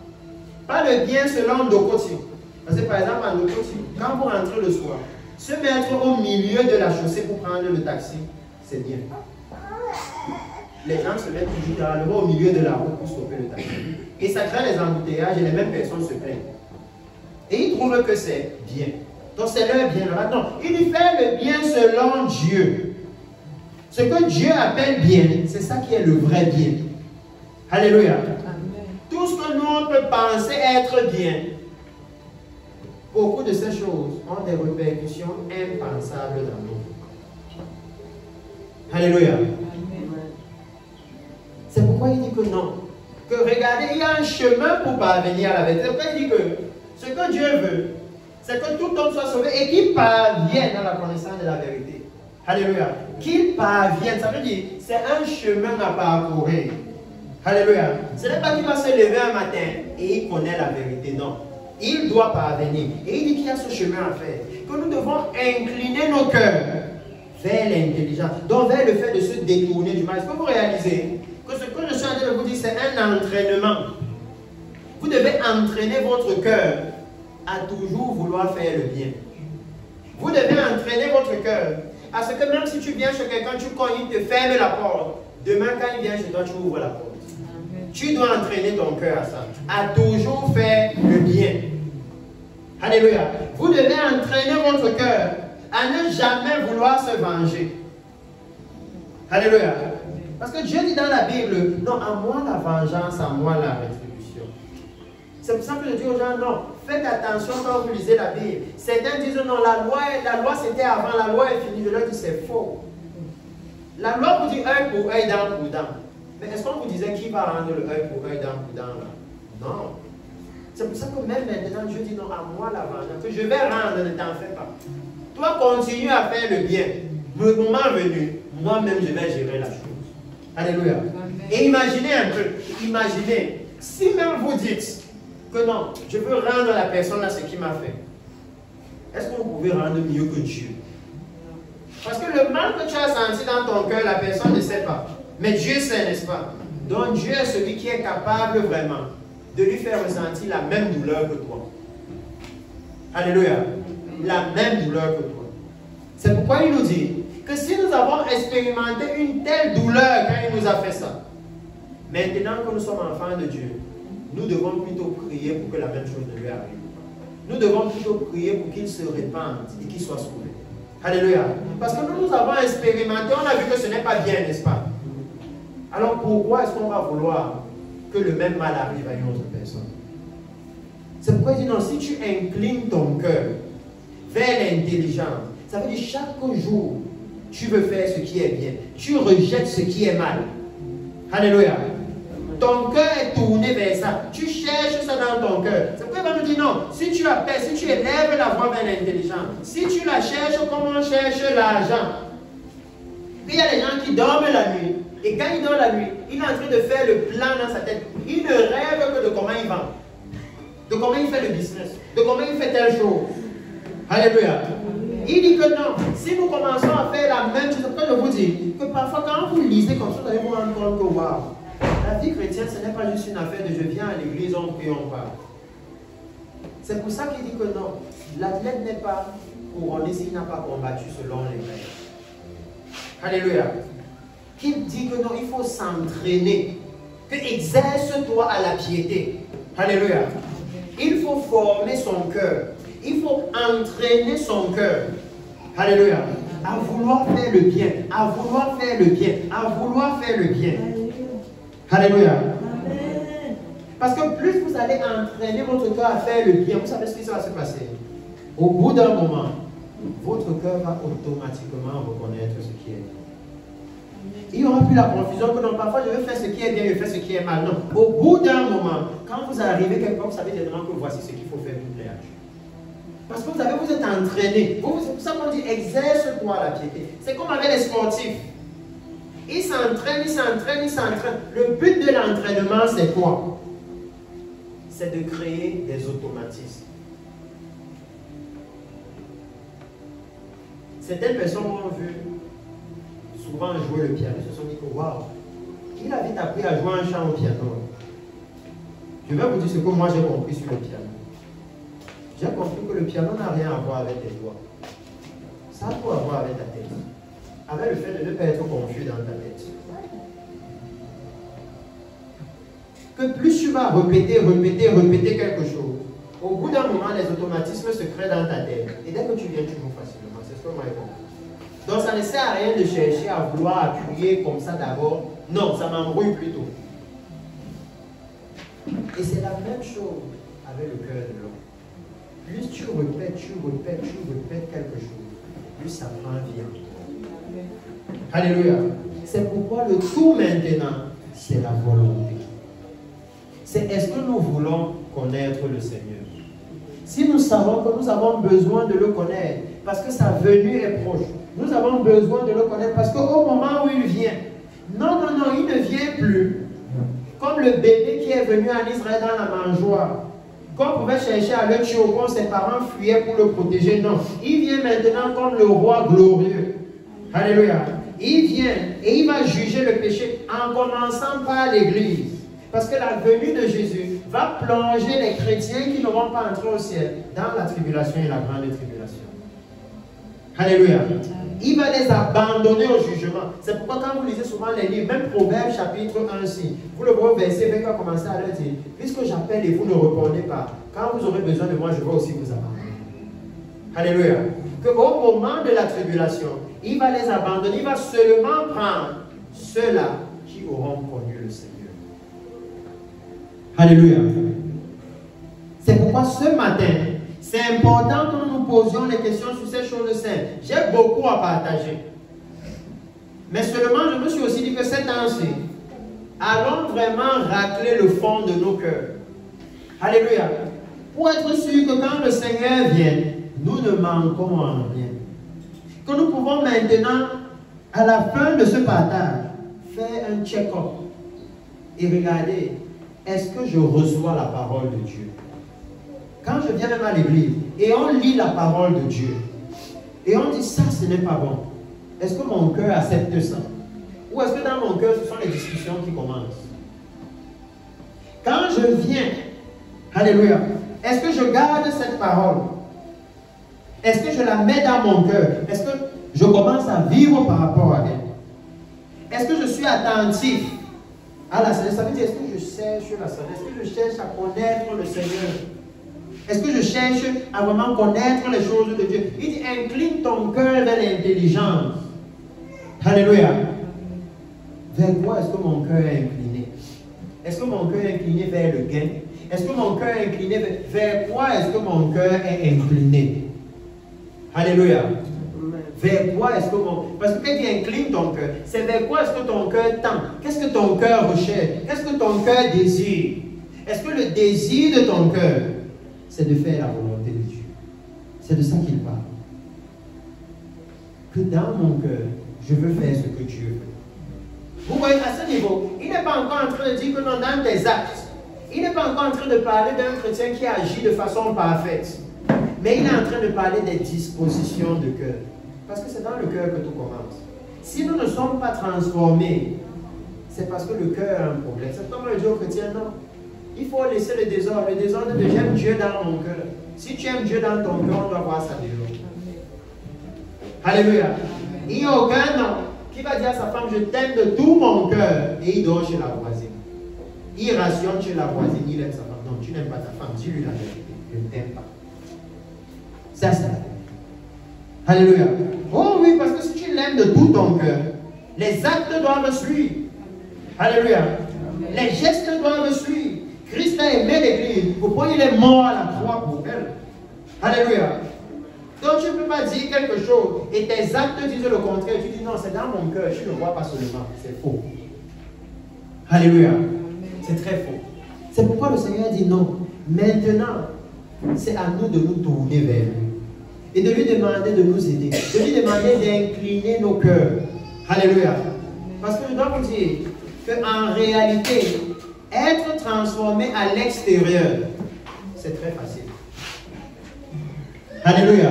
Pas le bien selon Dokoti. Parce que par exemple, à Dokoti, quand vous rentrez le soir, se mettre au milieu de la chaussée pour prendre le taxi, c'est bien. Les gens se mettent littéralement au milieu de la route pour stopper le taxi. Et ça crée les embouteillages et les mêmes personnes se plaignent. Et ils trouvent que c'est bien. Donc c'est leur bien. Maintenant, il fait le bien selon Dieu. Ce que Dieu appelle bien, c'est ça qui est le vrai bien. Alléluia. Amen. Tout ce que nous on peut penser être bien, beaucoup de ces choses ont des répercussions impensables dans nos vies. Alléluia. C'est pourquoi il dit que non. Que regardez, il y a un chemin pour parvenir à la vérité. C'est pourquoi il dit que ce que Dieu veut, c'est que tout homme soit sauvé et qu'il parvienne à la connaissance de la vérité. Alléluia. Qu'il parvienne, ça veut dire c'est un chemin à parcourir. Alléluia. Ce n'est pas qu'il va se lever un matin et il connaît la vérité, non. Il doit parvenir. Et il dit qu'il y a ce chemin à faire. Que nous devons incliner nos cœurs vers l'intelligence, donc vers le fait de se détourner du mal. Est-ce que vous réalisez que ce que je suis en train de vous dire, c'est un entraînement. Vous devez entraîner votre cœur à toujours vouloir faire le bien. Vous devez entraîner votre cœur à ce que même si tu viens chez quelqu'un, tu cognes, il te ferme la porte. Demain, quand il vient chez toi, tu ouvres la porte. Tu dois entraîner ton cœur à ça, à toujours faire le bien. Alléluia. Vous devez entraîner votre cœur à ne jamais vouloir se venger. Alléluia. Parce que Dieu dit dans la Bible, non, à moi la vengeance, à moi la rétribution. C'est pour ça que je dis aux gens, non, faites attention quand vous lisez la Bible. Certains disent, non, la loi c'était avant, la loi est finie. Je leur dis, c'est faux. La loi vous dit œil pour œil, dent pour dent. Mais est-ce qu'on vous disait qui va rendre le œil pour œil, dent pour dent là? Non. C'est pour ça que même maintenant, Dieu dit, non, à moi la vengeance, que je vais rendre, ne t'en fais pas. Toi, continue à faire le bien. Le moment venu, moi-même, je vais gérer la chose. Alléluia. Amen. Et imaginez un peu, imaginez, si même vous dites que non, je veux rendre la personne à ce qu'il m'a fait, est-ce que vous pouvez rendre mieux que Dieu? Parce que le mal que tu as senti dans ton cœur, la personne ne sait pas. Mais Dieu sait, n'est-ce pas? Donc Dieu est celui qui est capable vraiment de lui faire ressentir la même douleur que toi. Alléluia. La même douleur que toi. C'est pourquoi il nous dit que si nous avons expérimenté une telle douleur quand il nous a fait ça, maintenant que nous sommes enfants de Dieu, nous devons plutôt prier pour que la même chose ne lui arrive. Nous devons plutôt prier pour qu'il se répande et qu'il soit sauvé. Alléluia. Parce que nous avons expérimenté, on a vu que ce n'est pas bien, n'est-ce pas? Alors pourquoi est-ce qu'on va vouloir que le même mal arrive à une autre personne? C'est pourquoi il dit non, si tu inclines ton cœur vers l'intelligence, ça veut dire chaque jour, tu veux faire ce qui est bien. Tu rejettes ce qui est mal. Alléluia. Ton cœur est tourné vers ça. Tu cherches ça dans ton cœur. C'est pourquoi il va nous dire non. Si tu appelles, si tu élèves la voix vers l'intelligence, si tu la cherches comme on cherche l'argent. Il y a des gens qui dorment la nuit. Et quand il dort la nuit, il est en train de faire le plan dans sa tête. Il ne rêve que de comment il vend. De comment il fait le business. De comment il fait telle chose. Alléluia. Il dit que non, si nous commençons à faire la même chose, je vous dis que parfois quand vous lisez comme ça, vous allez vous rendre compte que waouh, la vie chrétienne, ce n'est pas juste une affaire de je viens à l'église, on prie, on parle. C'est pour ça qu'il dit que non, l'athlète n'est pas couronné s'il n'a pas combattu selon les règles. Alléluia. Qu'il dit que non, il faut s'entraîner, que exerce-toi à la piété. Alléluia. Il faut former son cœur. Il faut entraîner son cœur. Alléluia. À vouloir faire le bien. À vouloir faire le bien. À vouloir faire le bien. Alléluia. Amen. Parce que plus vous allez entraîner votre cœur à faire le bien, vous savez ce qui va se passer. Au bout d'un moment, votre cœur va automatiquement reconnaître ce qui est bien. Il n'y aura plus la confusion que non, parfois je veux faire ce qui est bien, je fais ce qui est mal. Non. Au bout d'un moment, quand vous arrivez quelque part, vous savez généralement que voici ce qu'il faut faire pour plaire à Dieu. Parce que vous savez, vous êtes entraîné. C'est pour ça qu'on dit exerce-toi la piété. C'est comme avec les sportifs. Ils s'entraînent, ils s'entraînent, ils s'entraînent. Le but de l'entraînement, c'est quoi? C'est de créer des automatismes. Certaines personnes ont vu souvent jouer le piano. Ils se sont dit que waouh, qui a vite appris à jouer un chant au piano? Je vais vous dire ce que moi j'ai compris sur le piano. J'ai compris que le piano n'a rien à voir avec tes doigts. Ça a tout à voir avec ta tête. Avec le fait de ne pas être confus dans ta tête. Que plus tu vas répéter quelque chose, au bout d'un moment, les automatismes se créent dans ta tête. Et dès que tu viens, tu joues facilement. C'est ce que moi j'ai compris. Donc ça ne sert à rien de chercher à vouloir appuyer comme ça d'abord. Non, ça m'embrouille plutôt. Et c'est la même chose avec le cœur de l'homme. Plus tu répètes quelque chose, plus ça prend vie en toi. Alléluia. C'est pourquoi le tout maintenant, c'est la volonté. C'est est-ce que nous voulons connaître le Seigneur? Si nous savons que nous avons besoin de le connaître, parce que sa venue est proche, nous avons besoin de le connaître, parce qu'au moment où il vient, non, il ne vient plus comme le bébé qui est venu en Israël dans la mangeoire, qu'on pouvait chercher à le tuer ou quand ses parents fuyaient pour le protéger. Non, il vient maintenant comme le roi glorieux. Alléluia. Il vient et il va juger le péché en commençant par l'Église. Parce que la venue de Jésus va plonger les chrétiens qui ne vont pas entrer au ciel dans la tribulation et la grande tribulation. Alléluia. Il va les abandonner au jugement. C'est pourquoi quand vous lisez souvent les livres, même Proverbes chapitre 1, si vous le voyez au verset 20, va commencer à leur dire, puisque j'appelle et vous ne répondez pas, quand vous aurez besoin de moi, je vais aussi vous abandonner. Alléluia. Qu'au moment de la tribulation, il va les abandonner, il va seulement prendre ceux-là qui auront connu le Seigneur. Alléluia. C'est pourquoi ce matin, c'est important que nous nous posions les questions sur ces choses saintes. J'ai beaucoup à partager. Mais seulement, je me suis aussi dit que cette année, allons vraiment racler le fond de nos cœurs. Alléluia. Pour être sûr que quand le Seigneur vient, nous ne manquons en rien. Que nous pouvons maintenant, à la fin de ce partage, faire un check-up et regarder, est-ce que je reçois la parole de Dieu? Quand je viens même à l'église et on lit la parole de Dieu et on dit ça, ce n'est pas bon. Est-ce que mon cœur accepte ça? Ou est-ce que dans mon cœur, ce sont les discussions qui commencent? Quand je viens, alléluia, est-ce que je garde cette parole? Est-ce que je la mets dans mon cœur? Est-ce que je commence à vivre par rapport à elle? Est-ce que je suis attentif à la sagesse? Ça veut dire, est-ce que je cherche la sagesse? Est-ce que je cherche à connaître le Seigneur? Est-ce que je cherche à vraiment connaître les choses de Dieu? Il dit, incline ton cœur vers l'intelligence. Alléluia. Vers quoi est-ce que mon cœur est incliné? Est-ce que mon cœur est incliné vers le gain? Est-ce que mon cœur est incliné vers quoi est-ce que mon cœur est incliné? Alléluia. Vers quoi est-ce que mon... Parce que quand il incline ton cœur, c'est vers quoi est-ce que ton cœur tend? Qu'est-ce que ton cœur recherche? Qu'est-ce que ton cœur désire? Est-ce que le désir de ton cœur, c'est de faire la volonté de Dieu? C'est de ça qu'il parle. Que dans mon cœur, je veux faire ce que Dieu veut. Vous voyez, à ce niveau, il n'est pas encore en train de dire que non, dans tes actes, il n'est pas encore en train de parler d'un chrétien qui agit de façon parfaite. Mais il est en train de parler des dispositions de cœur. Parce que c'est dans le cœur que tout commence. Si nous ne sommes pas transformés, c'est parce que le cœur a un problème. C'est comme le dit aux chrétiens, non. Il faut laisser le désordre. Le désordre de j'aime Dieu dans mon cœur. Si tu aimes Dieu dans ton cœur, on doit voir ça dehors. Alléluia. Il n'y a aucun homme qui va dire à sa femme, je t'aime de tout mon cœur, et il dort chez la voisine. Il rationne chez la voisine, il aime sa femme. Non, tu n'aimes pas ta femme, dis-lui la vérité. Je ne t'aime pas. Ça, c'est la vérité. Alléluia. Oh oui, parce que si tu l'aimes de tout ton cœur, les actes doivent suivre. Alléluia. Les gestes doivent suivre. Christ a aimé l'Église. Pourquoi il est mort à la croix pour elle? Alléluia. Donc tu ne peux pas dire quelque chose et tes actes disent le contraire. Tu dis non, c'est dans mon cœur, je ne le vois pas seulement. C'est faux. Alléluia. C'est très faux. C'est pourquoi le Seigneur dit non. Maintenant, c'est à nous de nous tourner vers lui. Et de lui demander de nous aider. De lui demander d'incliner nos cœurs. Alléluia. Parce que je dois vous dire qu'en réalité, être transformé à l'extérieur, c'est très facile. Alléluia.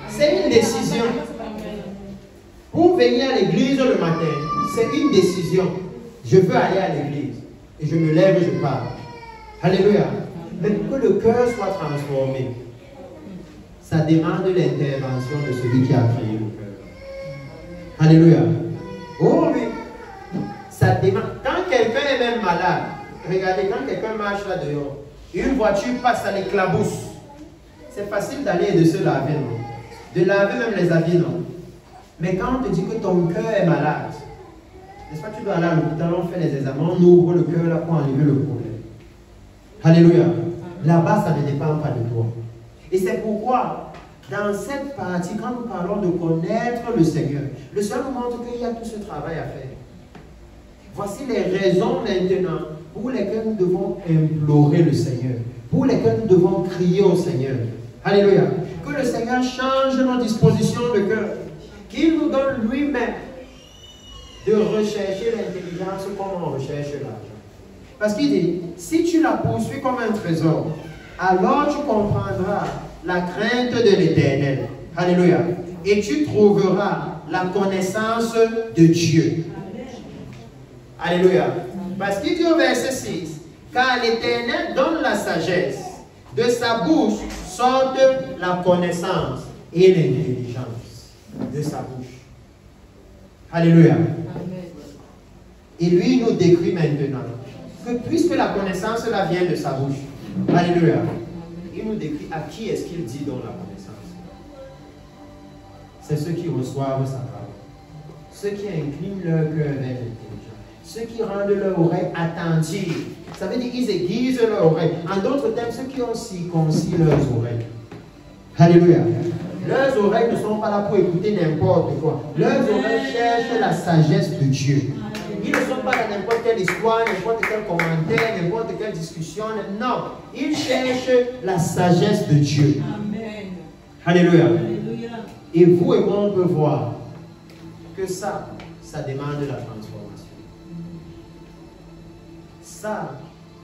C'est une décision. Pour venir à l'église le matin, c'est une décision. Je veux aller à l'église. Et je me lève et je pars. Alléluia. Mais pour que le cœur soit transformé, ça demande l'intervention de celui qui a créé le cœur. Alléluia. Oh oui. Ça demande. Quand quelqu'un est même malade, regardez, quand quelqu'un marche là dehors, une voiture passe à l'éclabousse. C'est facile d'aller et de se laver, non? De laver même les habits, non? Mais quand on te dit que ton cœur est malade, n'est-ce pas, tu dois aller à l'hôpital, on fait les examens, on ouvre le cœur là pour enlever le problème. Alléluia. Là-bas, ça ne dépend pas de toi. Et c'est pourquoi, dans cette partie, quand nous parlons de connaître le Seigneur nous montre qu'il y a tout ce travail à faire. Voici les raisons maintenant pour lesquelles nous devons implorer le Seigneur, pour lesquelles nous devons crier au Seigneur. Alléluia. Que le Seigneur change nos dispositions de cœur, qu'il nous donne lui-même de rechercher l'intelligence comme on recherche l'argent. Parce qu'il dit, si tu la poursuis comme un trésor, alors tu comprendras la crainte de l'Éternel. Alléluia. Et tu trouveras la connaissance de Dieu. Alléluia. Parce qu'il dit au verset 6, car l'Éternel donne la sagesse, de sa bouche sortent la connaissance et l'intelligence. De sa bouche. Alléluia. Et lui nous décrit maintenant que puisque la connaissance là vient de sa bouche, alléluia, il nous décrit à qui est-ce qu'il dit dans la connaissance. C'est ceux qui reçoivent sa parole, ceux qui inclinent leur cœur vers l'intelligence, ceux qui rendent leur oreille attentive. Ça veut dire qu'ils aiguisent leur oreille. En d'autres termes, ceux qui ont circoncis leurs oreilles. Alléluia. Leurs oreilles ne sont pas là pour écouter n'importe quoi. Leurs oreilles cherchent la sagesse de Dieu. Ils ne sont pas dans n'importe quelle histoire, n'importe quel commentaire, n'importe quelle discussion. Non, ils cherchent la sagesse de Dieu. Amen. Alléluia. Alléluia. Et vous et moi, on peut voir que ça demande la transformation.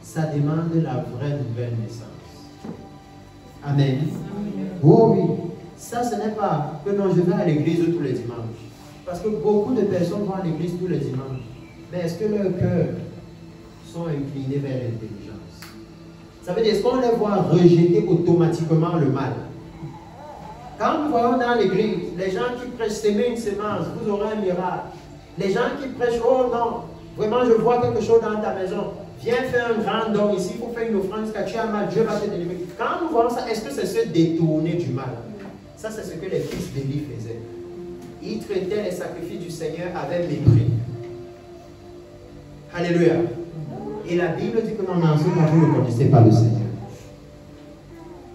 Ça demande la vraie nouvelle naissance. Amen. Oh oui. Ça, ce n'est pas que non, je vais à l'église tous les dimanches. Parce que beaucoup de personnes vont à l'église tous les dimanches. Mais est-ce que leurs cœurs sont inclinés vers l'intelligence? Ça veut dire, est-ce qu'on les voit rejeter automatiquement le mal? Quand nous voyons dans l'église, les gens qui prêchent semer une semence, vous aurez un miracle. Les gens qui prêchent, oh non, vraiment je vois quelque chose dans ta maison. Viens faire un grand don ici, il faut faire une offrande jusqu'à tu as mal, Dieu va te délivrer. Quand nous voyons ça, est-ce que c'est se détourner du mal? Ça, c'est ce que les fils d'Élie faisaient. Ils traitaient les sacrifices du Seigneur avec mépris. Alléluia. Et la Bible dit que non, en ce cas, vous ne connaissez pas le Seigneur.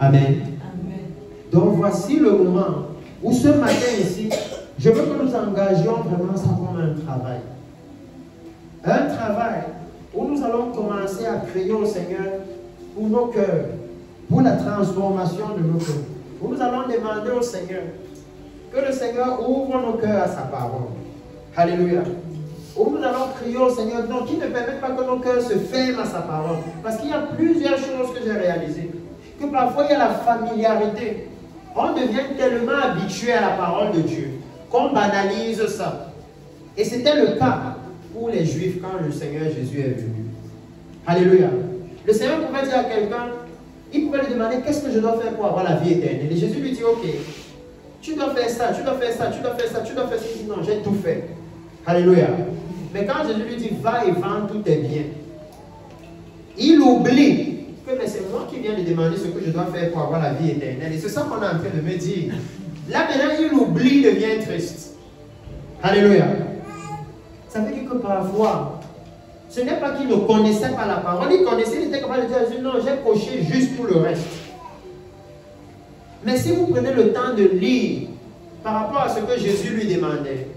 Amen. Amen. Donc voici le moment où ce matin ici, je veux que nous engagions vraiment ça comme un travail. Un travail où nous allons commencer à prier au Seigneur pour nos cœurs, pour la transformation de nos cœurs. Où nous allons demander au Seigneur que le Seigneur ouvre nos cœurs à sa parole. Alléluia. Où nous allons crier au Seigneur, donc qui ne permet pas que nos cœurs se ferment à sa parole. Parce qu'il y a plusieurs choses que j'ai réalisées. Que parfois il y a la familiarité. On devient tellement habitué à la parole de Dieu qu'on banalise ça. Et c'était le cas pour les Juifs quand le Seigneur Jésus est venu. Alléluia. Le Seigneur pouvait dire à quelqu'un, il pouvait lui demander qu'est-ce que je dois faire pour avoir la vie éternelle. Et Jésus lui dit, ok, tu dois faire ça, tu dois faire ça, tu dois faire ça, tu dois faire ça. Il dit non, j'ai tout fait. Alléluia. Mais quand Jésus lui dit, va et vends tous tes biens, il oublie que c'est moi qui viens de demander ce que je dois faire pour avoir la vie éternelle. Et c'est ça qu'on est en train de me dire. Là maintenant, il oublie, devient triste. Alléluia. Ça veut dire que parfois, ce n'est pas qu'il ne connaissait pas la parole, il connaissait, il était capable de dire à Jésus, non, j'ai coché juste tout le reste. Mais si vous prenez le temps de lire par rapport à ce que Jésus lui demandait,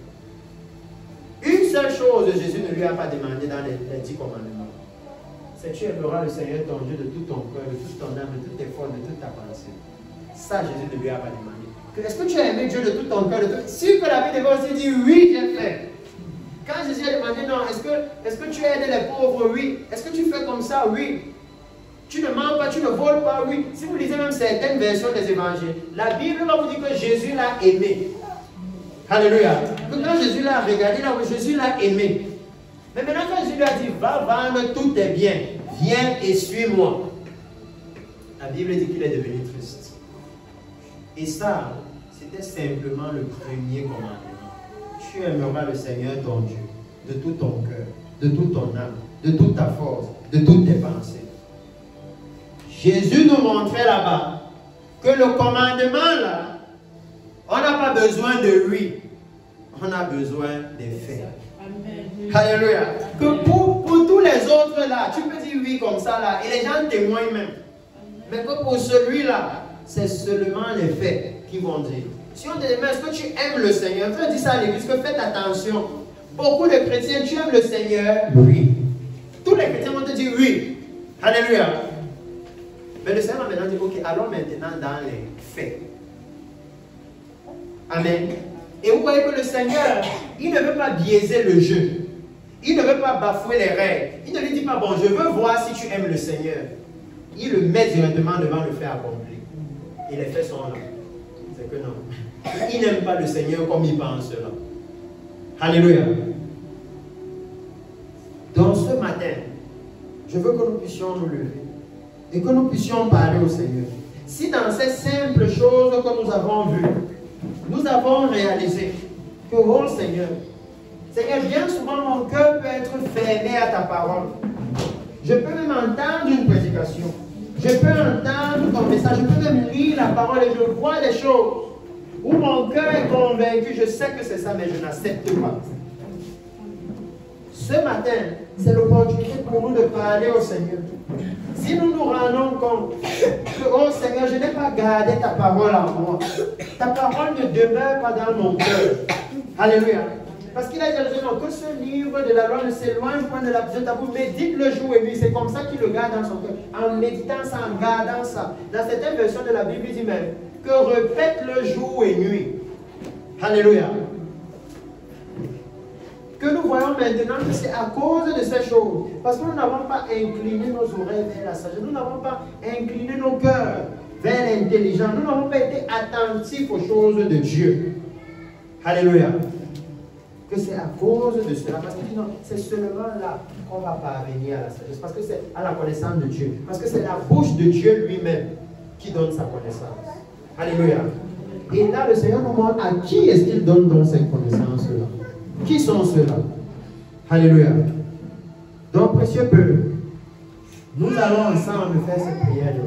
une seule chose Jésus ne lui a pas demandé dans les 10 commandements, c'est tu aimeras le Seigneur ton Dieu de tout ton cœur, de toute ton âme, de toutes tes forces, de toute ta pensée. Ça, Jésus ne lui a pas demandé. Est-ce que tu as aimé Dieu de tout ton cœur, de tout... Si que la Bible devait aussi dire oui, j'ai fait. Quand Jésus a demandé non, est-ce que tu aides les pauvres? Oui. Est-ce que tu fais comme ça? Oui. Tu ne mens pas, tu ne voles pas? Oui. Si vous lisez même certaines versions des évangiles, la Bible va vous dire que Jésus l'a aimé. Alléluia. Donc quand Jésus l'a regardé, là, Jésus l'a aimé. Mais maintenant quand Jésus lui a dit, va vendre tous tes biens, viens et suis-moi. La Bible dit qu'il est devenu triste. Et ça, c'était simplement le premier commandement. Tu aimeras le Seigneur ton Dieu de tout ton cœur, de toute ton âme, de toute ta force, de toutes tes pensées. Jésus nous montrait là-bas que le commandement là, on n'a pas besoin de lui, on a besoin des faits. Amen. Alléluia. Que pour tous les autres là, tu peux dire oui comme ça là, et les gens témoignent même. Mais que pour celui-là, c'est seulement les faits qui vont dire. Si on te demande, est-ce que tu aimes le Seigneur? Je dis ça à l'église, que faites attention. Beaucoup de chrétiens, tu aimes le Seigneur? Oui. Tous les chrétiens vont te dire oui. Alléluia. Mais le Seigneur m'a maintenant dit, ok, allons maintenant dans les faits. Amen. Et vous voyez que le Seigneur, il ne veut pas biaiser le jeu. Il ne veut pas bafouer les règles. Il ne lui dit pas, bon, je veux voir si tu aimes le Seigneur. Il le met directement devant le fait accompli. Et les faits sont là. C'est que non. Il n'aime pas le Seigneur comme il pense là. Alléluia. Donc ce matin, je veux que nous puissions nous lever et que nous puissions parler au Seigneur. Si dans ces simples choses que nous avons vues, nous avons réalisé que, oh Seigneur, Seigneur, bien souvent mon cœur peut être fermé à ta parole. Je peux même entendre une prédication. Je peux entendre ton message. Je peux même lire la parole et je vois des choses où mon cœur est convaincu. Je sais que c'est ça, mais je n'accepte pas. Ce matin, c'est l'opportunité pour nous de parler au Seigneur. Si nous nous rendons compte que, oh Seigneur, je n'ai pas gardé ta parole en moi. Ta parole ne demeure pas dans mon cœur. Alléluia. Parce qu'il a dit que ce livre de la loi ne s'éloigne point de la je t'avoue, médite le jour et nuit. C'est comme ça qu'il le garde dans son cœur. En méditant ça, en gardant ça. Dans certaines versions de la Bible, il dit même que répète le jour et nuit. Alléluia. Que nous voyons maintenant que c'est à cause de ces choses. Parce que nous n'avons pas incliné nos oreilles vers la sagesse. Nous n'avons pas incliné nos cœurs vers l'intelligence. Nous n'avons pas été attentifs aux choses de Dieu. Alléluia. Que c'est à cause de cela. Parce que non, c'est seulement là qu'on va parvenir à la sagesse. Parce que c'est à la connaissance de Dieu. Parce que c'est la bouche de Dieu lui-même qui donne sa connaissance. Alléluia. Et là, le Seigneur nous montre à qui est-ce qu'il donne donc cette connaissance-là. Qui sont ceux-là? Alléluia. Donc, précieux peuple, nous allons ensemble faire cette prière de